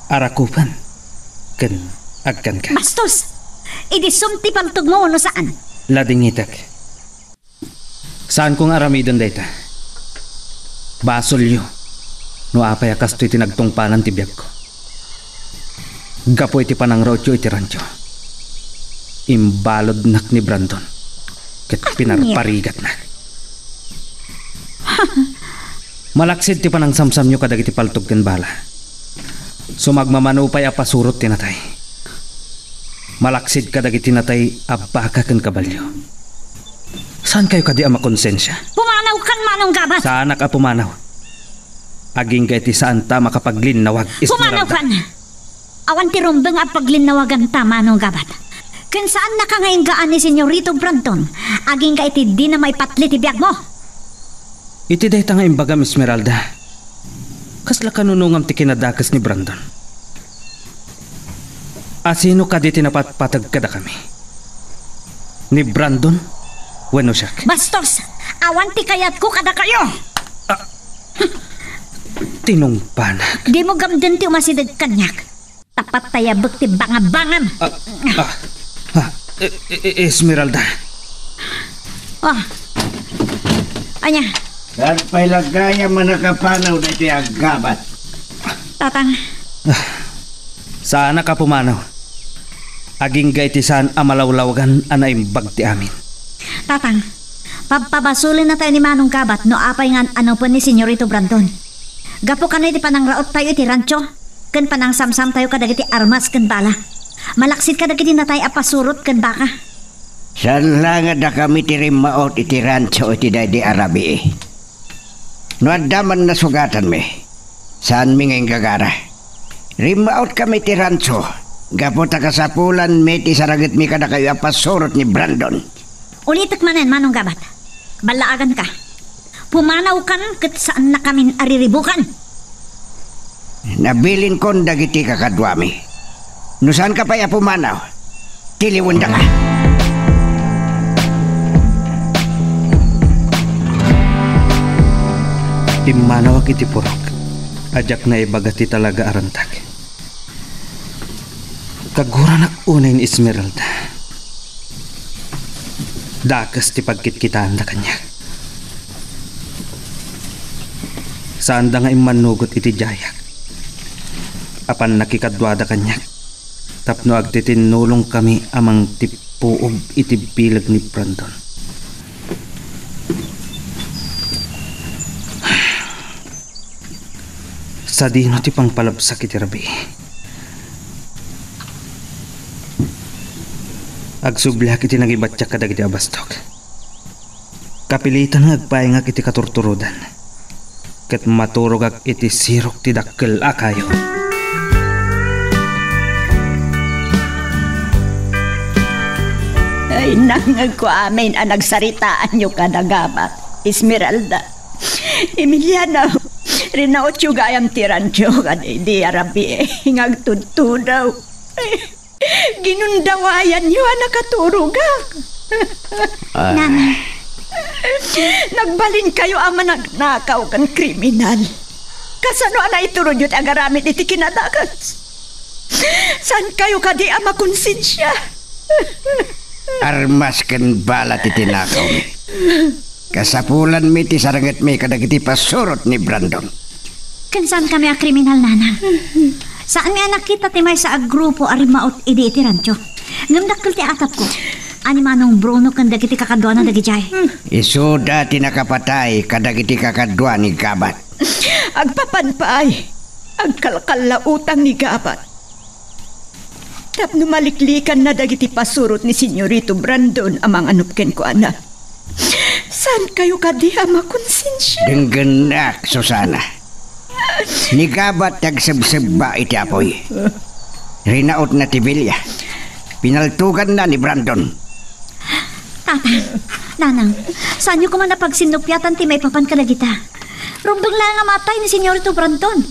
E: arakupan kan agkan ka.
F: Bastos! Idisum ti paltog mo no saan?
E: Lading itak. Saan kong aramidon dayta? Basolyo. No apay akas to'y tinagtungpanan ti biyag ko. Gapo iti panangrotyo iti rancho. Imbalod nak ni Brandon. Kat pinarparigat nak. Malaksid ti panang samsam nyo kadag iti paltog ken bala. Sumagmamanupay apasurot tinatay. Malaksid kadag iti natay abaka ken kabalyo. Saan kayo kadi ama konsensya?
F: Pumanaw kan manong gabat!
E: Saan ka pumanaw? Aging kay ti saan ta makapaglinawag Esmeralda.
F: Pumanaw kan! Awan ti rumbeng at paglinnawagan ta manong gabat. Kung saan nakangainggaan ni Senyorito Brandon, aging ka iti di na may patli ti biyag mo.
E: Iti day ta nga imbagam Esmeralda. Kasla kanunungam ti kinadakas ni Brandon. Asino ka di tinapatpatag kada kami? Ni Brandon? Weno siya.
F: Bastos! Awan ti kayat ko kada kayo!
E: Tinungpanak.
F: Di mo gamdan ti umasidag kanyak. Tapat tayabag ti bangabangam.
E: Esmeralda.
F: Oh. Anya?
B: Saan pa'y lagaya manakapanaw na iti agabat?
F: Tatang.
E: Saan ka pumanaw? Aging gay ti saan amalawlawagan anaimbag ti amin.
F: Tatang, papabasulin na tayo ni Manong Gabat no apay nga ano po ni Senyorito Brandon. Gapo ka na iti panangraot tayo iti rancho. Kan panang samsam tayo kadag iti armas kan bala. Malaksit kadag iti natay apasurot kan baka.
B: Saan lang da kami ti rimaot iti rancho iti daydi Arabi. No adaman na sugatan me. Saan mi ngayon gagara? Rimaot kami ti rancho. Gapo ta kasapulan me ti saragit mi kada kayo apasurot ni Brandon.
F: Ulitak manen Manong Gabat. Balaagan ka. Pumanaw kan kat saan na kami ariribukan.
B: Nabilin kon dagiti kakadwami. No saan ka pa'y pumanaw? Tiliwanda ka.
E: Imanawak iti purok. Ajak na ibagati talaga arantag. Kaguranak unay ni Esmeralda. Dakas ti pagkitkitaan da kanya. Saan da nga imanugot iti jayak. Apan nakikadwada kanya. Tapno agtitinulong kami amang tipuog iti bilag ni Brandon. Sa dino ti pangpalabsak iti rabi. Agsublak iti nagibatyak kadag iti abastok. Kapilitan nga agpaingak iti katurturudan. Ket maturog ag iti sirok ti dakkel akayo.
C: Ay nangag ko amin ang nagsaritaan nyo kadagabat. Esmeralda. Emiliana. Rinaot yung gayam tirancho di Arabi ngagtudtudaw. Ginundawayan nyo ang nakaturugak.
F: Nanay.
C: Nagbalin kayo ama nagnakaw kan kriminal. Kasano na iturod yun agaramit iti kinadakas. San kayo kadi ama konsensya?
B: Armas kan balat iti nakaw mi. Kasapulan mi ti sarangit mi kadag iti pasurot ni Brandon.
F: Kansan kami a kriminal, Nanang? Saan nga nakita ti may sa agrupo arimaot idi iti rancho? Ngam dakkel ti atap ko. Ani manong Bruno kan dagiti kakadwa na dagijay.
B: Isuda tinakapatay kadagiti kakadwa ni Gabat.
D: Agpapanpaay. Agkalkal utang ni Gabat. Tapno maliklikan na dagiti pasurot ni Senyorito Brandon amang anupken ko ana. Saan kayo kadiha makonsensya?
B: Denggenak, Susana. Ni Gabat tagsebseb ba iti apoy. Rinaot na tibilya. Pinaltugan na ni Brandon.
F: Tatang, Nanang, saan nyo kuman napagsinupyatan ti may papan kadagita? Rumbang lang nga matay ni Senyorito Brandon.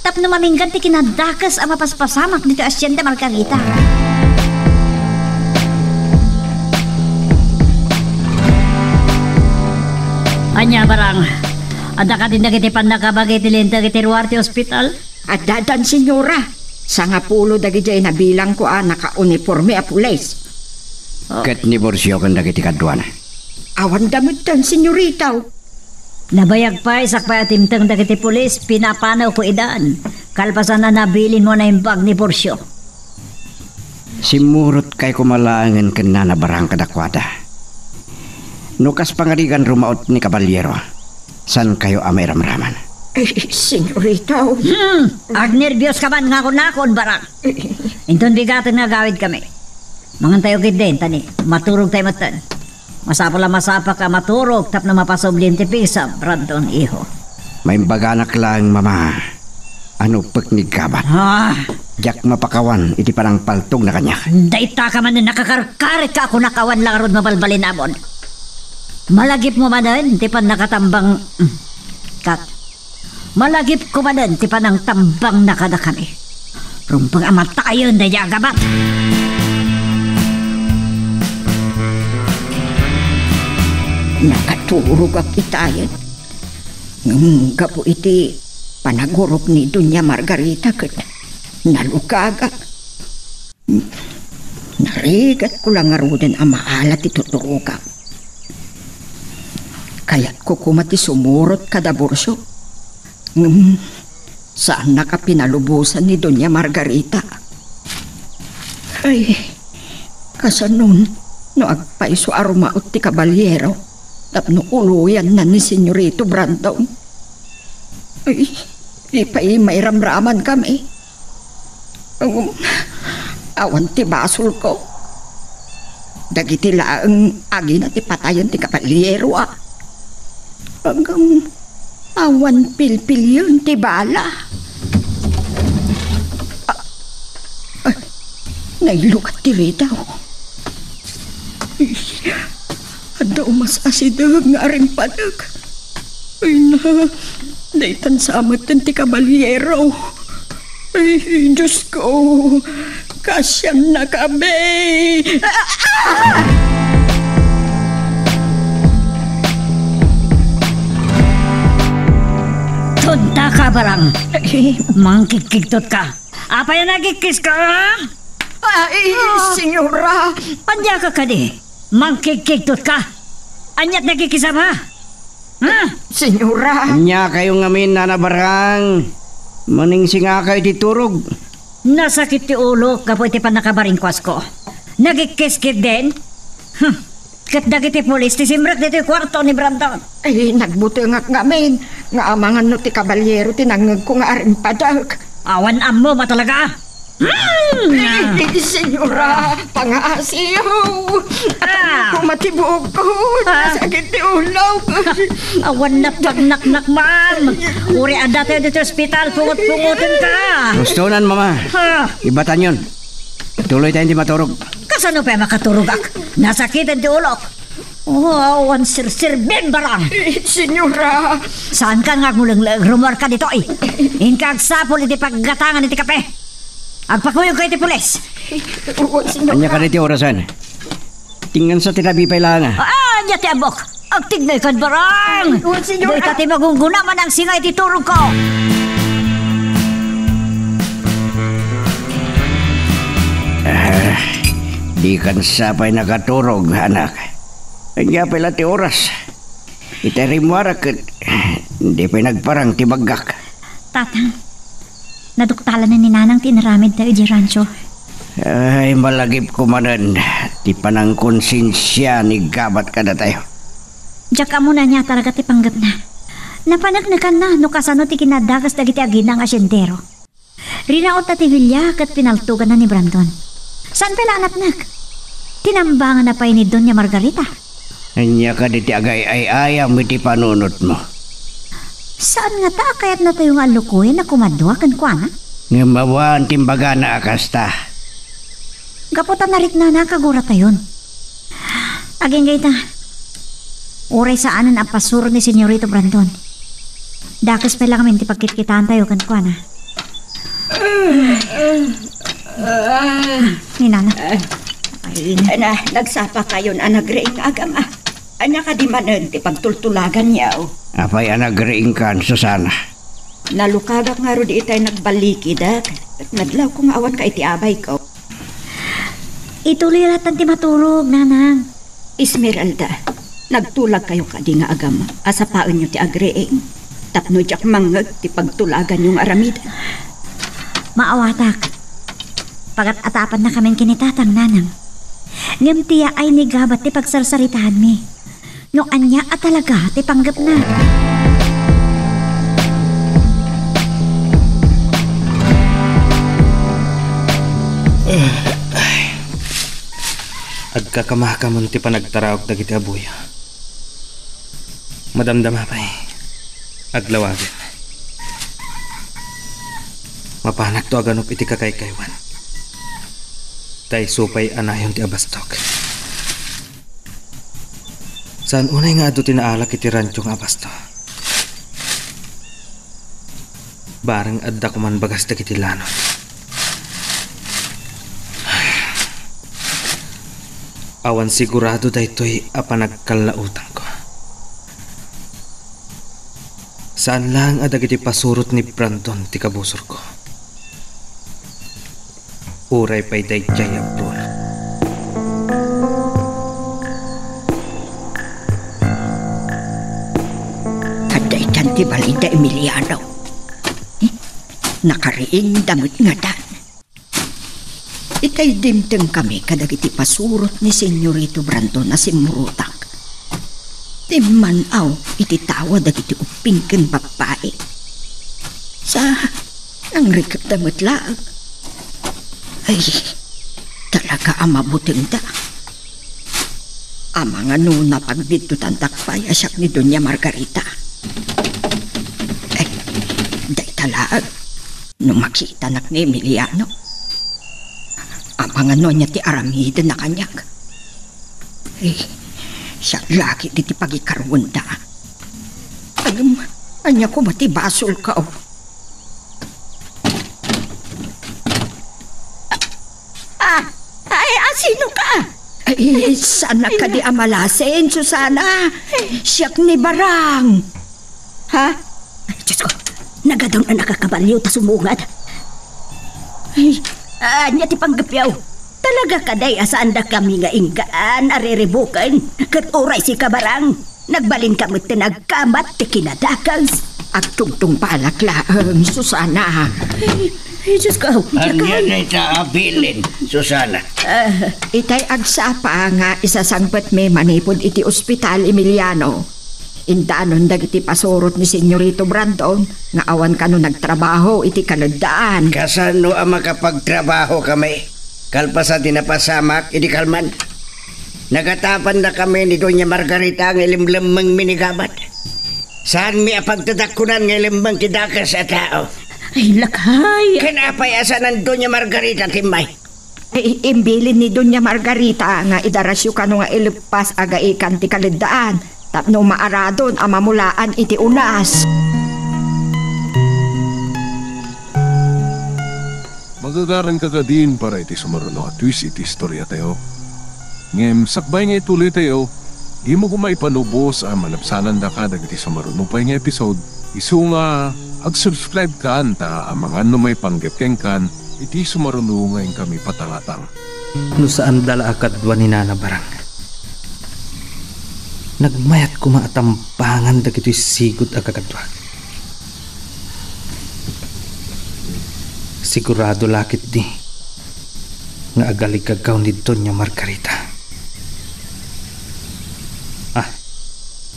F: Tapno maminggan ti kinadakas ang mapaspasamak dito Asyenda Margarita. Anya barang, ada ka din dagiti panakabagay ti lenta iti Ruarte Hospital?
D: At dadan, senyora. Sa nga pulo dagijay na bilang ko naka-uniforme a pulis.
B: Ket ni Borsyo kan dagiti kadwa na.
D: Awan damit tan, senyoritaw.
F: Nabayag pa, isak pa atimtang dagiti pulis, pinapanaw ko idaan. Kalpasan na nabilin mo na yung bag ni Borsyo.
B: Simurot kay kumalangan ken na barang kadakwada. Nukas pangarigan rumaot ni Kabalyero. San kayo amay ramraman?
D: Senyoritaw.
F: Ag nervyos ka man nga kunakon barang. Inton bigatan nga gawid kami. Mangan tayo gid tani, maturog tayo matan. Masapa ka maturog tap na mapasoblin ti pisa, Brandon iho.
B: May baganak lang, mama. Ano pek ni Gabat? Jak mapakawan, iti parang paltog na kanya.
F: Dayta ka man na nakakarkarit ka ako nakawan lang arod mabalbalin amon. Malagip mo manan, ti pan nakatambang... Kat. Malagip ko manan, ti pan ang tambang nakada kami. Rumpang amatayon na ya Gabat.
D: Nakaturog ang itayan. Gapo iti panagurok ni Dunya Margarita ket nalukaga. Narigat ko lang arudan ang maalat ituturuga. Kaya't ko kumati sumurot kada Borsyo. Saan nakapinalubusan ni Dunya Margarita? Ay, kasanon no agpaiso arumaot ti Kabalyero. Tapno uluyan na ni Senyorito Brandon. Ay, ipay may ramraman kami. Awan ti basol ko. Dagiti laang agi na ti patayan ti Kabalyero Hanggang awan pilpil yun ti bala. Nailukat ti Rita. Daw mas asidag nga rin padag. Ay na, daytan sa amat ti Kabalyero. Ay, Diyos ko, kasyang na kami.
F: Tunta ka barang. Mangkikiktot ka. Apa yan nagikis ka?
D: Ay, senyora.
F: Panya ka di. Mangkikiktot ka. Anyat nagkikisama.
D: Senyora.
B: Anya kayo ngamin na nabarang. Maningsi nga kayo titurog.
F: Nasakit ti ulo kapoy ti panakabaringkwas ko. Nagkikiskit din. Kat dagiti polis ti simrak dito yung kwarto ni Brandon.
D: Ay, nagbuto nga ngamin. Nga amangan no ti Kabalyero tinangag ko nga aring padag.
F: Awan amo matalaga.
D: Senyora, pangaasiyo. Kumatibuog ko. Nasakit ti ulo.
F: Awan na pagnaknak man. Uri ada tayo dito hospital. Pungot-pungutin ka.
B: Gustonan, mama. Ibatan yun. Tuloy tayong di maturog.
F: Kasano pa makaturugak? Nasakitan ti ulok. Awan sir-sirbin barang.
D: Senyora.
F: Saan ka nga mulang rumor ka dito eh? Inkag sapol iti paggatangan iti kape. Agpakuyog kayo iti pulis.
B: Anya ka rin ti orasan. Tingnan sa tinabi pa ilangan.
F: Anya ti abok. Agtignay kan barang. Doy ka ti magungguna man ang singay iti turog ko.
B: Di kan sapay nakaturog, anak. Anya pala ti oras. Itarimwara kat di pa nagparang ti baggak.
F: Tatang, naduktalan na ni Nanang tinaramid tayo di rancho.
B: Ay, malagip ko manan. Di pa ng konsensya ni gabat ka na tayo.
F: Diyak ka muna niya talaga ti panggap na. Napanagnakan na no kasano ti kinadagas dagiti aginang asyendero. Rinaot na ti Villa kat pinaltugan na ni Brandon. Saan pala anapnak? Tinambangan na pa ni Doña Margarita.
B: Anya ka di ti agay ay ayam iti panunot mo.
F: Saan nga ta kayat na tayong alukuin na kumadwa kan kuana?
B: Ngamawan timbaga na akasta.
F: Gaputan narik na nakagura tayon. Aging gayta. Uray saanan ang pasuro ni Senyorito Brandon. Dakas pa lang kami ti pagkitkitaan tayo kan kuana. Ni Nana.
D: Ana, nagsapa kayo na nagreing agam ah. Anya ka di manan ti pagtultulagan niya oh.
B: Apay anagreing kan, Susana.
D: Nalukagak nga ro di itay nagbaliki dak. At nadlaw kong awan ka iti abay ko.
F: Ituloy ratan ti maturog, Nanang.
D: Esmeralda, nagtulag kayo ka di nga agam. Asapaan nyo ti agreing. Tapno jak mangag ti pagtulagan yung aramida.
F: Maawatak. Pagat atapan na kaming kinitatang, Nanang. Ngam tiya ay nigabat ti pagsarsaritahan mi. No anya at talaga ti panggap na.
E: Agkakamakamon ti panagtarawag dagiti abuya. Madamdama pa'y aglawagin. Mapanak to aganup iti kakaykaywan. Tay supay anayon ti abastok. Saan unay nga ado tinaalak iti ranchong abasto? Bareng adda kuman bagas dagiti lanot. Awan sigurado daytoy apanagkalautan ko. Saan lang adagiti pasurot ni Brandon ti kabusor ko. Uray pa'y dayjay abroad.
D: Aday tanti balida Emiliano. Nakariing damot nga dan. Itay dimteng kami kadagiti pasurot ni Senyorito Brandon na simurutak. Timanaw iti tawa dagiti upingken babae. Sa ang rikap damot lang. Ay, talaga amabuting da. Amang ano na pagdito tantakpay asyak ni Doña Margarita. Ay, day talag. Nung makita nak ni Emiliano. Amang ano niya ti aramida na kanyak. Ay, siya lagi di ti pagikarwan da. Agam, anya ko matibasol ka oh. Sino ka? Ay, sana ka di amalasin, Susana. Siyak ni Barang. Ha?
C: Ay, Diyos ko, nagadang na nakakabalyo ta sumungad. Ay, anya ti panggapyaw. Talaga kaday asaan da kami nga inggaan, ariribukan. Kat oray si Kabarang. Nagbalin kamot ti nagkamat ti kinadakas.
D: Agtungtong palaklaang, Susana.
C: Ay, Diyos ko.
B: Anya na itaabilin, Susana.
D: Itay agsapa nga isasangpat may manipod iti ospital Emiliano. Indanon dagiti pasurot ni Senyorito Brandon nga awan kano nagtrabaho iti kanadaan.
B: Kasano ang makapagtrabaho kami? Kalpasa dinapasamak iti kalman. Nagatapan na kami ni Doña Margarita ang ilimlamang minigabat. Saan mi apagtadakunan ng ilimang kidakas sa tao?
C: Ay, lakay.
B: Kanapay asa ng Doña Margarita timay?
D: Imbilin ni Doña Margarita nga idarasyo kano nga ilipas agaikan ti kalidaan. Tapno maaradon ang mamulaan iti unas.
A: Magagaran ka ka din para iti sumaruno at twist iti istorya tayo. Ngem, sakbay nga ituloy tayo, di mo kumaipanubos ang malapsanan da ka dagiti sumaruno pa nga episode. Isu nga, ag-subscribe ka ta ang mga may panggapkeng kan, iti sumaruno ngayon kami patangatang.
E: No saan dala akadwa ni Nana Barang? Nagmayat ko maatampangan dagito'y sigod agakadwag. sigurado lakit ni nga agaligagaw ni Doña Margarita.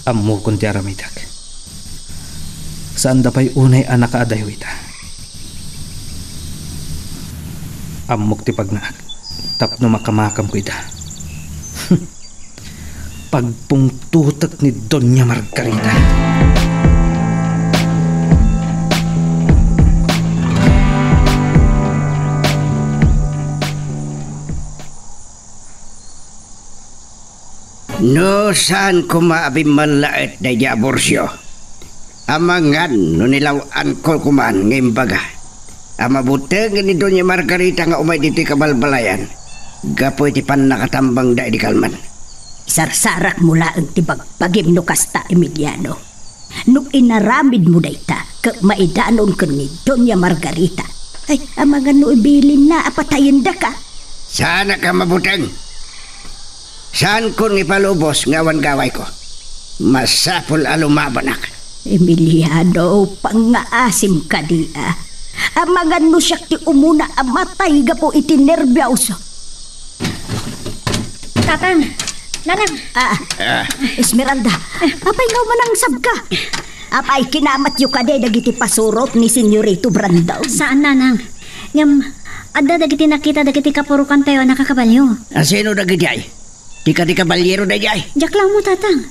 E: Ammo kung ti aramidak. Saan da pa'y unay anak kaadayo ita? Ammok ti pagnaag. Tapno makamakam ko ita. Pagpungtutak ni Doña Margarita.
B: No, saan ko maabimalaet na aborsyo? Amangan, no nilawan ko kuman ngayon baga. Amabuteng ni Doña Margarita nga umay dito'y kabalbalayan. Gapoy ti pan nakatambang da di kalman.
C: Sarsarak mula ang tibagpagim no kasta Emiliano. No inaramid mo dayta, maidanon ka ni Doña Margarita. Ay, amangan no ibilin na, apatayin da ka.
B: Sana ka mabuteng. Saan ko ni palubos ngawan gaway ko? Masapol alumabanak.
C: Emiliano, pangaasim ka dia. Amangan no siya ti umuna amatay ga po iti nervyauso.
F: Tatang, Nanang.
C: Esmeralda, apay nga manang sabka. Apay kinamat yu ka de dagiti pasurot ni Senyorito Brandao.
F: Saan, Nanang? Ngam, adda dagiti nakita dagiti kapurukan tayo nakakabalyo.
B: Sino dagiti ay? Di kabalyero na jay.
F: Jak lang mo, Tatang.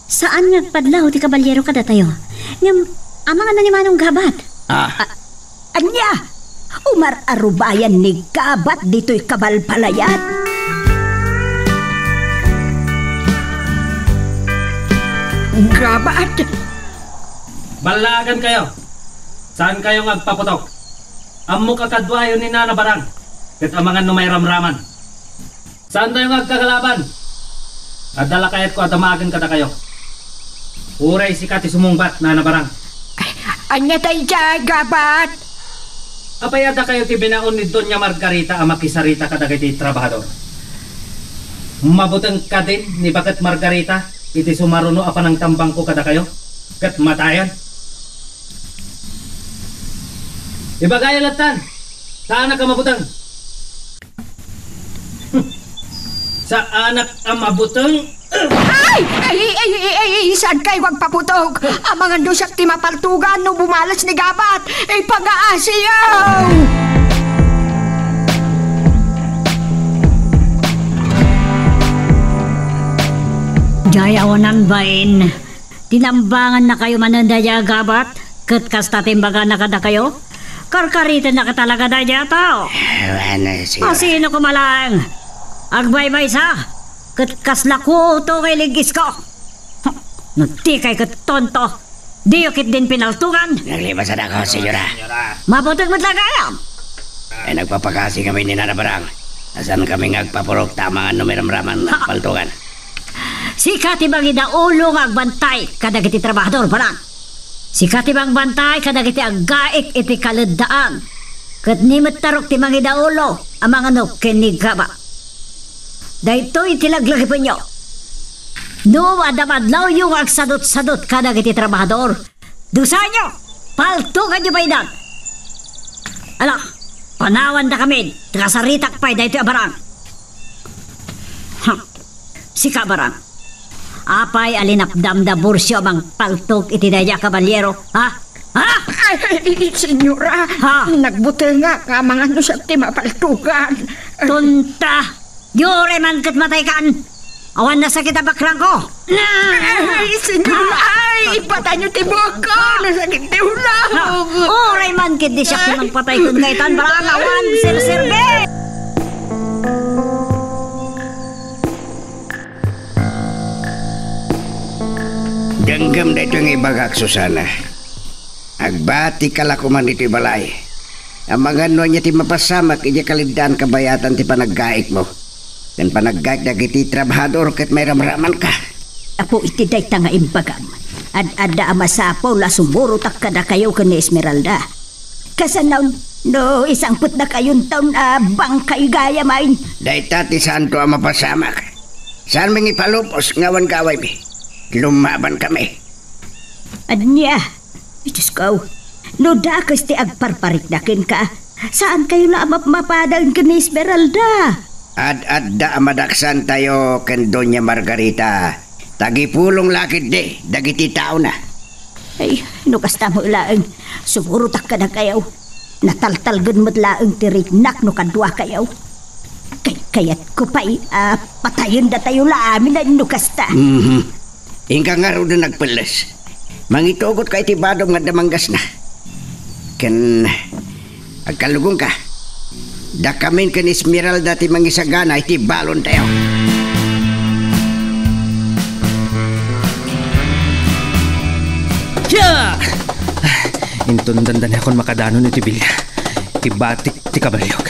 F: Saan nga padlaw ti kabalyero kada tayo? Ngam, amang na ni Manong Gabat.
C: Anya, umar arubayan ni Gabat dito'y kabalpalayat.
D: Gabat?
G: Balagan kayo. Saan kayo ngagpaputok? Ammo kakadwayo ni Nana Barang. Ket amangan no may ramraman. Saan tayo ngagkagalaban? Adala kayat ko at amagan kada kayo. Uray si Kati sumungbat, Nana Barang.
D: Anya tayo dyan, Gabat?
G: Apayada kayo ti binaon ni Doña Margarita ang makisarita kada kiti trabahador. Mabutang ka din ni Bakat Margarita iti sumaruno apa ng tambang ko kada kayo. Kat matayan. Ibagay latan. Saan ka mabutang? Sa anak ang mabutang.
D: Ay, saan kayo magpaputok? Ang mga dosak ti mapaltugan no bumalas ni Gabat. Ay, pag-aasiyaw!
C: Jayawanan bain, tinambangan na kayo manandaya Gabat? Kat kasta timbaga na kada kayo? Karkarita na katalaga na tao. Sino kumalang? Agbaybay sa, kat kasla ko ito kay ligis ko. Nuti kay kat tonto, di yukit din pinaltugan.
B: Naglibasan ako, senyora.
C: Mabutag mo't lang kayo.
B: Ay nagpapakasi kami ni Nana Barang. Asan kami ngagpapurok tama nga numeramraman na paltugan.
C: Si katibang idaulo nga agbantay kadagiti trabahador parang. Si katibang bantay kadagiti aggaik iti kaledaan. Kat nimot tarok ti mga idaulo ang mga nok kinigaba. Dahito itilaglagi po nyo. No, adamadlaw yung agsadot-sadot ka na kiti trabahador. Dusa nyo, paltugan nyo ba idan? Ala, panawan na kami, kasaritak pa'y dahito abarang. Sika barang. Apay alinapdam da bursyo mang paltog iti daya kabalyero, ha?
D: Ay, senyora, nagbuti nga ka mga nusap ti mapaltugan.
C: Tunta! Yore man kat matay kaan. Awan na sakit abaklang ko.
D: Ay, senyora, ay, ipatay nyo tibok ko. Nasakit ti ulang.
C: Oray man kit di siya pinagpatay kun kaitan barang awan sir-sirbe.
B: Danggam na ito yung ibagak, Susana. Agbati kalakuman ito balay. Ang mga niya ti mapasamak, iya kalidaan kabayatan ti panaggaik mo. Dan panaggaik na kiti trabahador kat may ramraman ka.
C: Apo iti day tanga imbagam. Ad-ada amasapo la sumurutak ka na kayo ka ni Esmeralda. Kasanaw, no, isang put na kayong taon bangkay gaya main.
B: Day tati saan to ang mapasamak. Saan mga ipalupos ngawan kaway mi. Lumaban kami.
C: Anya, Diyos ko, no dakas ti agparparik nakin ka. Saan kayo na mapadang ka ni Esmeralda?
B: Ad-adda amadaksan tayo ken Doña Margarita. Tagipulong lakit de, dagiti tao na.
C: Ay, nukasta mo ilaang. Sumurutak ka na kayaw. Nataltalgan mo't laang tirignak no kadwa kayaw. Kayat ko pa'y patayin da tayo laamin na nukasta.
B: Ingka nga ro na nagpeles. Mangitugot ka itibadong nga damanggas na. Ken agkalugong ka. Dakamin ken Esmeralda ti mangisagana iti balon tayo.
E: Yeah! Intundan-dan akong makadanon iti bilya. Ibatik ti kabalyog.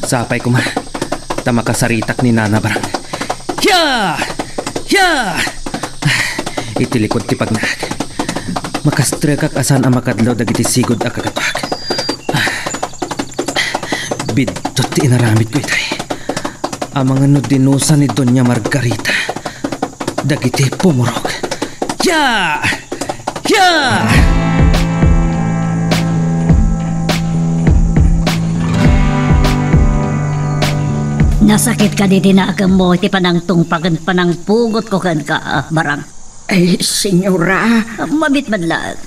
E: Sapay ko man. Tamakasaritak ni Nana Barang. Yeah! Yeah! Itilikod ti pagnag. Makastrekak asan ang makadlaw dagiti sigod a kagatwag. Bidtot ti inaramid ko itay. Ang mga nudinusa ni Doña Margarita. Dagiti pumurog. Yeah! Yeah!
C: Nasakit ka di tinagam mo, iti panangtong panang pugot ko kan ka, Barang.
D: Ay, senyora.
C: Mabit man lang.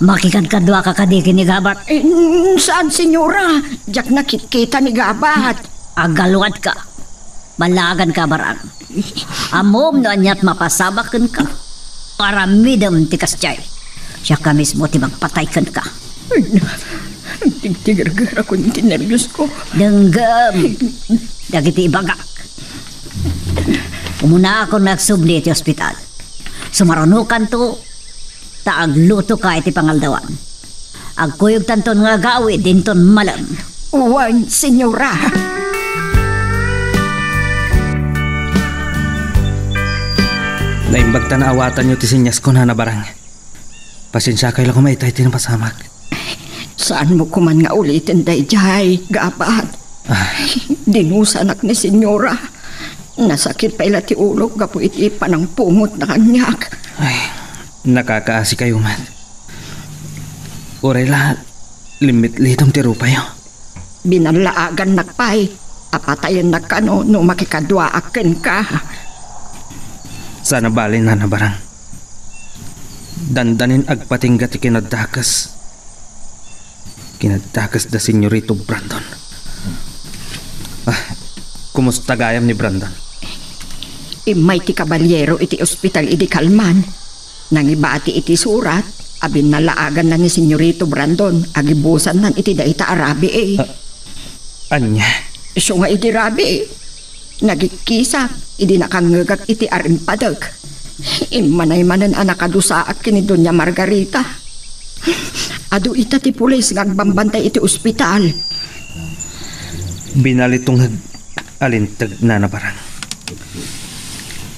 C: Makikan ka dua ka kadiki ni Gabat.
D: Saan, senyora? Diyak nakikita ni Gabat.
C: Agaluad ka. Malagan ka, Barang. Amom no anyat mapasamakan ka. Para midam ti kasjay. Siya ka mismo ti magpataykan ka.
D: Tigtigar-gar ako yung tinervyos ko.
C: Denggam. Dagiti ibagak. Umuna ako nagsubli iti ospital. Sumarunukan to. Taagluto ka iti pangaldawan. Agkuyog tanton nga gawi dinton malam.
D: Uwan, senyora.
E: Naimbag na awatan nyo ti sinyas ko na Barang. Pasensya kayo lang kumaitay tinapasamak.
D: Saan mo kuman nga ulitin day jay, Gabat? Dinusanak ni senyora. Nasakit pa ila ti ulog gapo iti panang pungot na kanyak.
E: Ay, nakakaasi kayo man. Uray lahat, limit-litong ti rupayo.
D: Binalaagan nakpay. Apatayan na ka no makikadwa akin ka.
E: Sana balin na Barang. Dandanin agpatingga ti kinadakas. Kinadakas da Senyorito Brandon. Kumusta gayam ni Brandon?
D: Imay ti kabalyero iti ospital iti Kalman. Nangibati iti surat. Abin nalaagan na ni Senyorito Brandon. Agibusan nan iti daita arabi
E: Anya?
D: So nga iti rabi nagikisa. Idi nakangagak iti arimpadag. Imanay-manan anakadusaak kini Doña Margarita. Adu ita ti pulis ngagbambantay iti ospital.
E: Binalitong alintag na Barang.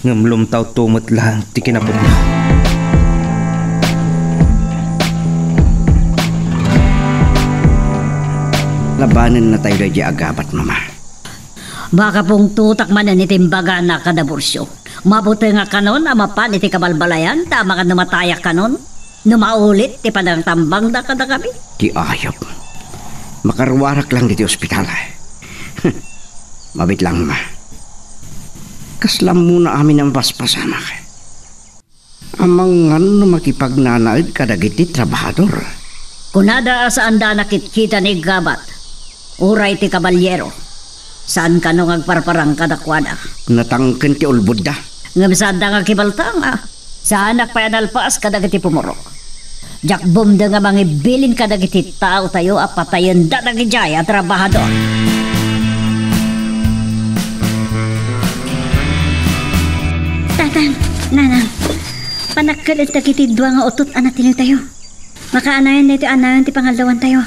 E: Ngamlumtaw tumot lang ti kinapudlo.
B: Labanan na tayo di Agabat, Mama.
C: Baka pong tutak man ni timbaga na kadabursyo. Mabuti nga kanon, amapan iti kabalbalayan, tama ka namatayak kanon. Numaulit, ti padang tambang da kada kami.
B: Di ayop. Makarwarak lang dito ospital. Mabit lang, Ma. Kaslam muna amin ang paspasamak. Amang ano makipagnanaid kadagiti trabahador.
C: Kunada saan da nakikita ni Gabat, uray ti kabalyero. Saan ka nung agparparang kadakwada?
B: Natangken ti ulbud da.
C: Ngabsad da nga kibaltang Saan nakpayanalpaas kadagiti pumurok. Jakbom da nga mangibilin kadagiti tao tayo apatayan da nagijay at trabahador.
F: Tatang, Nanang, panagkalit dagiti dua nga utot anatin tayo. Makaanayan na ito anayan ti pangalawan tayo.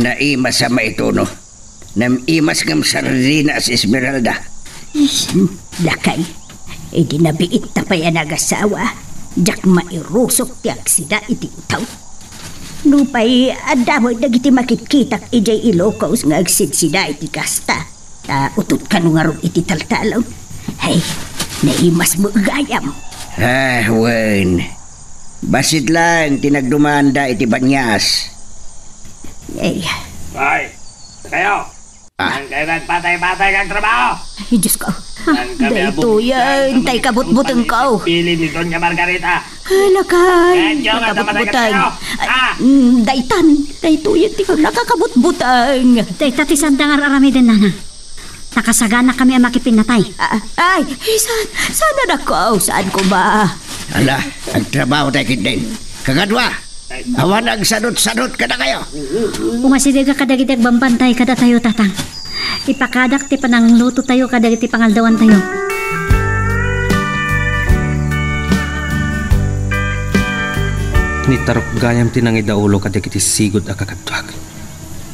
B: Naimas sa maituno. Namimas ngam sardina si Esmeralda.
C: Lakay, di nabiit na pa yan nagasawa. Jak mairusok ti aksida iti utaw. Nupay, adamoy dagiti makitkitak ijay Ilocos nga agsidsida iti kasta. Utot ka nung nga iti taltalaw. Hey, naimas mo gayam.
B: Wen. Basit lang tinagdumanda iti banyas.
C: Ay,
H: Ay, kayo! Ang kayo nagpatay-patay kang trabaho!
C: ay, Diyos ko. Dahito yan, tay kabut-butang ka.
H: Pili ni Doña Margarita.
C: Halakay,
H: Medyo nga
C: nakabut-butang.
H: kayo.
C: Daytan, dahito yan, ti ko nakakabut-butang.
F: Dayta ti sandangar arami din nanang. Nakasagana kami ang makipinatay.
C: Ay, sana na ko, saan ko ba?
B: Ala, ang trabaho tayo din. Kagadwa, awan ang sadot-sadot ka na kayo.
F: Umasidig ka kadagitig bambantay kada tayo tatang. Ipakadak ti panang luto tayo kadagiti pangaldawan tayo.
E: Nitarok gayam tinangidaulo kadagiti sigod a kakadwag.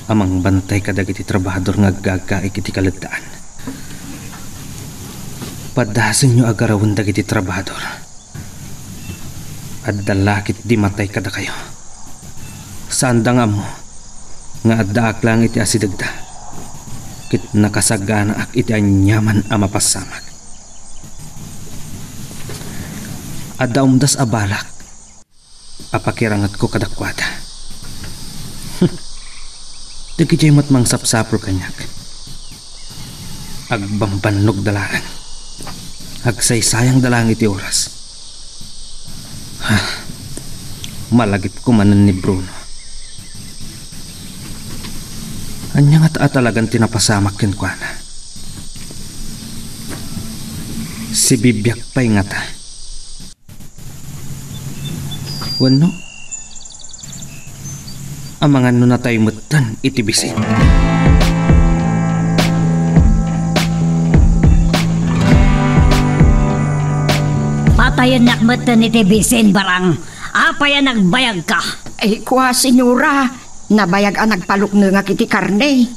E: Amang bantay kadagiti trabahador nga gagaik iti kaladaan. Padasin nyo agarawon dagiti trabahador. At dalakit di matay kada kayo. Saan nga mo nga addaak lang iti asidagda. Kit nakasagana ak iti anyaman a mapasamag. Adaumdas abalak. Apakirangat ko kadakwada. Dagiti mat mang sapsapor kanyak. Agbambanog dalaan. Agsaysayang dalang iti oras. Malagip ko manan ni Bruno. Anya nga talagang tinapasamak ken kuana. Si Bibyak pa'y nga ta. Wano? Amangan no na tayo mutan iti bisin.
C: Patayan nakmatan iti bisin barang. Apayan nagbayag ka.
D: Ay, kuha, senyora. Nabayag ang nagpalukno nga kiti karne.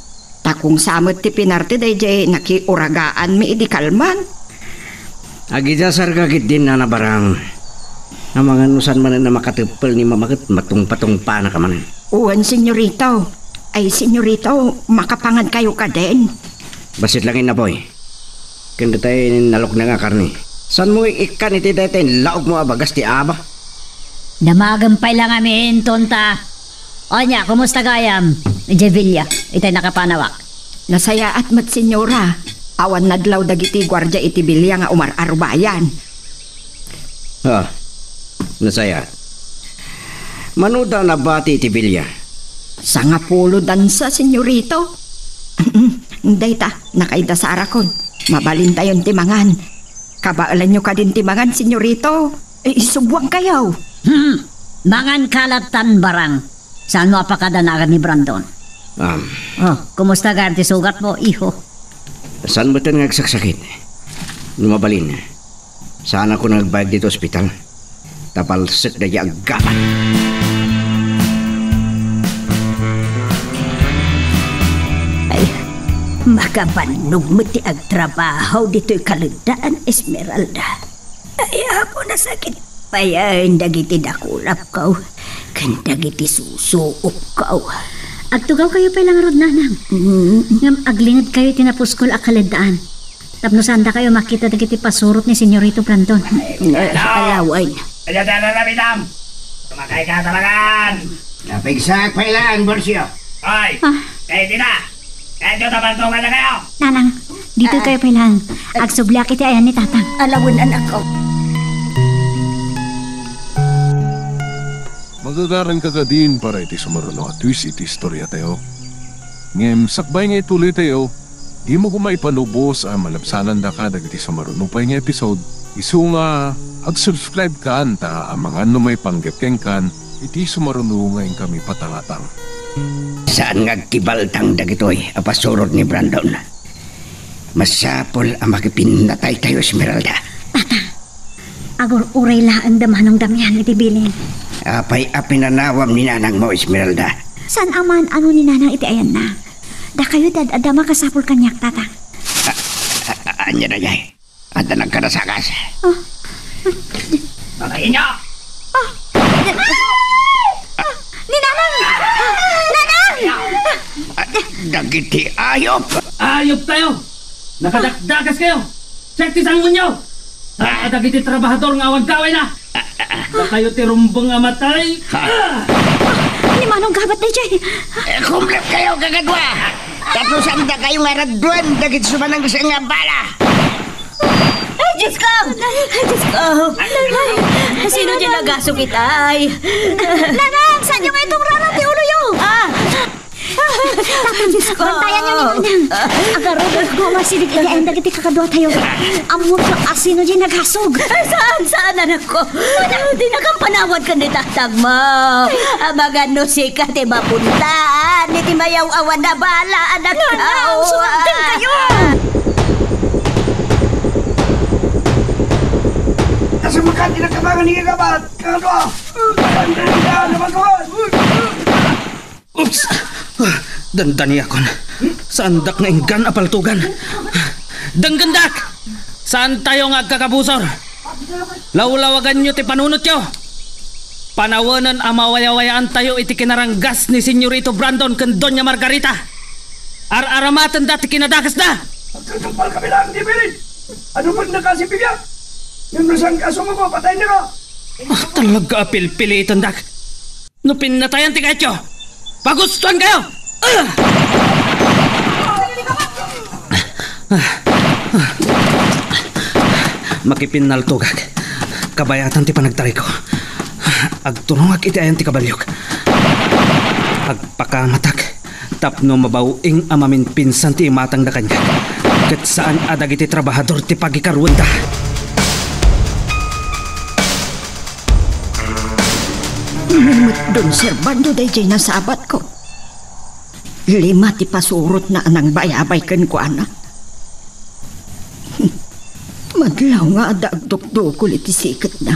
D: Takong samot ti pinarte day jay nakiuragaan mi idi kalman.
B: Agidasar kakit din na nabarang. Ang mga nusan man na makatipal ni mamakit matong-patong pa na ka man.
D: Uwan, senyorito. Ay, senyorito, makapangan kayo ka din.
B: Basit langin na boy. Kanda tayo nalok na nga karni. San mo ikan iti dati laog mo abagas ti aba?
C: Damagampay lang amin, tonta. Onya, kumusta gayam? Jevilla, itay nakapanawak.
D: Nasaya at mat, senyora. Awan nadlaw dagiti gwardya iti bilya nga umar-arubayan.
B: Nasaya. Manuda na bati iti bilya.
D: Sangapulo dansa, senyorito. Dayta, nakaidasara kon. Mabalin tayon timangan. Kabaalan nyo ka din timangan, senyorito. Isubwang kayaw.
C: Mangan kalatan barang. Saan mo apakadanagan ni Brandon? Kumusta ganti sugat mo, iho?
B: Saan ba ito nagsaksakit? Lumabalin. Saan ako nagbayad dito ospital? Tapalsik na yung gaman.
C: Ay, makabanog mo ti agtrabaho dito'y kaludaan, Esmeralda. Ay, ako nasakit pa yan, dagiti dakulap ka. Kan dagiti susuok ka.
F: Agtugaw kayo pa lang rod nanang. Ngam aglingad kayo tinapuskol akaladaan. Tapno sanda kayo makita dagiti pasurot ni Senyorito Brandon.
C: Alawan.
H: Kaya tayo na Midam. Tumakay ka talagaan.
B: Napigsak pa ilan, Borsio.
H: Hoy, kayo din na. Kaya nyo tabantungan na kayo.
F: Nanang, dito kayo pa lang. Agsubla kiti ayan ni tatang.
C: Alawan anak ko.
A: Magagaran ka ka din para iti sumaruno at twist iti istorya tayo. Ngem, sakbay nga ituloy tayo. Di mo kumaipanubos ang malabsanan da ka dagiti sumaruno pa nga episode. Isu nga, ag-subscribe ka ta ang mga numay panggapkeng kan iti sumaruno ngayon kami patangatang.
B: Saan nga kibaltang dagitoy apasurod ni Brandon? Masapol ang makipinatay tayo, Esmeralda.
F: Agor uray la ang damanong damihan iti bilin.
B: Apay apinanawam ni nanang mo, Esmeralda.
F: San aman ano ni nanang iti ayan na? Da kayo adama kasapol kanyak tatang.
B: Anya na yay. Anda lang ka nasakas.
H: Patayin nyo.
F: Ni nanang! Nanang!
B: Dagiti ayop.
G: Ayop kayo! Nakadakdagas kayo! Check ti sangon nyo! Dagiti trabahador nga awag kaway na! Na kayo ti rumbong amatay!
F: Ni manong gabat DJ.
B: Kumplap kayo kagadwa. Tapos anda kayong araduan dagit sumanang sa nga bala.
C: Ay, Diyos ko! Ay, Diyos ko! Sino dyan nagasok itay?
F: Nanang, saan yung itong rana ti ulo yung?
C: Diyos ko!
F: Bantayan niyo ni Manang. Agarod ko masilig iya ang dagiti kakadwa tayo. Amot sa asino dyan naghasog.
C: Saan anak ko? Di na kang panawad ka ni tatag mo. Magano si ka ti mapuntaan. Ni ti mayaw awan na bala anak ko.
F: Nanang, sumagding kayo!
B: Kasi makati na kabangan ni Gabat. Kagadwa.
E: Oops! Dandani akon. Saan dak na inggan apaltugan? Danggandak! Saan tayo nga agkakabusor? Lawlawagan nyo ti panunot nyo. Panawanan amawayawayaan tayo iti kinaranggas ni Senyorito Brandon kan Doña Margarita. Ar-aramatan dati kinadakas na.
J: Pagkatumpal kami lang, di pilit. Ano pag nakasipibyak? Yung nasang kaso mo ko, patay na ka.
E: Talaga apil-pilitan dak. No pinatayan ti kayo. Pagustuhan kayo! Makipinaltugag. Kabayatan ti panagtari ko. Agturungag iti ayan ti kabalyok. Agpakamatak. Tapno mabawing amamin pinsan ti imatang da kanya. Kat saan adag iti trabahador ti pagikarwanda.
D: Nimot dun, Sir Bando, DJ na sabat ko. 5 ti pasurot na anang bayabay kan ko, anak. Madlaw nga adagdok-do ko iti sikat na.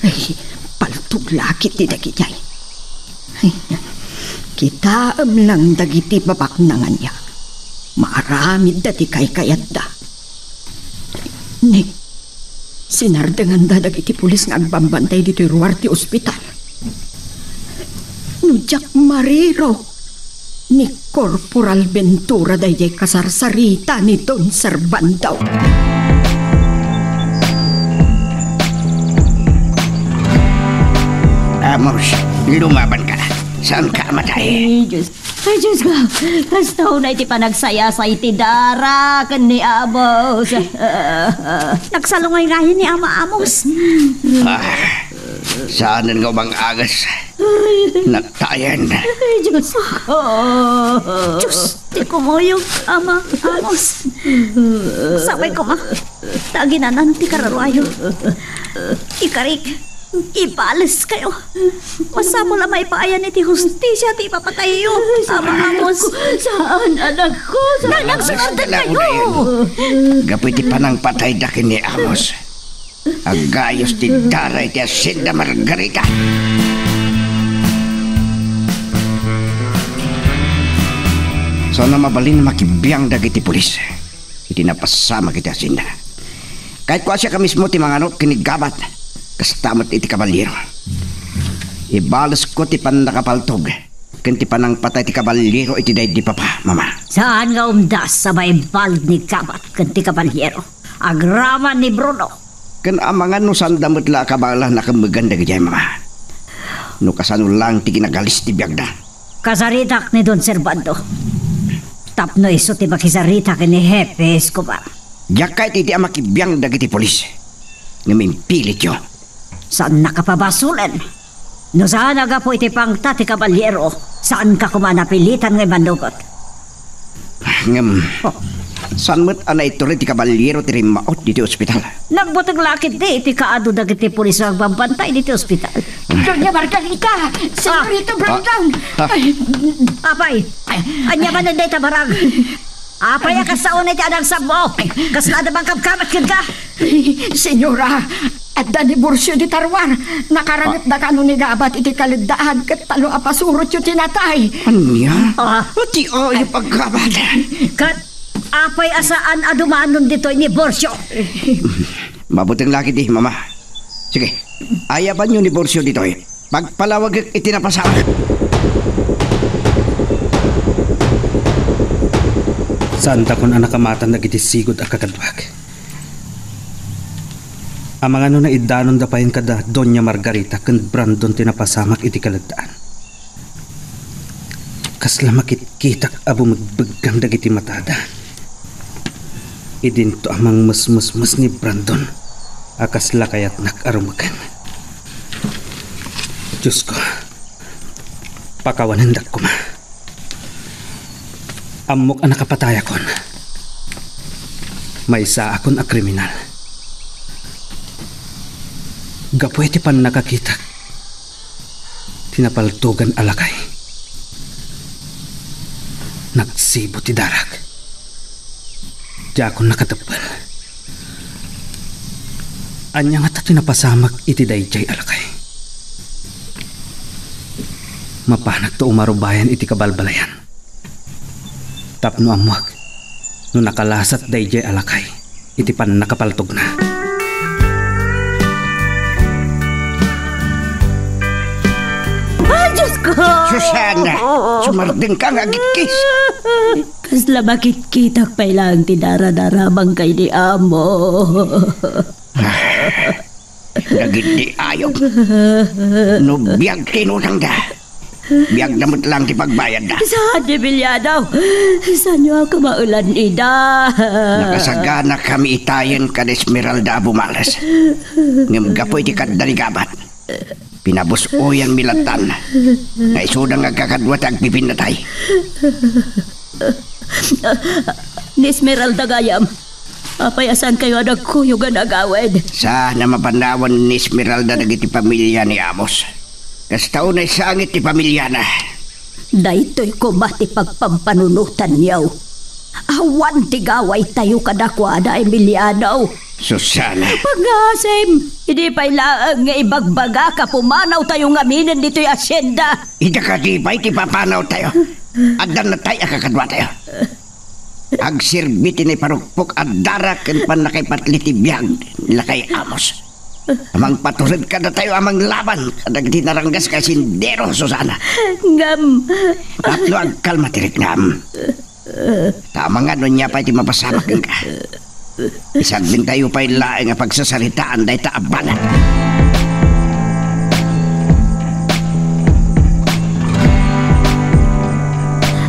D: Ay, paltog lakit ti dagitay. Kita lang dagiti babaknangan niya. Maaramid dati kay kayat da. Nek, sinardangan da dagiti pulis nga agbambantay dito'y ruwar ti ospital. Nujak mariro ni Corporal Ventura dayay kasarsarita ni Don Serbandaw.
B: Amos, lumaban ka na. Saan ka matay?
C: Ay, Diyos ko. Basta na iti panagsaya sa iti dara kan ni Amos.
F: Nagsalungay ngayon ni Ama Amos.
B: Saan nga bang agas? Nagtayan.
C: Ay, Diyos ko.
F: Diyos, di ko mo yung Ama Amos. Sabay ko ma. Taginanan ti kararwayo. Ikarik. Ibalas kayo. Masamo lang may paayan iti hustisya ti ipapatay yun. Ama Amos.
C: Saan anak ko?
F: Nanang sunod kayo.
B: Gapoy ti panang patay dakin ni Amos. Agayos ti daray ti Asinda Margarita. Sana mabalin makibiyang dagiti pulis. Iti napasama kiti Asinda. Kahit kwa siya ka mismo ti mga anot kinigabat. Kastamot iti kabalyero. Ibalas ko ti pan nakapaltog. Kan ti panang patay ti kabalyero iti day di papa, mama.
C: Saan nga umdas sa may bald ni Kabat kan ti kabalyero? Agraman ni Bruno.
B: Kan amangan no sandamot la kabala nakamaganda gajay, mama. No kasano lang ti ginagalis ti biyagda.
C: Kasaritak ni Don Servando. Tapno iso ti makisaritak ni Hepe Escobar.
B: Yakay ti amakibiyang dagiti polis. Ngimimpilit yo.
C: Saan nakapabasulan? No saan aga po iti pangta ti kabalyero? Saan ka kumanapilitan ngay bandugot?
B: Saan mo't anay ito rin ti kabalyero ti rimaot dito ospital?
C: Nagbutag lakit di iti kaado dagiti pulis ang bambantay dito ospital.
D: Doña Margarita! Senyorito Brandon!
C: Apay! Anya man na day tabarang! Apay ka sa unay ti anang sabo! Kaslada bang kapkamat ka?
D: Senyora, at danibursyo di tarwar, nakaranit na kano ni Gabat iti kalidaan kat talo apasurot yung tinatay.
B: Anya? Ti o yung pagkabat.
C: Kat, apay asaan adumanon dito ni Borsyo?
B: Mabuting laki di, mama. Sige, ayaban yung ni Borsyo dito eh. Pagpalawag iti napasama.
E: Saan ta kun anak kamatan nagiti sigod a kakadwag. Ang mga na idanon da pahin kada Doña Margarita kan Brandon tinapasamak iti kaladaan. kasla makitkitak abo magbaggang dagiti matada. Idinto amang mas ni Brandon akasla kayat nakarumagan. Diyos ko, pakawanandak ko ma. Amok ang nakapataya kon. May isa akon a kriminal. Gapwede pan nakakita. Tinapaltugan alakay. Nagsibo ti darak. Di akon nakatapal. Anya nga tato napasamak iti dayjay alakay. Mapanak to umarubayan iti kabalbalayan. Tapno amuak. No nakalasat dayjay alakay. Iti pan nakapaltog na.
C: Diyos ko!
B: Susana, sumardeng ka nga gitkis.
C: Kasla makitkitak pa ilang tinara-daramang kay ni Amo.
B: Nagit di ayaw. No biyag tinutang da. Biyag namot lang ti pagbayad da.
C: Saan di Bilyano? Saan nyo ako maulan ida?
B: Nakasagana kami itayan ka ni Esmeralda Abumalas. Ngam gapoy ti kadaligabat. Pinabos o yan milatan. Na isudang agkakadwa tag pipinatay.
C: Ni Esmeralda Gayam, apayasan kayo nagkuyugan agawid.
B: Sana mapanawan ni Esmeralda nagiti pamilya ni Amos. Kastaw na isangit ti pamilya na.
C: Daytoy ko mati pagpampanunutan niyaw. Awan tigaway tayo kadakwada Emiliano.
B: Susana.
C: Pag-asim, hindi pa ilang nga ibagbaga ka pumanaw tayo ngaminan dito'y asyenda.
B: Ida ka di ba iti papanaw tayo? Adan na tayo kakadwa tayo. Agsirbiti ni parukpok at darak pan nakipatli ti biyag nila kay Amos. Amang paturid ka na tayo amang laban kadag tinaranggas ka sindero, Susana.
C: Ngam.
B: Tatlo ang kalma tirik ngam. Tama nga nun niya pa iti mapasamak ka. Isang din tayo pa ilaing nga pagsasalitaan dahi taabanan.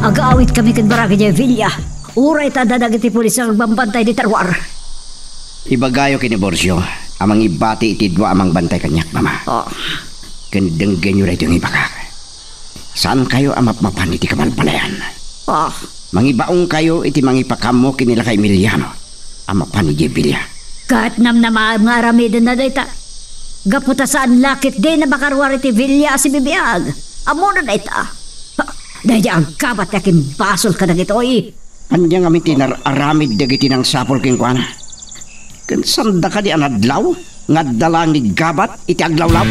C: Agaawit kami kan Barangay niya Villa. Uray tadadag iti pulis ang bambantay di Tarwar.
B: Ibagayo kini Borsyo. Amang ibati iti dua amang bantay kanyak, mama.
C: Oh.
B: Kendenggen nyo rito yung ibakak. Saan kayo amap-mapan iti kamalpalayan?
C: Oh.
B: Mangibaong kayo iti mangipakamo kinila kay Emiliano. Amapan ni Jebilia.
C: Kahit namnama nga aramidin na dayta. Gaputa saan lakit din na makarwar iti Villa si Bibiag. Amo na dayta. Dahil ang kabat yakin basol ka na gitoy.
B: Andiyan kami tinararamid dagiti ng sapol king kuana. Kansanda ka di anadlaw? Ngaddalang ni gabat iti aglawlaw.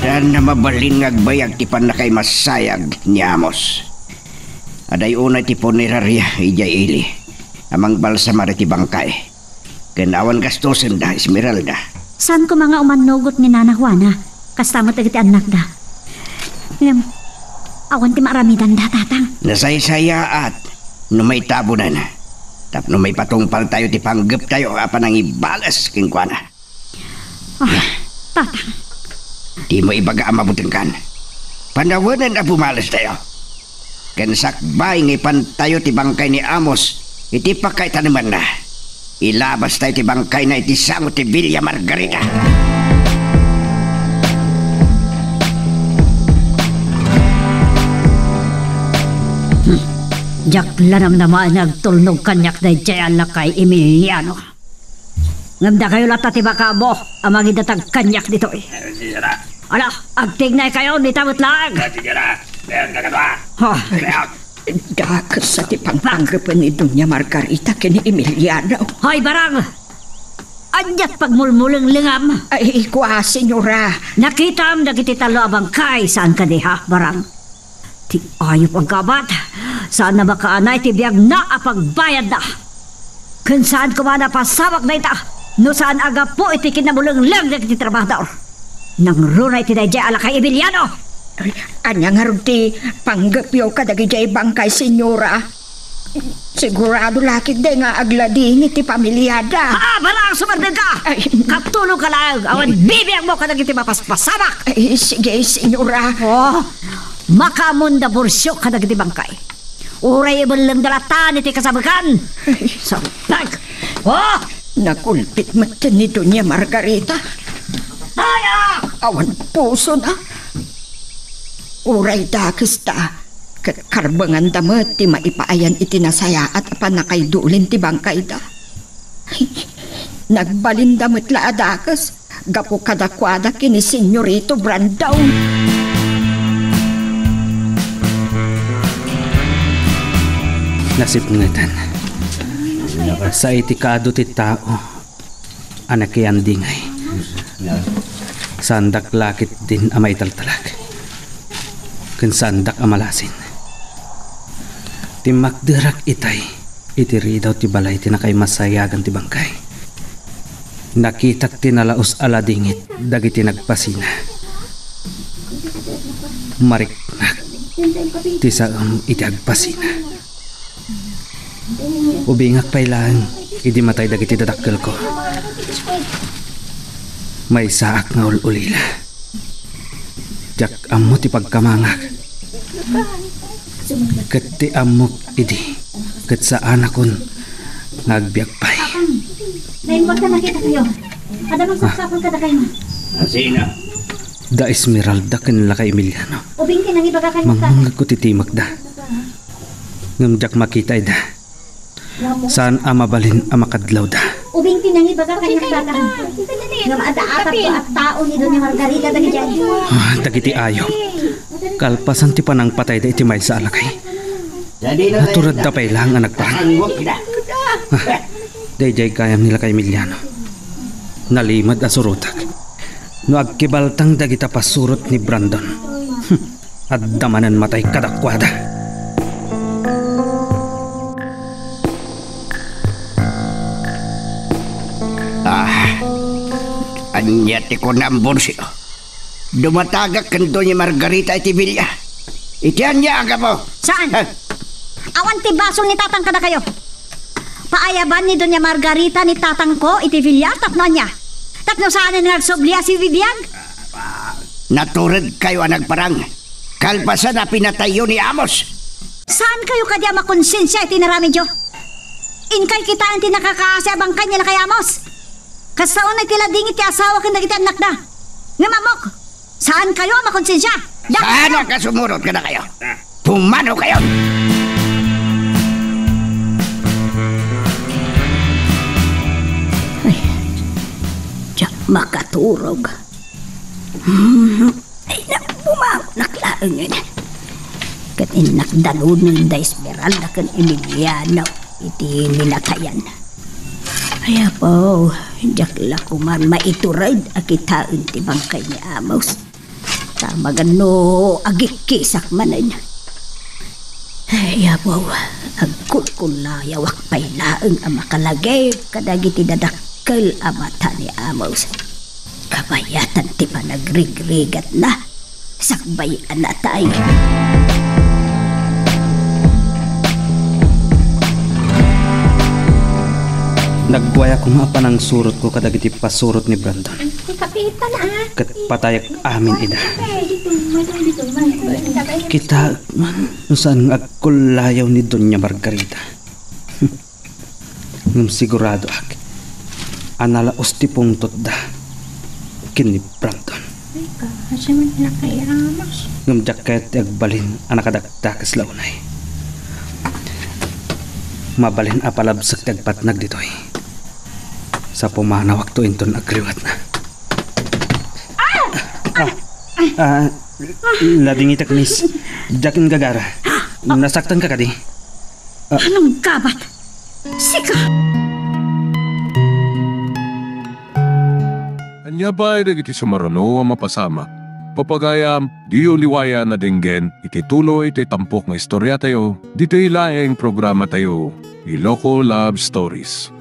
B: Dan na mabalin ngagbayag ti pan na kay masayag ni Amos. Aday unay ti poneraria ijay ili. Amang balsamar ti bangkay. Kanawan gastosen da Esmeralda.
F: Saan ko mga umanugot ni Nana Juana? Kastamot agiti anak da. Awan ti maaramidan da, tatang.
B: Nasaysaya at no may tabunan. Tapno may patungpal tayo ti panggap tayo apan ang ibalas king kuana.
F: Tatang.
B: Di mo ibaga ang mabutingkan. Panawanan na bumalas tayo. Kansakbay ngipan tayo ti bangkay ni Amos. Iti pakay tanaman na. Ilabas tayo ti bangkay na iti sango ti Villa Margarita.
C: Jak lanam naman nagtulnog kanyak na jayala kay Emiliano. Ngamda kayo lata ti bakabo amang idatag kanyak dito eh. Ala, agtignay kayo ni tamot lang.
D: Dakas sa ti pangpanggapan ni Dunya Margarita kini Emiliano.
C: Hoy barang! Anyat pagmulmulang lingam.
D: Ay, kuha, senyora.
C: Nakita am dagiti talo abang kay saan ka di ha, barang? Ti ayop ang kabat. Saan na makaanay ti biyag na apagbayad na. Kung saan ko ba napasabak na ita. No saan aga po iti kinamulang lang dagiti trabador. Nang runay ti dayjay ala kay Emiliano.
D: Anyang harog ti panggapyo ka dagiti bangkay, senyora. Sigurado lakit day nga aglading iti pamilyada.
C: Bala ang sumardaga! Katulong ka lang! Awan bibiyang mo ka nagiti mapaspasamak!
D: Ay, sige, senyora.
C: Makamunda bursyo ka nagiti bangkay. Uray ibalang dalatan iti kasabakan! Sampag!
D: Nakulpit matan ni Doña Margarita. Awan puso na. Uray dakes ta. Karbangan damat ti maipaayan iti nasaya at apan nakaidulin ti bangkay da. Nagbalin damat la adakas. Gapo kadakwada kini Senyorito Brandown.
E: Nasip ngatan. Sa itikado ti tao, anak yan dingay. Sandak lakit din amay taltalag. Kan sandak amalasin. Ti makderak itay, itiri daw ti balay ti nakay masayagan ti bangkay. Nakitak ti nalaos aladingit, dagiti nagpasina. Mariknak, ti saam iti agpasina. Ubingak pay lang, idi matay dagiti dadakkel ko. May saak nga ululila. Jak amo ti pagkamangak. Ket ti amok idi, ket sa anakon ngagbiag pay.
F: Ngayon wag ka nakita kayo. Ada magsapsapon ka na kayo.
J: Asina.
E: Da Esmeralda kanila kay Emiliano.
F: Ubing kinang ibaga kayo ka.
E: Mangungag ko titimak da. Ngamjak makita da. Saan amabalin amakadlaw da.
F: Ubing kinang ibaga kayo ka. Nga maada-atat ko at tao ni Doña Margarita dagi dyan.
E: Dagiti ayo. Kalpasan ti panang patay da iti may sa alakay. Naturad da pay lang ang nagparang. Dayjay kayam nila kay Emiliano. Nalimad asurutak. No agkibaltang dagita pasurot ni Brandon. At damanan matay kadakwada.
B: Anyati ko na ang bursyo. Dumatagak kanto ni Margarita iti Villa. Itian niya aga mo.
C: Saan? Awan ti basol ni tatang kada kayo. Paayaban ni Doña Margarita ni tatang ko iti Villa tapno niya. Tapno saan na nagsobliya si Vivian?
B: Naturad kayo ang nagparang. Kalpasan na pinatayo ni Amos.
C: Saan kayo kadya makonsensya iti naramidyo? Inkay kita ang tinakakaasya bang kanya na kay Amos? Kasaon ay tila dingit ti asawa kang nagiti anak na. Nga mamok, saan kayo makonsensya?
B: Saan ang kasumurot ka na kayo? Pumano kayo!
C: Diyak makaturog. Ay, bumago naklaang yun. Kat inakdalod ng Esmeralda kan Emiliano iti nilakayan. Ay po, diyak lakuman maiturad akitaan ti bangkay ni Amos. Tamagan no agikisak manan. Ay po, agkulkulayawak pay laang ang makalagay kadagiti dadakkel amata ni Amos. Kabayatan ti panagrigrigat na. Sakbay anatay.
E: Nagbuaya ko nga pa ng surot ko kadagiti pasurot ni Brandon.
F: Kapita na.
E: Kat patayak amin ida. Kita man saan agkulayaw ni Doña Margarita. Ngam sigurado ak. Analaos ti pungtot da. Kini Brandon.
F: Kasi man na kay Amos.
E: Ngam jaket agbalin anakadaktakas launay. Mabalin apalabsak tagpatnag ditoy. Sa pumanawak to inton agriwat na. Lading itak miss. Jakin gagara. Nasaktan ka kadi.
C: Anong kabat? Sika!
A: Anya ba ay iti sumarano ang mapasama? Papagayam, di uliwaya na dinggen, iti tuloy iti tampok nga istorya tayo, dito ilaeng programa tayo, Iloko Love Stories.